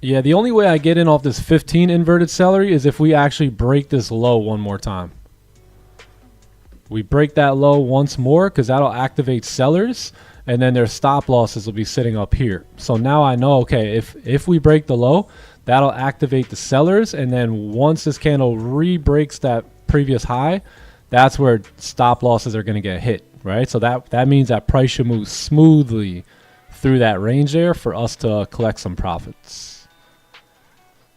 Yeah, the only way I get in off this 15 inverted celery is if we actually break this low one more time. We break that low once more because that'll activate sellers, and then their stop losses will be sitting up here. So now I know, okay, if we break the low, that'll activate the sellers, and then once this candle re-breaks that previous high, that's where stop losses are going to get hit, right? So that means that price should move smoothly through that range there for us to collect some profits.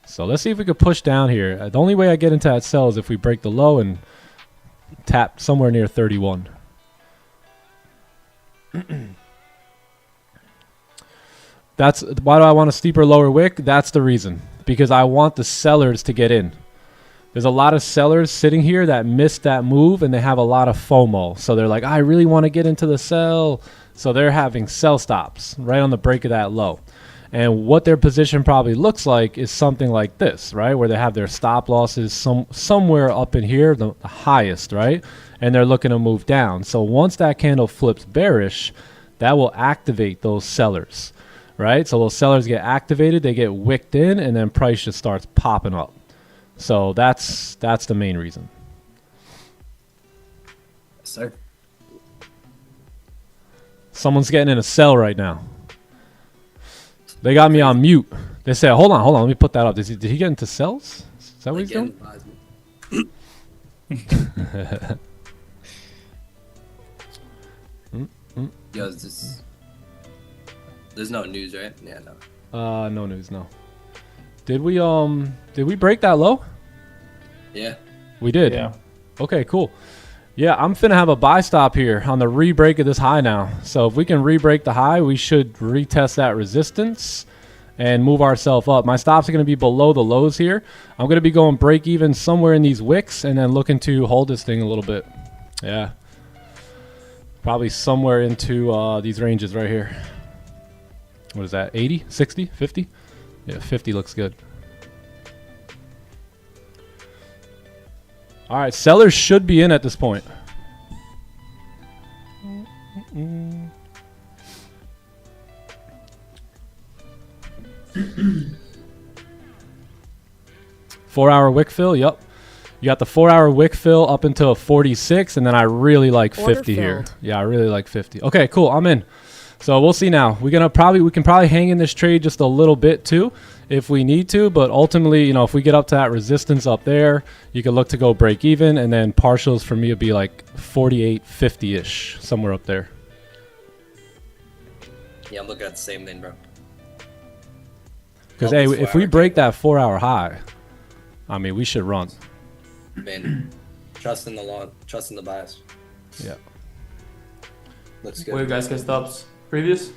So let's see if we could push down here. The only way I get into that sell is if we break the low and tap somewhere near 31. That's why do I want a steeper lower wick? That's the reason, because I want the sellers to get in. There's a lot of sellers sitting here that missed that move, and they have a lot of FOMO. So they're like, I really want to get into the sell. So they're having sell stops right on the break of that low. And what their position probably looks like is something like this, right? Where they have their stop losses somewhere up in here, the highest, right? And they're looking to move down. So once that candle flips bearish, that will activate those sellers, right? So those sellers get activated, they get wicked in, and then price just starts popping up. So that's the main reason. Yes, sir. Someone's getting in a sell right now. They got me on mute. They said, hold on, let me put that up. Did he get into sells? Is that what he's doing? Yo, there's no news, right? Yeah, no. No news, no. Did we break that low? Yeah. We did. Yeah. Okay, cool. Yeah, I'm finna have a buy stop here on the re-break of this high now. So if we can re-break the high, we should retest that resistance and move ourselves up. My stops are going to be below the lows here. I'm going to be going break even somewhere in these wicks and then looking to hold this thing a little bit. Yeah. Probably somewhere into these ranges right here. What is that, 80, 60, 50? Yeah, 50 looks good. All right, sellers should be in at this point. 4 hour wick fill, yep. You got the 4 hour wick fill up until 46, and then I really like 50 here. Yeah, I really like 50. Okay, cool, I'm in. So we'll see now. We can probably hang in this trade just a little bit too if we need to, but ultimately, you know, if we get up to that resistance up there, you can look to go break even, and then partials for me would be like 48.50-ish, somewhere up there. Yeah, I'm looking at the same thing, bro. Because hey, if we break that 4 hour high, I mean, we should run. Man, trust in the law, trust in the bias. Yeah. Looks good. Where you guys get stops? Previous?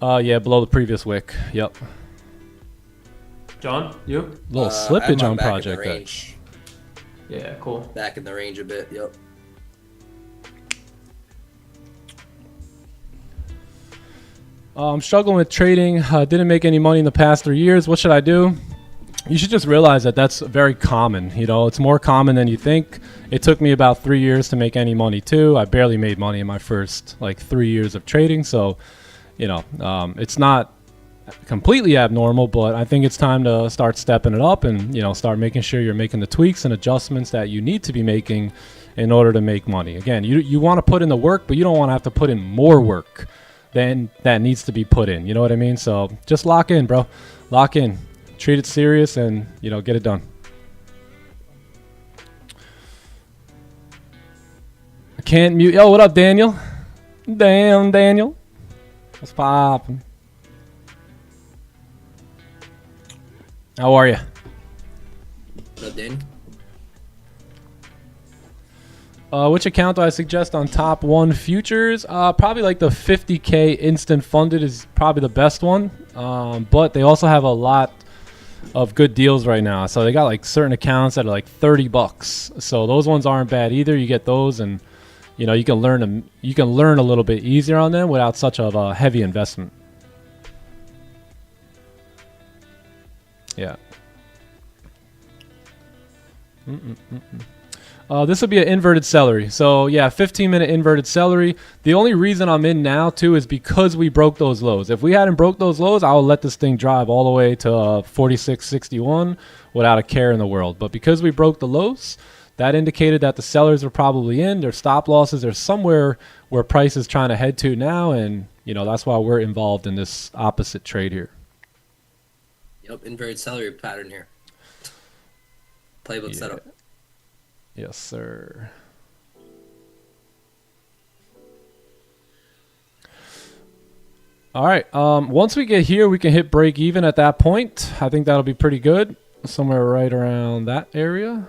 Yeah, below the previous wick. Yep. John, you? Little I have slippage mine on back in the project there. range. Yeah, cool. Back in the range a bit. Yep. I'm struggling with trading. Didn't make any money in the past 3 years. What should I do? You should just realize that that's very common. You know, it's more common than you think. It took me about 3 years to make any money too. I barely made money in my first like 3 years of trading. So, you know, it's not completely abnormal, but I think it's time to start stepping it up and, you know, start making sure you're making the tweaks and adjustments that you need to be making in order to make money. Again, you want to put in the work, but you don't want to have to put in more work than that needs to be put in. You know what I mean? So just lock in, bro. Lock in. Treat it serious and, you know, get it done. I can't mute. Yo, what up, Daniel? Damn, Daniel. What's poppin'? How are you? What up, Danny? Which account do I suggest on top one futures? Probably like the 50K instant funded is probably the best one. But they also have a lot of good deals right now. So they got like certain accounts that are like $30. So those ones aren't bad either. You get those, and you know you can learn them. You can learn a little bit easier on them without such of a heavy investment. Yeah. This would be an inverted celery. So yeah, 15-minute inverted celery. The only reason I'm in now too is because we broke those lows. If we hadn't broke those lows, I would let this thing drive all the way to 46.61 without a care in the world. But because we broke the lows, that indicated that the sellers are probably in. Their stop losses are somewhere where price is trying to head to now, and you know that's why we're involved in this opposite trade here. Yep, inverted celery pattern here. Playbook setup. Yes, sir. All right. Once we get here, we can hit break even at that point. I think that'll be pretty good. Somewhere right around that area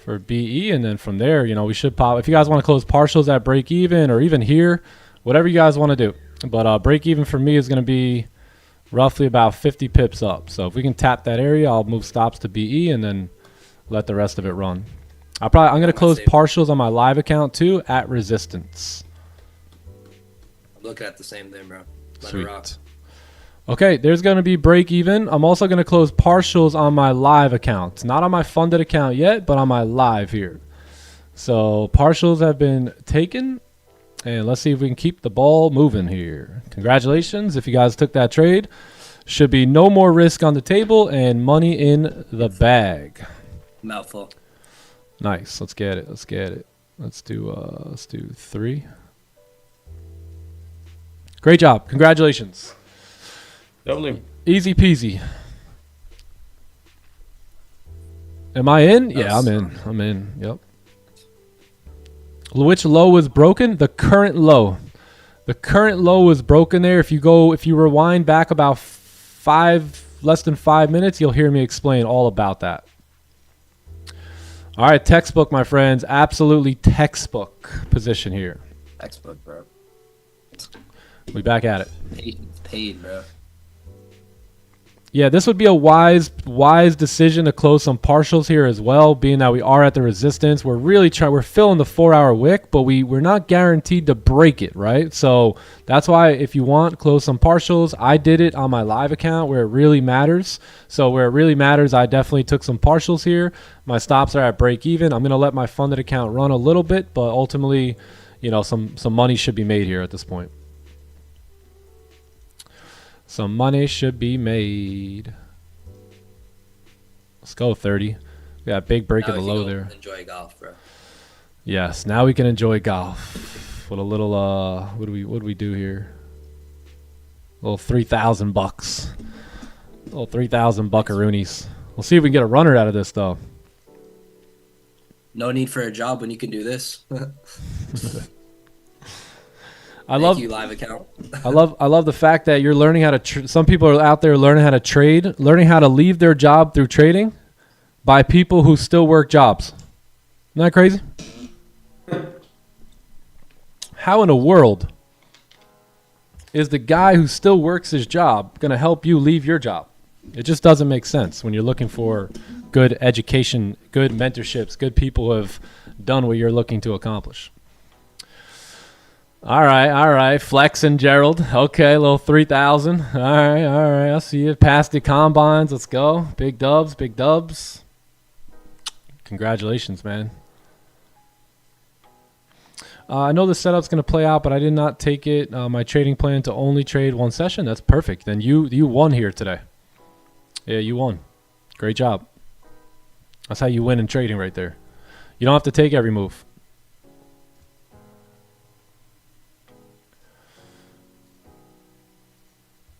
for BE. And then from there, you know, we should pop. If you guys want to close partials at break even or even here, whatever you guys want to do. But break even for me is going to be roughly about 50 pips up. So if we can tap that area, I'll move stops to BE and then let the rest of it run. I'm going to close partials on my live account too at resistance. I'm looking at the same thing, bro. Let Sweet. it rock. Okay, there's going to be break even. I'm also going to close partials on my live account. Not on my funded account yet, but on my live here. So partials have been taken. And let's see if we can keep the ball moving here. Congratulations if you guys took that trade. Should be no more risk on the table and money in the bag. Mouthful. Nice. Let's get it. Let's get it. Let's do 3. Great job. Congratulations. Lovely. Easy peasy. Am I in? Yeah, I'm in. I'm in. Yep. Which low was broken? The current low. The current low was broken there. If you rewind back about less than 5 minutes, you'll hear me explain all about that. All right, textbook, my friends. Absolutely textbook position here. Textbook, bro. We back at it. Paid, bro. Yeah, this would be a wise decision to close some partials here as well, being that we are at the resistance. We're really we're filling the 4-hour wick, but we're not guaranteed to break it, right? So that's why if you want, close some partials. I did it on my live account where it really matters. So where it really matters, I definitely took some partials here. My stops are at break even. I'm going to let my funded account run a little bit, but ultimately, you know, some money should be made here at this point. Some money should be made. Let's go 30. We got a big break of the low there. Enjoy golf, bro. Yes, now we can enjoy golf. With a little what do we do here? A little $3,000. A little 3,000 buckaroonies. We'll see if we can get a runner out of this though. No need for a job when you can do this. I love you, live account. I love the fact that you're learning how to. Some people are out there learning how to trade, learning how to leave their job through trading, by people who still work jobs. Isn't that crazy? How in the world is the guy who still works his job going to help you leave your job? It just doesn't make sense when you're looking for good education, good mentorships, good people who have done what you're looking to accomplish. All right. Flex and Gerald. Okay, a little 3,000. All right. I see it. Past the combines. Let's go. Big dubs. Congratulations, man. I know the setup's going to play out, but I did not take it, my trading plan, to only trade one session. That's perfect. Then you won here today. Yeah, you won. Great job. That's how you win in trading right there. You don't have to take every move.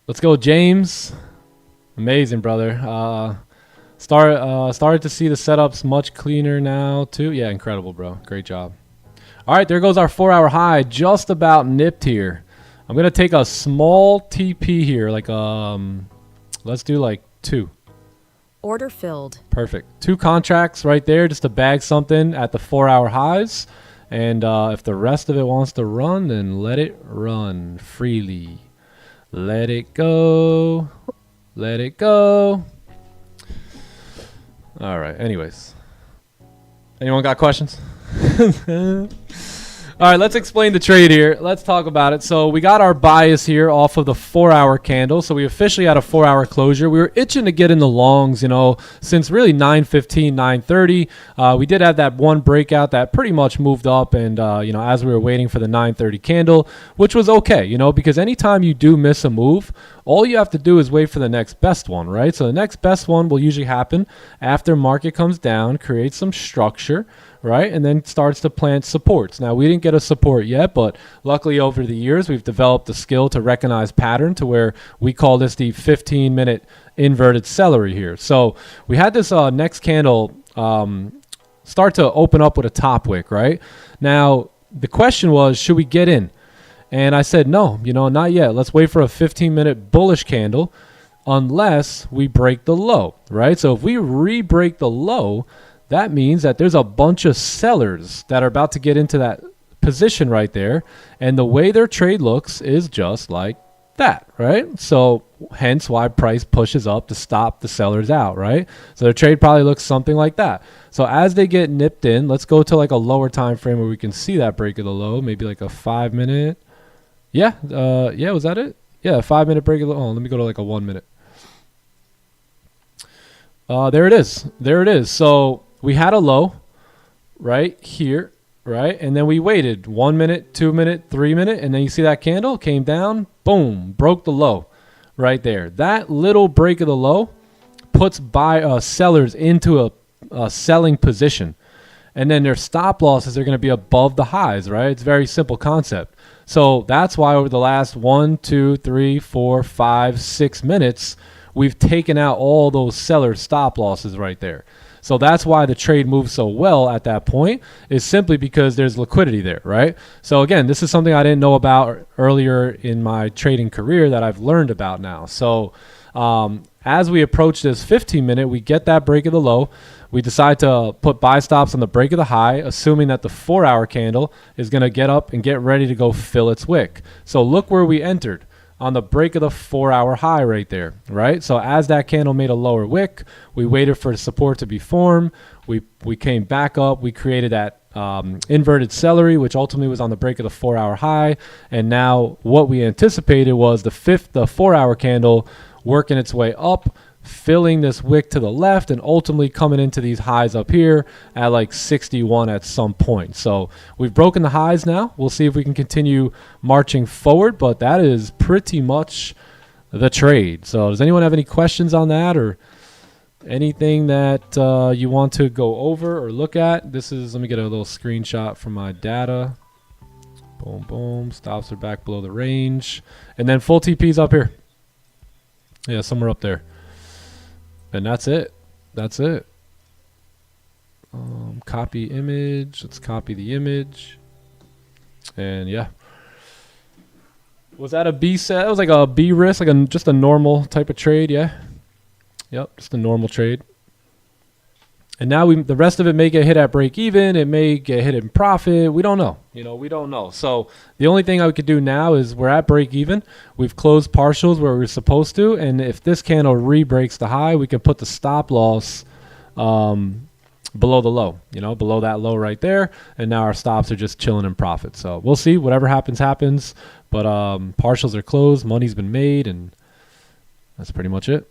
Let's go, James. Amazing, brother. Started to see the setups much cleaner now, too. Yeah, incredible, bro. Great job. All right, there goes our 4-hour high. Just about nipped here. I'm going to take a small TP here. Like, let's do like 2. Order filled. Perfect. 2 contracts right there just to bag something at the 4-hour highs. And if the rest of it wants to run, then let it run freely. Let it go. Let it go. All right. Anyways. Anyone got questions? All right, let's explain the trade here. Let's talk about it. So we got our bias here off of the 4-hour candle. So we officially had a 4-hour closure. We were itching to get in the longs, since really 9:15, 9:30. We did have that one breakout that pretty much moved up. And, as we were waiting for the 9:30 candle, which was okay, because anytime you do miss a move, all you have to do is wait for the next best one, right? So the next best one will usually happen after market comes down, creates some structure, right? And then starts to plant supports. Now, we didn't get a support yet, but luckily over the years, we've developed the skill to recognize pattern to where we call this the 15-minute inverted celery here. So we had this next candle start to open up with a top wick, right? Now, the question was, should we get in? And I said, no, not yet. Let's wait for a 15-minute bullish candle unless we break the low, right? So if we re-break the low, that means that there's a bunch of sellers that are about to get into that position right there. And the way their trade looks is just like that, right? So hence why price pushes up to stop the sellers out, right? So their trade probably looks something like that. So as they get nipped in, let's go to like a lower time frame where we can see that break of the low, maybe like a 5-minute. Yeah, was that it? Yeah, a 5-minute break of the low. Oh, let me go to like a 1 minute. There it is. So we had a low right here, right? And then we waited 1 minute, 2 minute, 3 minute. And then you see that candle came down, boom, broke the low right there. That little break of the low puts sellers into a selling position. And then their stop losses are going to be above the highs, right? It's a very simple concept. So that's why over the last 1, 2, 3, 4, 5, 6 minutes, we've taken out all those seller stop losses right there. So that's why the trade moves so well at that point, is simply because there's liquidity there, right? So again, this is something I didn't know about earlier in my trading career that I've learned about now. So as we approach this 15-minute, we get that break of the low. We decide to put buy stops on the break of the high, assuming that the 4-hour candle is going to get up and get ready to go fill its wick. So look where we entered, on the break of the 4-hour high right there, right? So as that candle made a lower wick, we waited for the support to be formed. We came back up. We created that inverted celery, which ultimately was on the break of the 4-hour high. And now what we anticipated was the 4-hour candle working its way up, filling this wick to the left, and ultimately coming into these highs up here at like 61 at some point. So we've broken the highs now. We'll see if we can continue marching forward, but that is pretty much the trade. So does anyone have any questions on that or anything that you want to go over or look at? Let me get a little screenshot from my data. Boom, boom. Stops are back below the range. And then full TP's up here. Yeah, somewhere up there. And that's it. Copy image. Let's copy the image. And yeah. Was that a B set? It was like a B risk, like just a normal type of trade, yeah? Yep, just a normal trade. And now the rest of it may get hit at break even. It may get hit in profit. We don't know. We don't know. So the only thing I could do now is we're at break even. We've closed partials where we're supposed to. And if this candle re-breaks the high, we can put the stop loss below the low, below that low right there. And now our stops are just chilling in profit. So we'll see. Whatever happens, happens. But partials are closed. Money's been made. And that's pretty much it.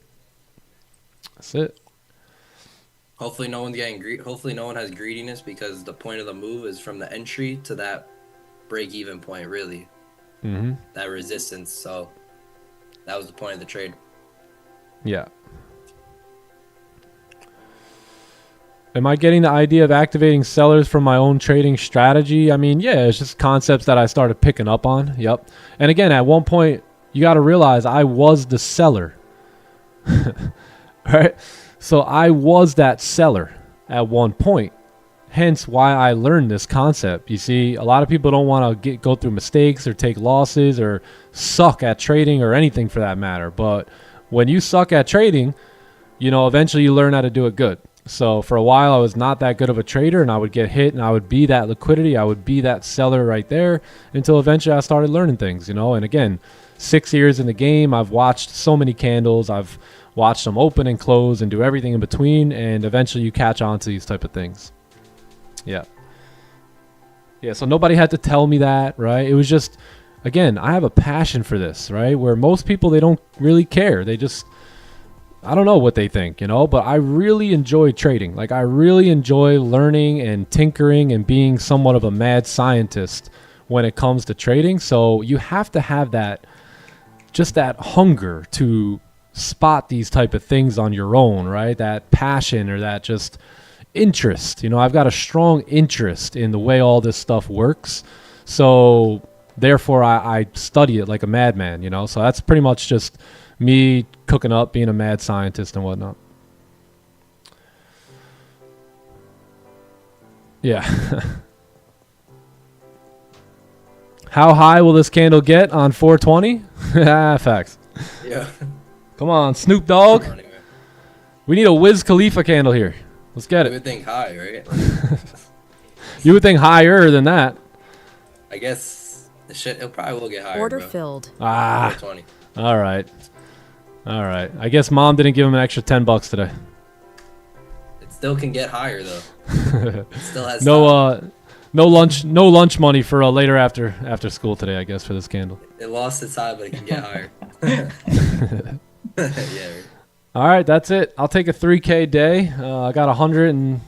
That's it. Hopefully no one's getting hopefully no one has greediness, because the point of the move is from the entry to that break-even point, really. Mm-hmm. That resistance. So that was the point of the trade. Yeah. Am I getting the idea of activating sellers from my own trading strategy? I mean, yeah, it's just concepts that I started picking up on. Yep. And again, at one point, you got to realize I was the seller. Right? So I was that seller at one point, hence why I learned this concept. You see, a lot of people don't want to go through mistakes or take losses or suck at trading or anything for that matter. But when you suck at trading, eventually you learn how to do it good. So for a while, I was not that good of a trader, and I would get hit, and I would be that liquidity. I would be that seller right there until eventually I started learning things, And again, 6 years in the game, I've watched so many candles. I've watch them open and close and do everything in between, and eventually you catch on to these type of things. Yeah, so nobody had to tell me that, right? It was just, again, I have a passion for this, right? Where most people, they don't really care. They just, I don't know what they think, but I really enjoy trading. Like, I really enjoy learning and tinkering and being somewhat of a mad scientist when it comes to trading. So you have to have that, just that hunger to spot these type of things on your own, right? That passion or that just interest. I've got a strong interest in the way all this stuff works. So therefore I study it like a madman, So that's pretty much just me cooking up, being a mad scientist and whatnot. Yeah. How high will this candle get on 420? Facts. Yeah. Come on, Snoop Dogg. We need a Wiz Khalifa candle here. Let's get You it. would think high, right? You would think higher than that. I guess it probably will get higher. Order bro. filled. 420. All right. I guess Mom didn't give him an extra $10 today. It still can get higher though. It still has time. No lunch money for later after school today, I guess, for this candle. It lost its high, but it can get higher. Yeah. Right. All right, that's it. I'll take a 3K day. I got 100 and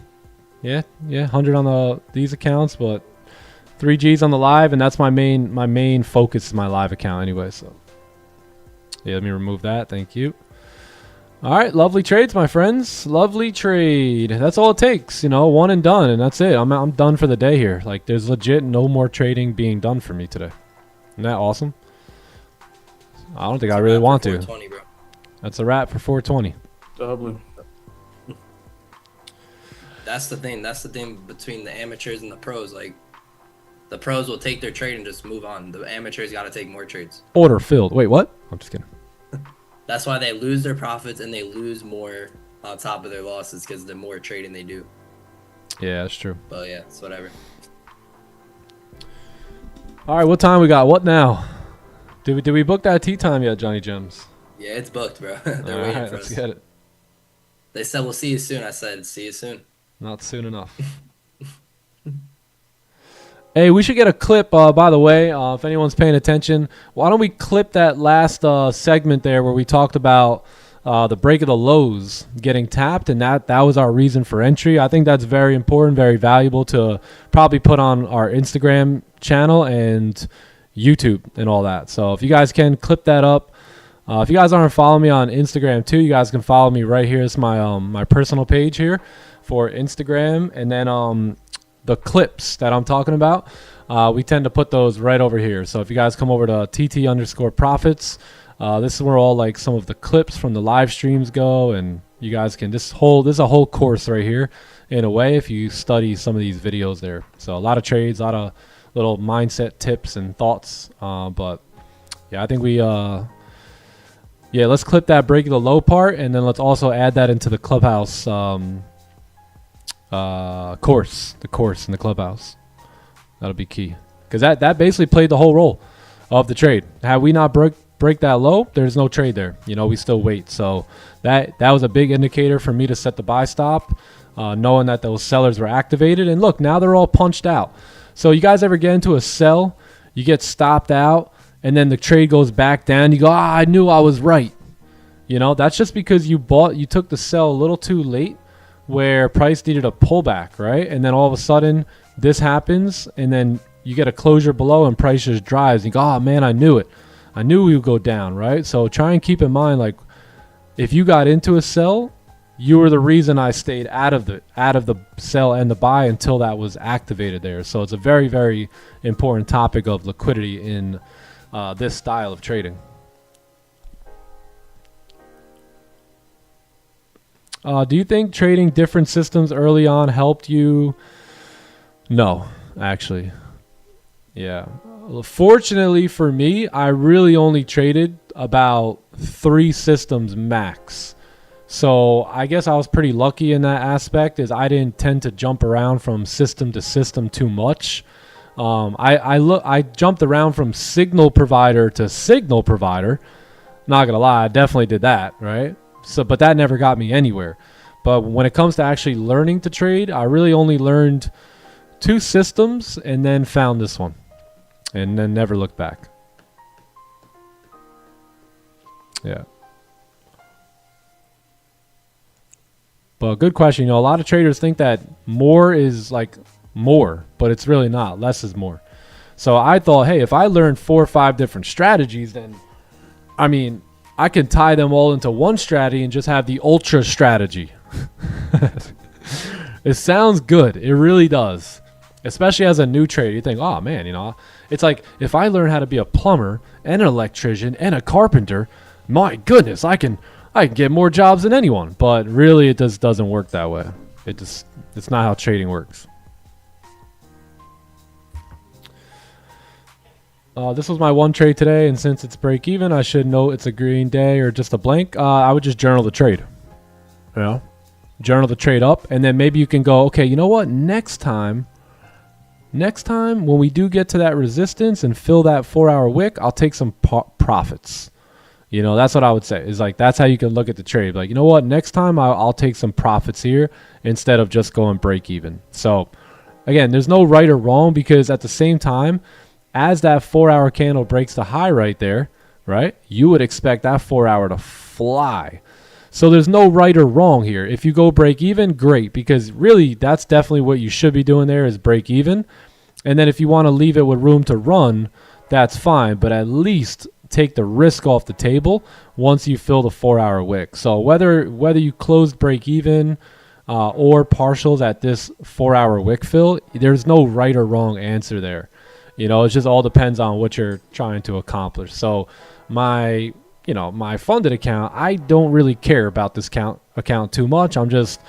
100 on these accounts, but 3 Gs on the live, and that's my main focus is my live account anyway. So yeah, let me remove that. Thank you. All right, lovely trades, my friends. Lovely trade. That's all it takes, one and done, and that's it. I'm done for the day here. Like, there's legit no more trading being done for me today. Isn't that awesome? I don't think I really want to. Bro. That's a wrap for 420. Doubly. That's the thing. That's the thing between the amateurs and the pros. Like, the pros will take their trade and just move on. The amateurs got to take more trades. Order filled. Wait, what? I'm just kidding. That's why they lose their profits and they lose more on top of their losses, because the more trading they do. Yeah, that's true. But yeah, it's whatever. All right, what time we got? What now? Did we book that tea time yet, Johnny Gems? Yeah, it's booked, bro. They're All waiting right, for let's us. get it. They said we'll see you soon. I said see you soon. Not soon enough. Hey, we should get a clip, by the way, if anyone's paying attention. Why don't we clip that last segment there where we talked about the break of the lows getting tapped, and that was our reason for entry. I think that's very important, very valuable to probably put on our Instagram channel and YouTube and all that. So if you guys can clip that up. If you guys aren't following me on Instagram too, you guys can follow me right here. It's my my personal page here for Instagram, and then the clips that I'm talking about, we tend to put those right over here. So if you guys come over to TT_profits, this is where all like some of the clips from the live streams go, and you guys can this is a whole course right here in a way if you study some of these videos there. So a lot of trades, a lot of little mindset tips and thoughts. But yeah, I think we let's clip that break of the low part, and then let's also add that into the clubhouse course, the course in the clubhouse. That'll be key, because that basically played the whole role of the trade. Had we not break that low, there's no trade there. You know, we still wait. So that was a big indicator for me to set the buy stop, knowing that those sellers were activated. And look, now they're all punched out. So you guys ever get into a sell, you get stopped out, and then the trade goes back down. You go, I knew I was right. You know, that's just because you took the sell a little too late, where price needed a pullback, right? And then all of a sudden this happens, and then you get a closure below and price just drives. You go, oh man, I knew it. I knew we would go down, right? So try and keep in mind, like, if you got into a sell, you were the reason I stayed out of the sell and the buy until that was activated there. So it's a very, very important topic of liquidity in this style of trading. Do you think trading different systems early on helped you? No, actually. Yeah. Fortunately for me, I really only traded about 3 systems max. So I guess I was pretty lucky in that aspect, is I didn't tend to jump around from system to system too much. I jumped around from signal provider to signal provider. Not gonna lie, I definitely did that, right? So, but that never got me anywhere. But when it comes to actually learning to trade, I really only learned 2 systems and then found this one, and then never looked back. Yeah. But good question. You know, a lot of traders think that more is like more, but it's really not. Less is more. So I thought, hey, if I learn 4 or 5 different strategies, then, I mean, I can tie them all into one strategy and just have the ultra strategy. It sounds good. It really does. Especially as a new trader, you think, oh man, you know, it's like if I learn how to be a plumber and an electrician and a carpenter, my goodness, I can get more jobs than anyone. But really, it just doesn't work that way. It's not how trading works. This was my one trade today, and since it's break even, I should know it's a green day or just a blank. I would just journal the trade. You know, journal the trade up, and then maybe you can go, okay, you know what? Next time when we do get to that resistance and fill that 4-hour wick, I'll take some profits. You know, that's what I would say. Is like, that's how you can look at the trade. Like, you know what? Next time I'll take some profits here instead of just going break even. So again, there's no right or wrong, because at the same time, as that 4-hour candle breaks the high right there, right, you would expect that 4-hour to fly. So there's no right or wrong here. If you go break even, great, because really that's definitely what you should be doing there, is break even. And then if you want to leave it with room to run, that's fine, but at least take the risk off the table once you fill the 4-hour wick. So whether you closed break even or partials at this 4-hour wick fill, there's no right or wrong answer there. You know, it just all depends on what you're trying to accomplish. So my funded account, I don't really care about this account too much. I'm just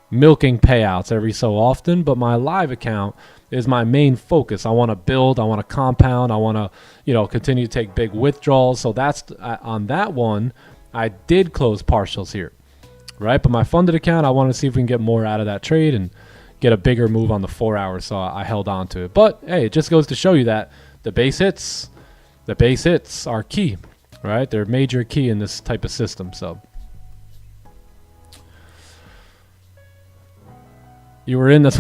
milking payouts every so often. But my live account is my main focus. I want to build. I want to compound. I want to, you know, continue to take big withdrawals. So that's on that one, I did close partials here, right? But my funded account, I want to see if we can get more out of that trade and get a bigger move on the 4 hours, so I held on to it. But hey, it just goes to show you that the base hits are key, right? They're major key in this type of system. So you were in this.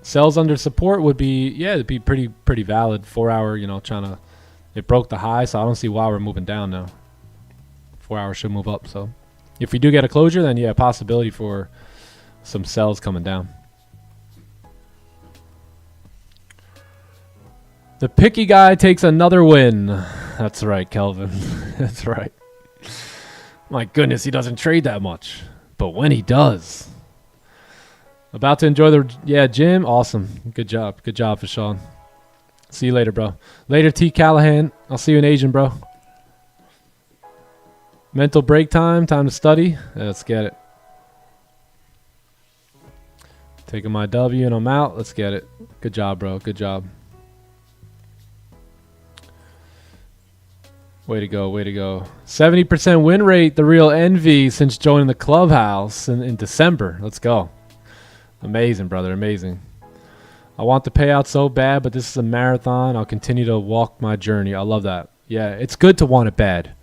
Sells under support would be, yeah, it'd be pretty valid. 4-hour, you know, it broke the high, so I don't see why we're moving down now. 4 hours should move up, so. If we do get a closure, then yeah, possibility for some sells coming down. The picky guy takes another win. That's right, Kelvin. That's right. My goodness, he doesn't trade that much. But when he does. About to enjoy the gym. Awesome. Good job. Good job, Fashawn. See you later, bro. Later, T. Callahan. I'll see you in Asian, bro. Mental break time to study. Let's get it. Taking my W and I'm out. Let's get it. Good job, bro. Good job. Way to go, way to go. 70% win rate, the real envy since joining the clubhouse in December. Let's go. Amazing, brother, amazing. I want the payout so bad, but this is a marathon. I'll continue to walk my journey. I love that. Yeah, it's good to want it bad.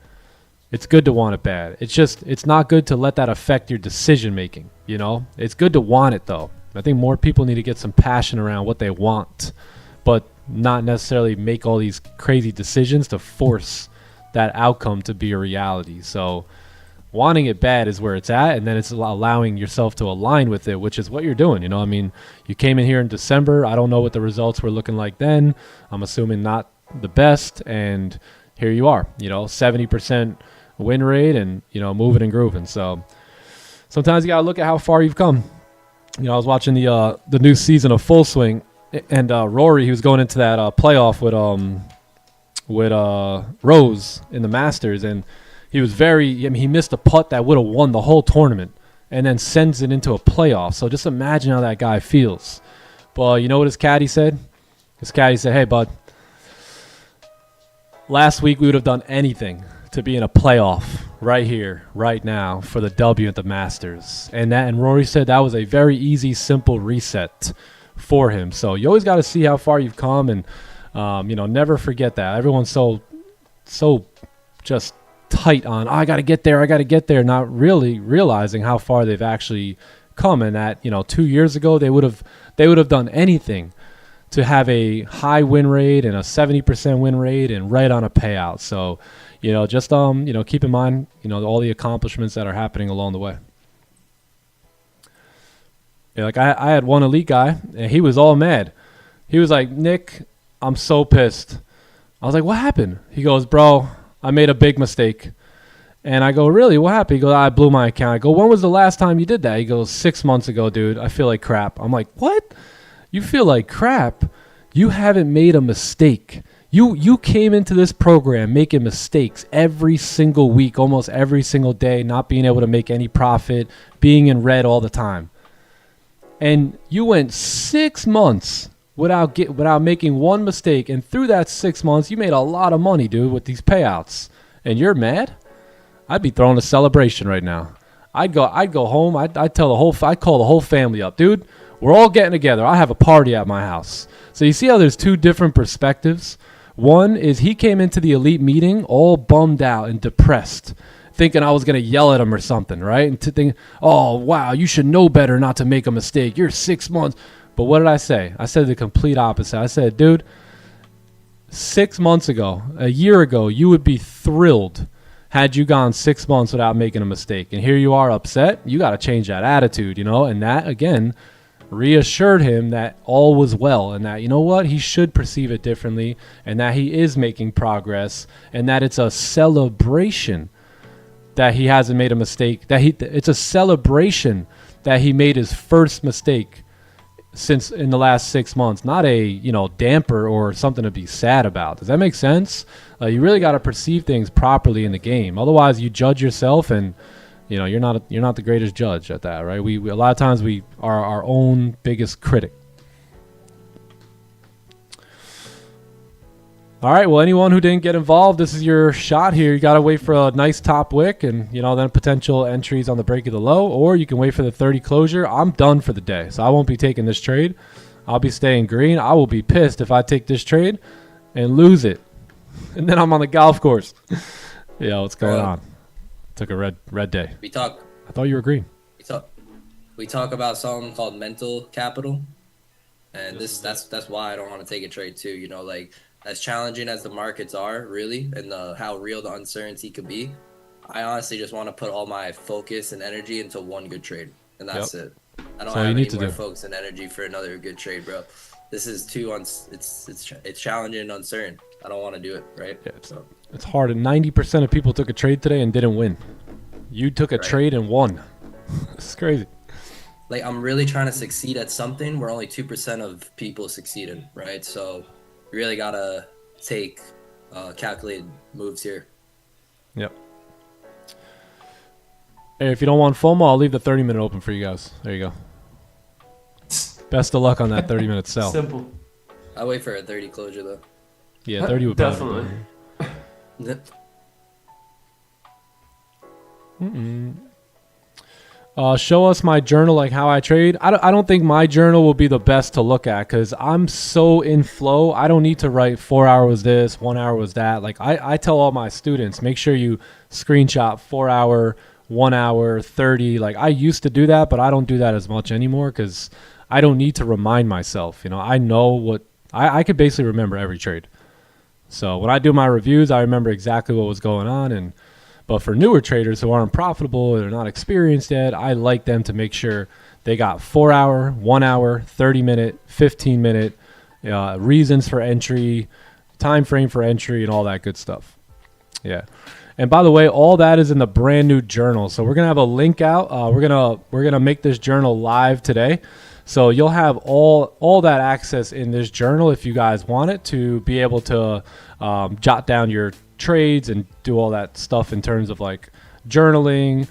It's good to want it bad. It's not good to let that affect your decision making, you know? It's good to want it, though. I think more people need to get some passion around what they want, but not necessarily make all these crazy decisions to force that outcome to be a reality. So wanting it bad is where it's at, and then it's allowing yourself to align with it, which is what you're doing. You know, I mean, you came in here in December. I don't know what the results were looking like then. I'm assuming not the best, and here you are, you know, 70% win rate and, you know, moving and grooving. So sometimes you got to look at how far you've come. You know, I was watching the new season of Full Swing, and Rory, he was going into that playoff with Rose in the Masters, and he was he missed a putt that would have won the whole tournament and then sends it into a playoff. So just imagine how that guy feels. But you know what his caddy said? His caddy said, hey, bud, last week we would have done anything to be in a playoff right here, right now for the W at the Masters. And Rory said that was a very easy, simple reset for him. So you always got to see how far you've come, and you know, never forget that. Everyone's so just tight on, I got to get there, not really realizing how far they've actually come, and that, you know, 2 years ago they would have done anything to have a high win rate and a 70% win rate and right on a payout. So, you know, just you know, keep in mind, you know, all the accomplishments that are happening along the way. Yeah, like I had one elite guy, and he was all mad. He was like, Nick, I'm so pissed. I was like, what happened? He goes, bro, I made a big mistake. And I go, really? What happened? He goes, I blew my account. I go, when was the last time you did that? He goes, 6 months ago, dude. I feel like crap. I'm like, what? You feel like crap? You haven't made a mistake. You came into this program making mistakes every single week, almost every single day, not being able to make any profit, being in red all the time. And you went 6 months without making one mistake, and through that 6 months you made a lot of money, dude, with these payouts, and you're mad? I'd be throwing a celebration right now. I'd go home. I'd call the whole family up, dude. We're all getting together. I have a party at my house. So you see how there's two different perspectives. One is he came into the elite meeting all bummed out and depressed, thinking I was going to yell at him or something, right? And to think, oh, wow, you should know better not to make a mistake. You're 6 months. But what did I say? I said the complete opposite. I said, dude, 6 months ago, a year ago, you would be thrilled had you gone 6 months without making a mistake. And here you are upset. You got to change that attitude, you know? And that, again, reassured him that all was well, and that, you know what, he should perceive it differently, and that he is making progress, and that it's a celebration that he hasn't made a mistake, it's a celebration that he made his first mistake since in the last 6 months, not a, you know, damper or something to be sad about. Does that make sense? You really got to perceive things properly in the game. Otherwise, you judge yourself, and you know, you're not the greatest judge at that, right? We a lot of times we are our own biggest critic. All right, well, anyone who didn't get involved, this is your shot here. You got to wait for a nice top wick and, you know, then potential entries on the break of the low, or you can wait for the 30 closure. I'm done for the day, so I won't be taking this trade. I'll be staying green. I will be pissed if I take this trade and lose it, and then I'm on the golf course. Yeah, what's going on? Took a red day. We talk. I thought you were green. We talk about something called mental capital, and that's why I don't want to take a trade too. You know, like, as challenging as the markets are, really, and how real the uncertainty could be, I honestly just want to put all my focus and energy into one good trade, and that's it. I don't have any more focus and energy for another good trade, bro. This is it's challenging and uncertain. I don't want to do it, right? Yeah, it's hard, and 90% of people took a trade today and didn't win. You took a trade and won. It's crazy. Like, I'm really trying to succeed at something where only 2% of people succeeded, right? So you really gotta take calculated moves here. Yep. Hey, if you don't want FOMO, I'll leave the 30-minute open for you guys. There you go. Best of luck on that 30-minute sell. Simple. I wait for a 30 closure though. Yeah, 30 would definitely. Show us my journal, like how I trade. I don't think my journal will be the best to look at because I'm so in flow. I don't need to write 4 hours was this, 1 hour was that. Like I tell all my students, make sure you screenshot 4 hour, 1 hour, 30. Like I used to do that, but I don't do that as much anymore because I don't need to remind myself. You know, I know what I could basically remember every trade. So when I do my reviews, I remember exactly what was going on. But for newer traders who aren't profitable or they're not experienced yet, I like them to make sure they got 4 hour, 1 hour, 30 minute, 15 minute reasons for entry, time frame for entry, and all that good stuff. Yeah. And by the way, all that is in the brand new journal. So we're gonna have a link out. We're gonna make this journal live today. So you'll have all that access in this journal if you guys want it to be able to jot down your trades and do all that stuff in terms of like journaling.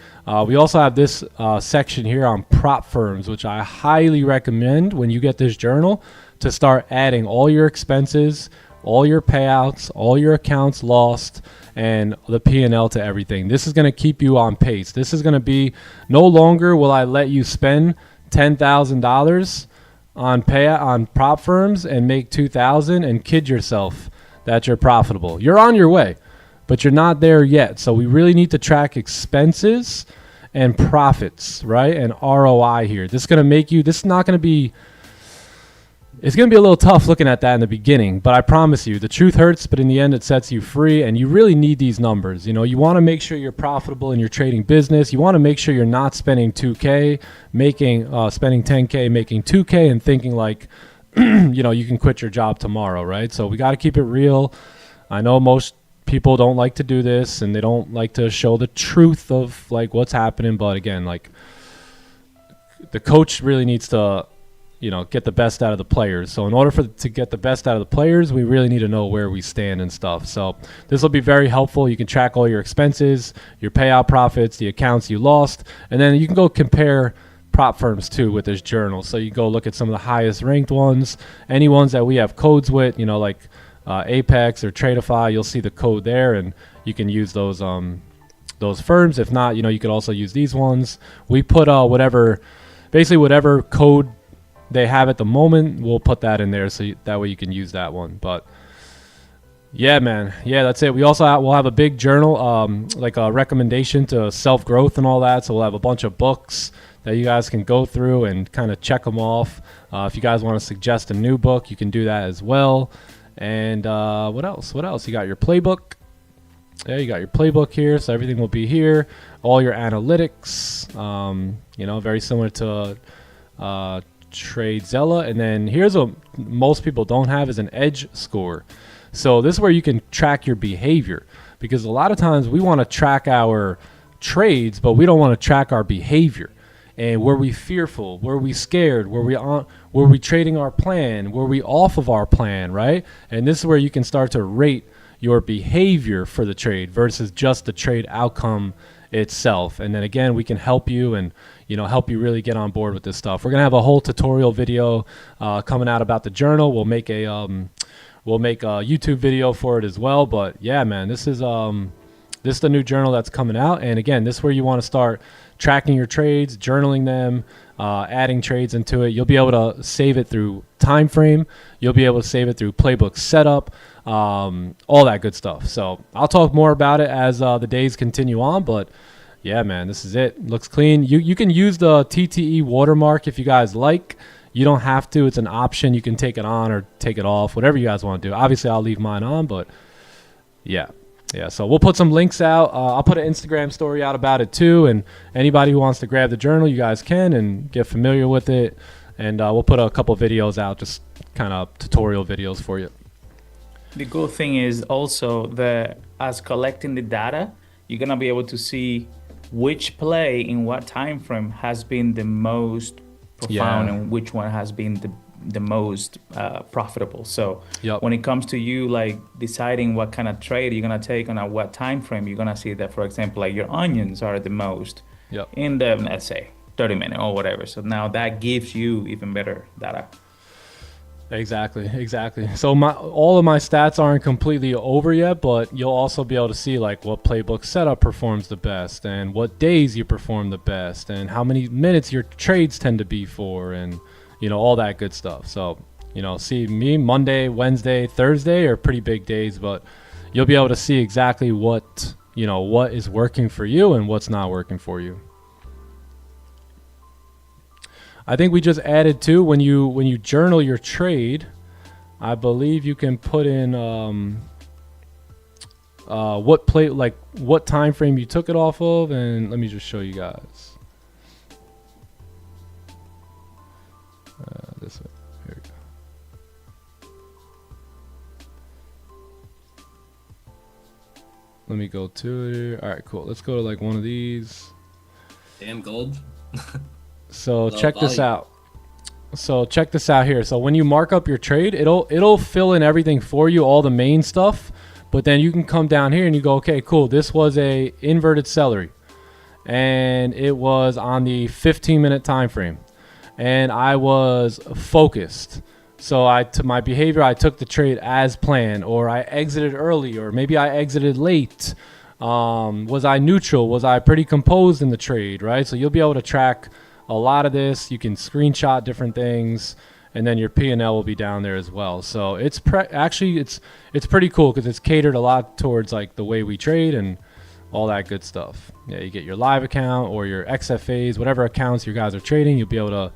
We also have this section here on prop firms, which I highly recommend when you get this journal to start adding all your expenses, all your payouts, all your accounts lost, and the P&L to everything. This is going to keep you on pace. This is going to be no longer will I let you spend $10,000 on prop firms and make $2,000 and kid yourself that you're profitable. You're on your way, but you're not there yet. So we really need to track expenses and profits, right? And ROI here. This is going to make you, this is not going to be, it's going to be a little tough looking at that in the beginning, but I promise you the truth hurts, but in the end it sets you free, and you really need these numbers. You know, you want to make sure you're profitable in your trading business. You want to make sure you're not spending 2K, spending 10K, making 2K and thinking like, you know, you can quit your job tomorrow, right? So we got to keep it real. I know most people don't like to do this and they don't like to show the truth of like what's happening, but again, like the coach really needs to, you know, get the best out of the players. So in order to get the best out of the players, we really need to know where we stand and stuff. So this will be very helpful. You can track all your expenses, your payout profits, the accounts you lost, and then you can go compare prop firms too with this journal. So you go look at some of the highest ranked ones, any ones that we have codes with, you know, like Apex or Tradeify. You'll see the code there, and you can use those firms. If not, you know, you could also use these ones. We put whatever code they have at the moment, we'll put that in there so that way you can use that one. But yeah, man, yeah, that's it. We also we'll have a big journal, like a recommendation to self-growth and all that. So we'll have a bunch of books that you guys can go through and kind of check them off. If you guys want to suggest a new book, you can do that as well. And what else? You got your playbook. Yeah, you got your playbook here. So everything will be here. All your analytics, you know, very similar to TradeZella. And then here's what most people don't have is an edge score. So this is where you can track your behavior, because a lot of times we want to track our trades, but we don't want to track our behavior. And were we fearful? Were we scared? Were we trading our plan? Were we off of our plan, right? And this is where you can start to rate your behavior for the trade versus just the trade outcome itself. And then again, we can help you and, you know, help you really get on board with this stuff. We're going to have a whole tutorial video coming out about the journal. We'll make a YouTube video for it as well. But yeah, man, this is the new journal that's coming out. And again, this is where you want to start tracking your trades, journaling them, adding trades into it. You'll be able to save it through time frame. You'll be able to save it through playbook setup, all that good stuff. So I'll talk more about it as the days continue on. But yeah, man, this is it. Looks clean. You can use the TTE watermark if you guys like. You don't have to. It's an option. You can take it on or take it off, whatever you guys want to do. Obviously, I'll leave mine on, but yeah. Yeah, so we'll put some links out. I'll put an Instagram story out about it too, and anybody who wants to grab the journal, you guys can and get familiar with it. And we'll put a couple videos out, just kind of tutorial videos for you. The good thing is also that as collecting the data, you're gonna be able to see which play in what time frame has been the most profound and which one has been the most profitable. So when it comes to you like deciding what kind of trade you're gonna take on what time frame, you're gonna see that, for example, like your onions are the most in the, let's say, 30 minute or whatever. So now that gives you even better data. Exactly. So all of my stats aren't completely over yet, but you'll also be able to see like what playbook setup performs the best and what days you perform the best and how many minutes your trades tend to be for and, you know, all that good stuff. So, you know, see me Monday, Wednesday, Thursday are pretty big days, but you'll be able to see exactly what, you know, what is working for you and what's not working for you. I think we just added too, when you journal your trade, I believe you can put in what time frame you took it off of, and let me just show you guys. This way. Here we go. Let me go to it. All right, cool. Let's go to like one of these. Damn, gold. So check this out. So check this out here. So when you mark up your trade, it'll fill in everything for you, all the main stuff. But then you can come down here and you go, okay, cool. This was a inverted celery, and it was on the 15-minute time frame, and I was focused. So my behavior, I took the trade as planned, or I exited early, or maybe I exited late. Was I neutral? Was I pretty composed in the trade? Right. So you'll be able to track a lot of this. You can screenshot different things, and then your P&L will be down there as well. So it's actually it's pretty cool because it's catered a lot towards like the way we trade and all that good stuff. Yeah, you get your live account or your XFAs, whatever accounts you guys are trading, you'll be able to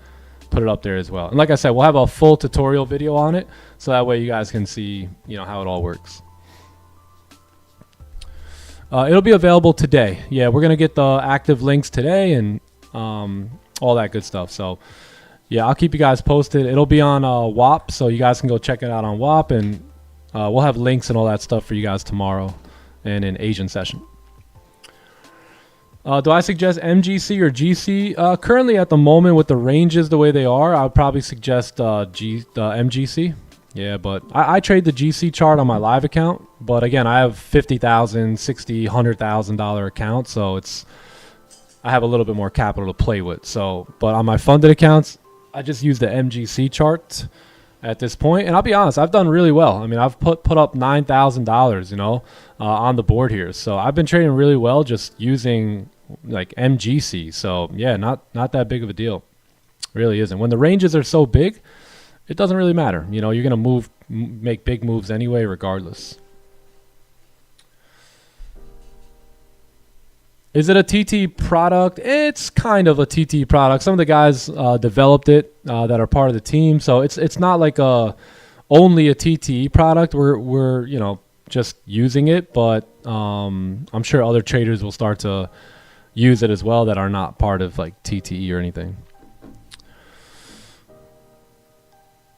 put it up there as well. And like I said, we'll have a full tutorial video on it, so that way you guys can see, you know, how it all works. It'll be available today. Yeah, we're gonna get the active links today and all that good stuff. So yeah, I'll keep you guys posted. It'll be on WAP, so you guys can go check it out on WAP, and we'll have links and all that stuff for you guys tomorrow and in Asian session. Do I suggest MGC or GC? Currently at the moment with the ranges the way they are, I would probably suggest MGC. Yeah, but I trade the GC chart on my live account, but again, I have $50,000, $60,000, $100,000 account, so I have a little bit more capital to play with. So, but on my funded accounts, I just use the MGC chart at this point, and I'll be honest, I've done really well. I mean, I've put up $9,000, you know, on the board here. So I've been trading really well just using like MGC. So yeah, not that big of a deal. Really isn't. When the ranges are so big, it doesn't really matter. You know, you're gonna make big moves anyway, regardless. Is it a TT product? It's kind of a TT product. Some of the guys developed it that are part of the team, so it's not like only a TT product. We're you know, just using it, but I'm sure other traders will start to use it as well that are not part of like TTE or anything.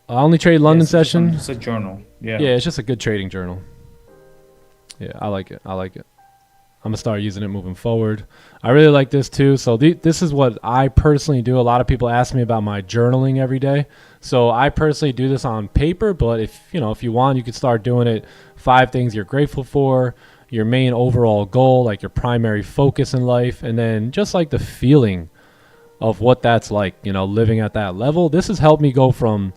I only trade London session. It's a journal. Yeah. Yeah, it's just a good trading journal. Yeah, I like it. I'm gonna start using it moving forward. I really like this too. So this is what I personally do. A lot of people ask me about my journaling every day. So I personally do this on paper, but if you want, you could start doing it. 5 things you're grateful for, your main overall goal, like your primary focus in life, and then just like the feeling of what that's like, you know, living at that level. This has helped me go from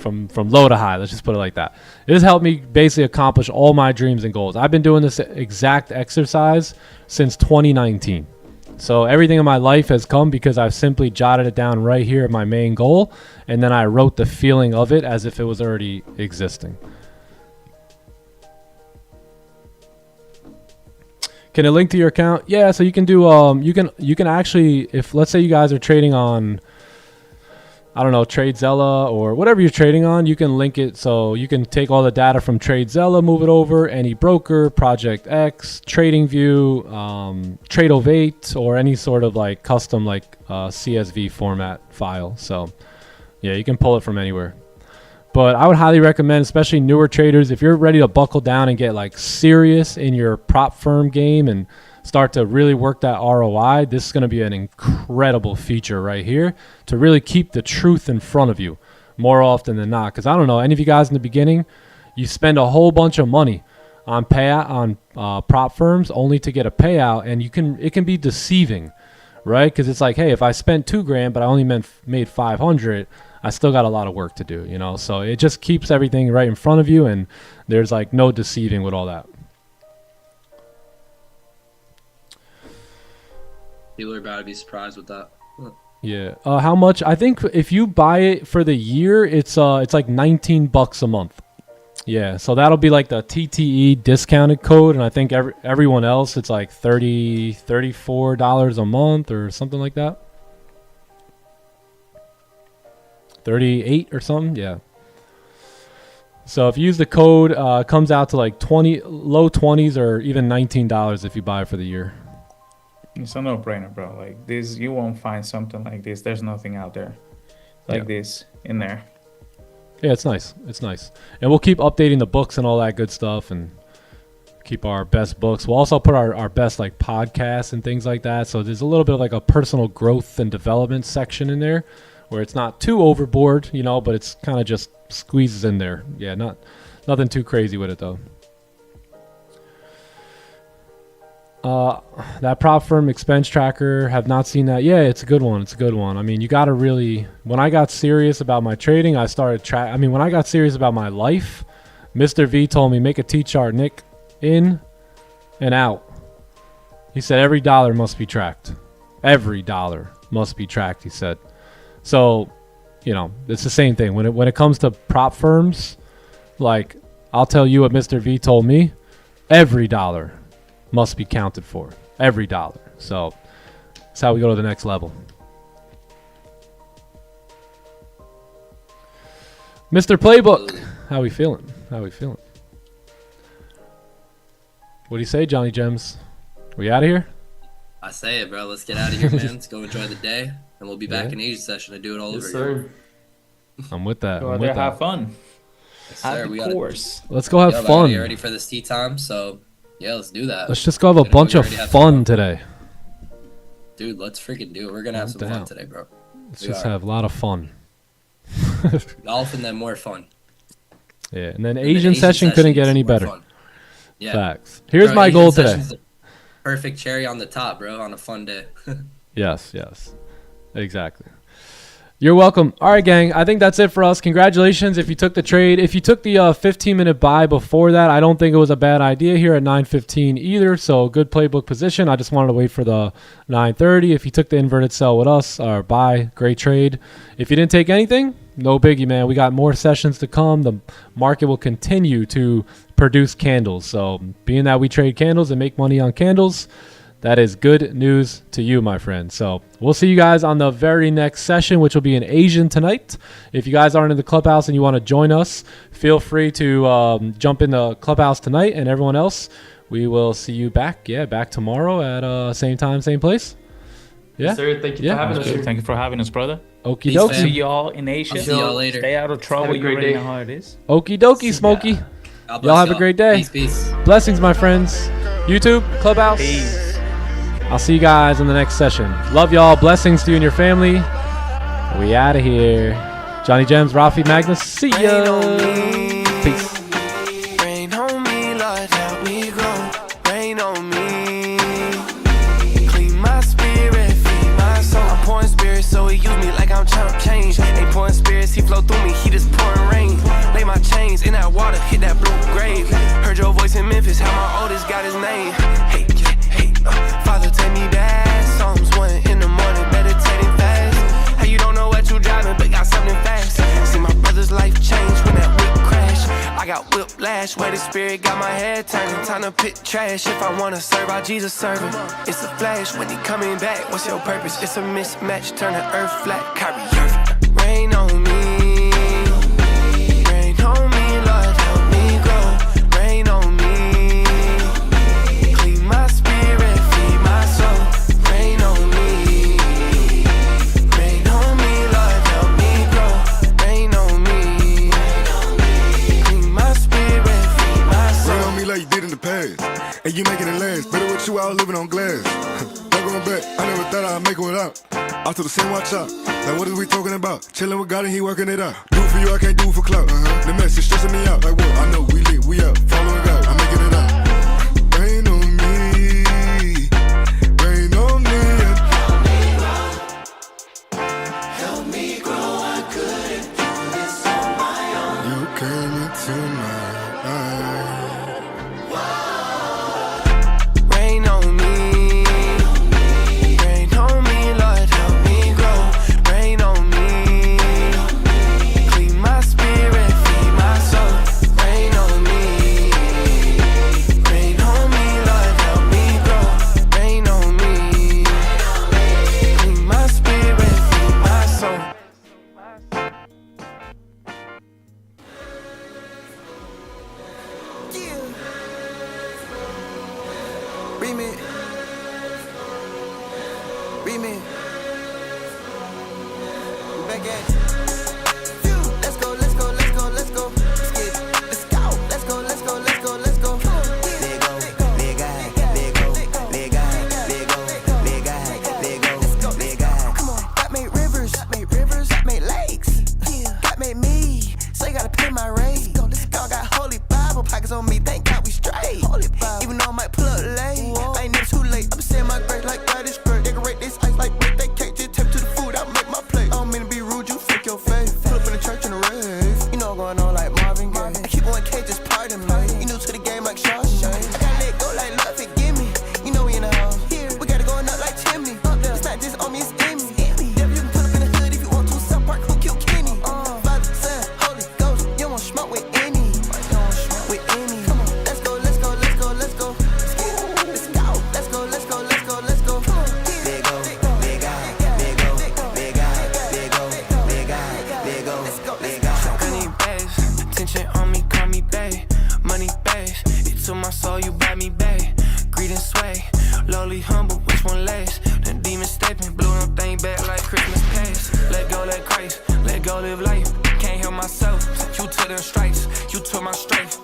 low to high. Let's just put it like that. It has helped me basically accomplish all my dreams and goals. I've been doing this exact exercise since 2019. So everything in my life has come because I've simply jotted it down right here at my main goal, and then I wrote the feeling of it as if it was already existing. Can it link to your account? Yeah, so you can do you can actually, if let's say you guys are trading on, I don't know, TradeZella or whatever you're trading on, you can link it. So you can take all the data from TradeZella, move it over, any broker, Project X, TradingView, Trade08, or any sort of like custom like CSV format file. So yeah, you can pull it from anywhere. But I would highly recommend, especially newer traders, if you're ready to buckle down and get like serious in your prop firm game and start to really work that ROI, this is going to be an incredible feature right here to really keep the truth in front of you more often than not. Because I don't know, any of you guys in the beginning, you spend a whole bunch of money on prop firms only to get a payout, and it can be deceiving, right? Because it's like, hey, if I spent $2,000 but I only made 500, I still got a lot of work to do, you know. So it just keeps everything right in front of you, and there's like no deceiving with all that. People are about to be surprised with that. Yeah. How much? I think if you buy it for the year, it's like $19 a month. Yeah. So that'll be like the TTE discounted code, and I think everyone else it's like $34 a month or something like that. 38 or something. Yeah. So if you use the code, it comes out to like low 20s or even $19 if you buy it for the year. It's a no-brainer, bro. Like this, you won't find something like this. There's nothing out there like this in there. Yeah, it's nice. It's nice. And we'll keep updating the books and all that good stuff and keep our best books. We'll also put our best like podcasts and things like that. So there's a little bit of like a personal growth and development section in there where it's not too overboard, you know, but it's kind of just squeezes in there. Yeah, nothing too crazy with it though. That prop firm expense tracker, have not seen that. Yeah, it's a good one. It's a good one. I mean, you got to really, when I got serious about my trading, I started when I got serious about my life, Mr. V told me, make a T-chart, Nick, in and out. He said, every dollar must be tracked. Every dollar must be tracked, he said. So, you know, it's the same thing. When it comes to prop firms, like, I'll tell you what Mr. V told me, every dollar must be counted for. Every dollar. So that's how we go to the next level. Mr. Playbook, how we feeling? How we feeling? What do you say, Johnny Gems? We out of here? I say it, bro. Let's get out of here, man. Let's go enjoy the day, and we'll be back in Asia session to do it all over again. I'm with that. Go out there, have fun. Yes, Have sir. the We course. Let's go have fun. You ready for this tea time? So, yeah, let's do that. Let's just go have a bunch of fun today. Dude, let's freaking do it. We're going to have some fun today, bro. Let's just have a lot of fun. Golf and then more fun. Yeah, and then Asian session couldn't get any better. Fun. Yeah. Facts. Here's my goal today. Perfect cherry on the top, bro, on a fun day. Yes. Exactly. You're welcome. All right, gang. I think that's it for us. Congratulations if you took the trade. If you took the 15-minute buy before that, I don't think it was a bad idea here at 9:15 either. So good playbook position. I just wanted to wait for the 9:30. If you took the inverted sell with us or buy, great trade. If you didn't take anything, no biggie, man. We got more sessions to come. The market will continue to produce candles. So being that we trade candles and make money on candles, that is good news to you, my friend. So we'll see you guys on the very next session, which will be in Asian tonight. If you guys aren't in the clubhouse and you want to join us, feel free to jump in the clubhouse tonight. And everyone else, we will see you back tomorrow at same time, same place. Yeah. Yes, sir. Thank you for having us here. Thank you for having us, brother. Okie dokie. See y'all in Asia. I'll see y'all later. Stay out of trouble. You already know how it is. Okie dokie, Smokey. Y'all have a great day. Peace. Blessings, my friends. YouTube, clubhouse. Peace. I'll see you guys in the next session. Love y'all. Blessings to you and your family. We out of here. Johnny Gems, Rafi, Magnus. See ya. Peace. Rain on me, Lord, help me grow. Rain on me. Clean my spirit, feed my soul. I'm pouring spirit, so he use me like I'm chump change. Ain't pouring spirits, he flow through me, he just pouring rain. Lay my chains in that water, hit that blue grave. Heard your voice in Memphis, how my oldest got his name. Hey, Father, take me back. Psalms 1 in the morning, meditating fast. How you don't know what you driving, but got something fast. See my brother's life change when that whip crash. I got whiplash, where the spirit got my head turning. Time to pit trash. If I wanna serve, I Jesus serve him. It's a flash when he coming back. What's your purpose? It's a mismatch, turn the earth flat. Kyrie Irving. Rain on me. Rain on me, Lord, help me grow. Rain on me. And you making it last. Better with you out living on glass. Don't going back. I never thought I'd make it without. Out to the same watch out. Like what is we talking about? Chilling with God and he working it out. Do it for you, I can't do it for clout. The message stressing me out. Like what? I know we lit, we up. Following God, I'm making it out. Rain on me. Rain on me. Help me grow. I couldn't. Remix. Remix. We back at it. Let's go, let's go, let's go, let's go. Let's get it. Let's go. Let's go, let's go, let's go, let's go. Let go, let God, let go, let God, let go, let God, let go, let God. Come on, God made rivers, God made lakes. God made me, so you gotta pay my rate. God got holy Bible pockets on me, thank God we straight. Even though I might pull up late, I ain't never too late. I'm saying my grace like God is great. Decorate this ice like birthday cake, just tap to the food, I'll make my plate. I don't mean to be rude, you fake your face. Pull up in the church in the rave, you know what's going on like Marvin Gaye. I keep on K, just pardon me. You new to the game like Shawshank. I gotta let go like love, forgive me. You know we in the house, we gotta go up like chimney. It's not just on me, it's in me. Devil, you can pull up in the hood if you want to. South Park, who killed Kenny? Father, Son, Holy Ghost, you don't want smoke with any. With any. Come on, let's go, let's go, let's go, let's go. Let's go, let's go, let's go, let's go, let's go. Let go, let God, let go, let God, let go, let God, let go, let God. I need bass, attention on me, call me bae. Money bass, it took my soul, you buy me bae. Greed and sway, lowly humble, which one lasts? The demon stepping, blew them thing back like Christmas past. Let go, let Christ, let go, live life. Can't help myself, you took them stripes, you took my strife.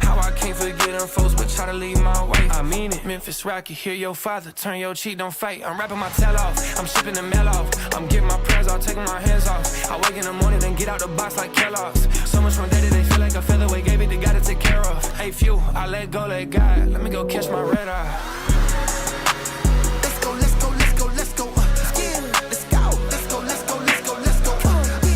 How I can't forget them folks, but try to leave my way. I mean it, Memphis Rocky, hear your father, turn your cheek, don't fight. I'm rapping my tail off, I'm shipping the mail off. I'm getting my prayers off, taking my hands off. I wake in the morning and get out the box like Kellogg's. So much from day to day, feel like a featherweight, gave it to God to take care of. Hey, few, I let go, let God, let me go catch my red eye. Let's go, let's go, let's go, let's go. Let's go, let's go, let's go, let's go, let's go.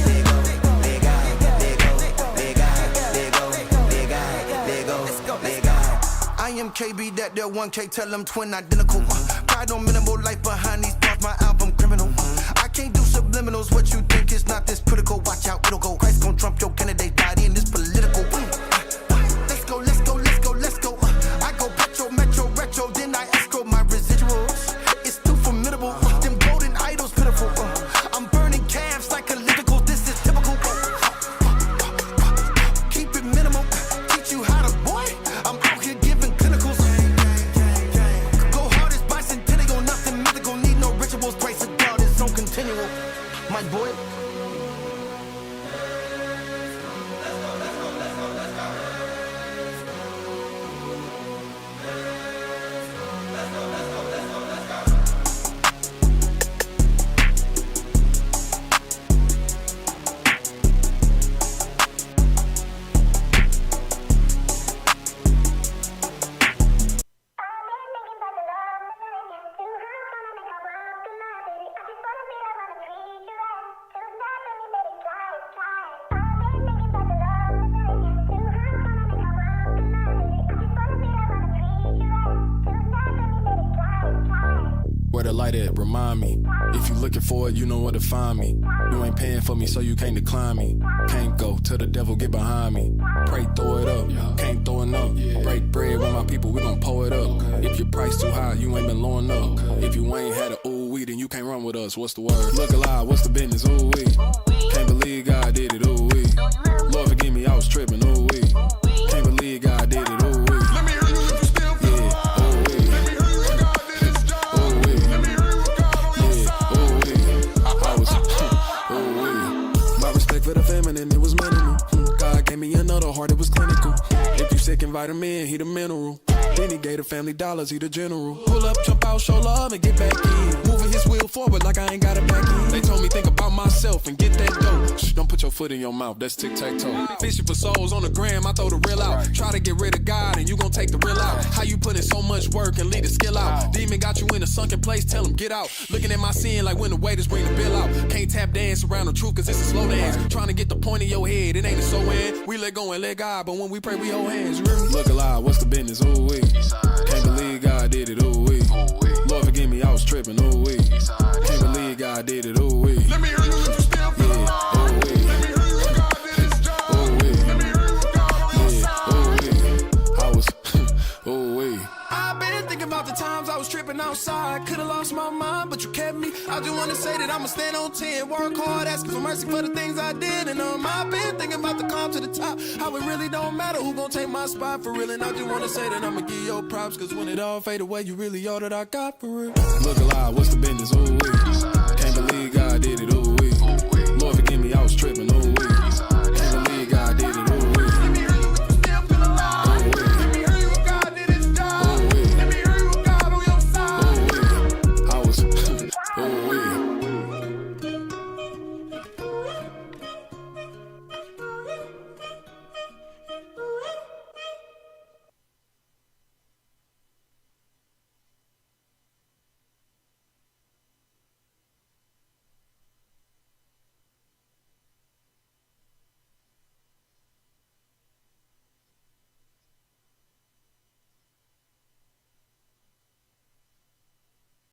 Let go, let God, let go, let God, let go, let God, let go, let God. I am KB, that there 1K, tell them twin identical. Pride on minimal life behind these bars, my album criminal. I can't do subliminals, what you think is not this critical. Watch out, it'll go. Christ gon' trump your candidate body in this political. Let's go, let's go, let's go, let's go. I go petro, metro, retro, then I escrow my residuals. It's too formidable, them golden idols pitiful. I'm burning calves like ellipticals, this is typical. Keep it minimal, teach you how to boy. I'm out here giving clinicals. Go hard as bicentennial, nothing mythical, need no rituals. Grace of God is on continual, my boy. Where the light at, remind me. If you looking for it, you know where to find me. You ain't paying for me, so you can't decline me. Can't go till the devil get behind me. Pray, throw it up, can't throw enough. Break bread with my people, we gon' pull it up. If your price too high, you ain't been lowing up. If you ain't had a ooh wee, then you can't run with us. What's the word? Look alive, what's the business? Ooh wee. Can't believe God did it. Ooh wee. Lord forgive me, I was tripping. Ooh wee. Can't believe God did it. Ooh wee. Let me hear you if you still feel the vibe. Let me hear you when God did his job. Let me hear you with God on your side. I was, ooh wee. My respect for the feminine, it was minimal. God gave me another heart, it was clinical. If you sick, invite him in, he the mineral. Then he gave the family dollars, he the general. Pull up, jump out, show love, and get back in. Moving his wheel forward like I ain't got it back in. They told me think about myself and get that dough. Shh, don't put your foot in your mouth, that's tic-tac-toe. Fishing for souls on the gram, I throw the real out. Try to get rid of God and you gon' take the real out. How you put in so much work and leave the skill out? Demon got you in a sunken place, tell him get out. Looking at my sin like when the waiters bring the bill out. Can't tap dance around the truth cause it's a slow dance. Trying to get the point in your head, it ain't a so end. We let go and let God, but when we pray we hold hands. Look alive, what's the business? Ooh wee. Can't believe God did it. Ooh wee. Lord forgive me, I was tripping. Ooh wee. Can't believe God did it. Ooh wee. Let me hear you if you still feel the vibe. Let me hear you when God did his job. Let me hear you with God on your side. Ooh wee. I was, ooh wee. I've been thinking about the times I was tripping outside. Could've lost my mind, but you kept me. I just wanna say that I'ma stand on 10. Work hard, asking for mercy for the things I did. And I've been thinking about the climb to the top. How it really don't matter who gon' take my spot for real. And I just wanna say that I'ma give your props. Cause when it all fade away, you really all that I got for real. Look alive, what's the business? Ooh, wee. Can't believe God did it, ooh, wee. Lord forgive me, I was tripping, ooh, wee.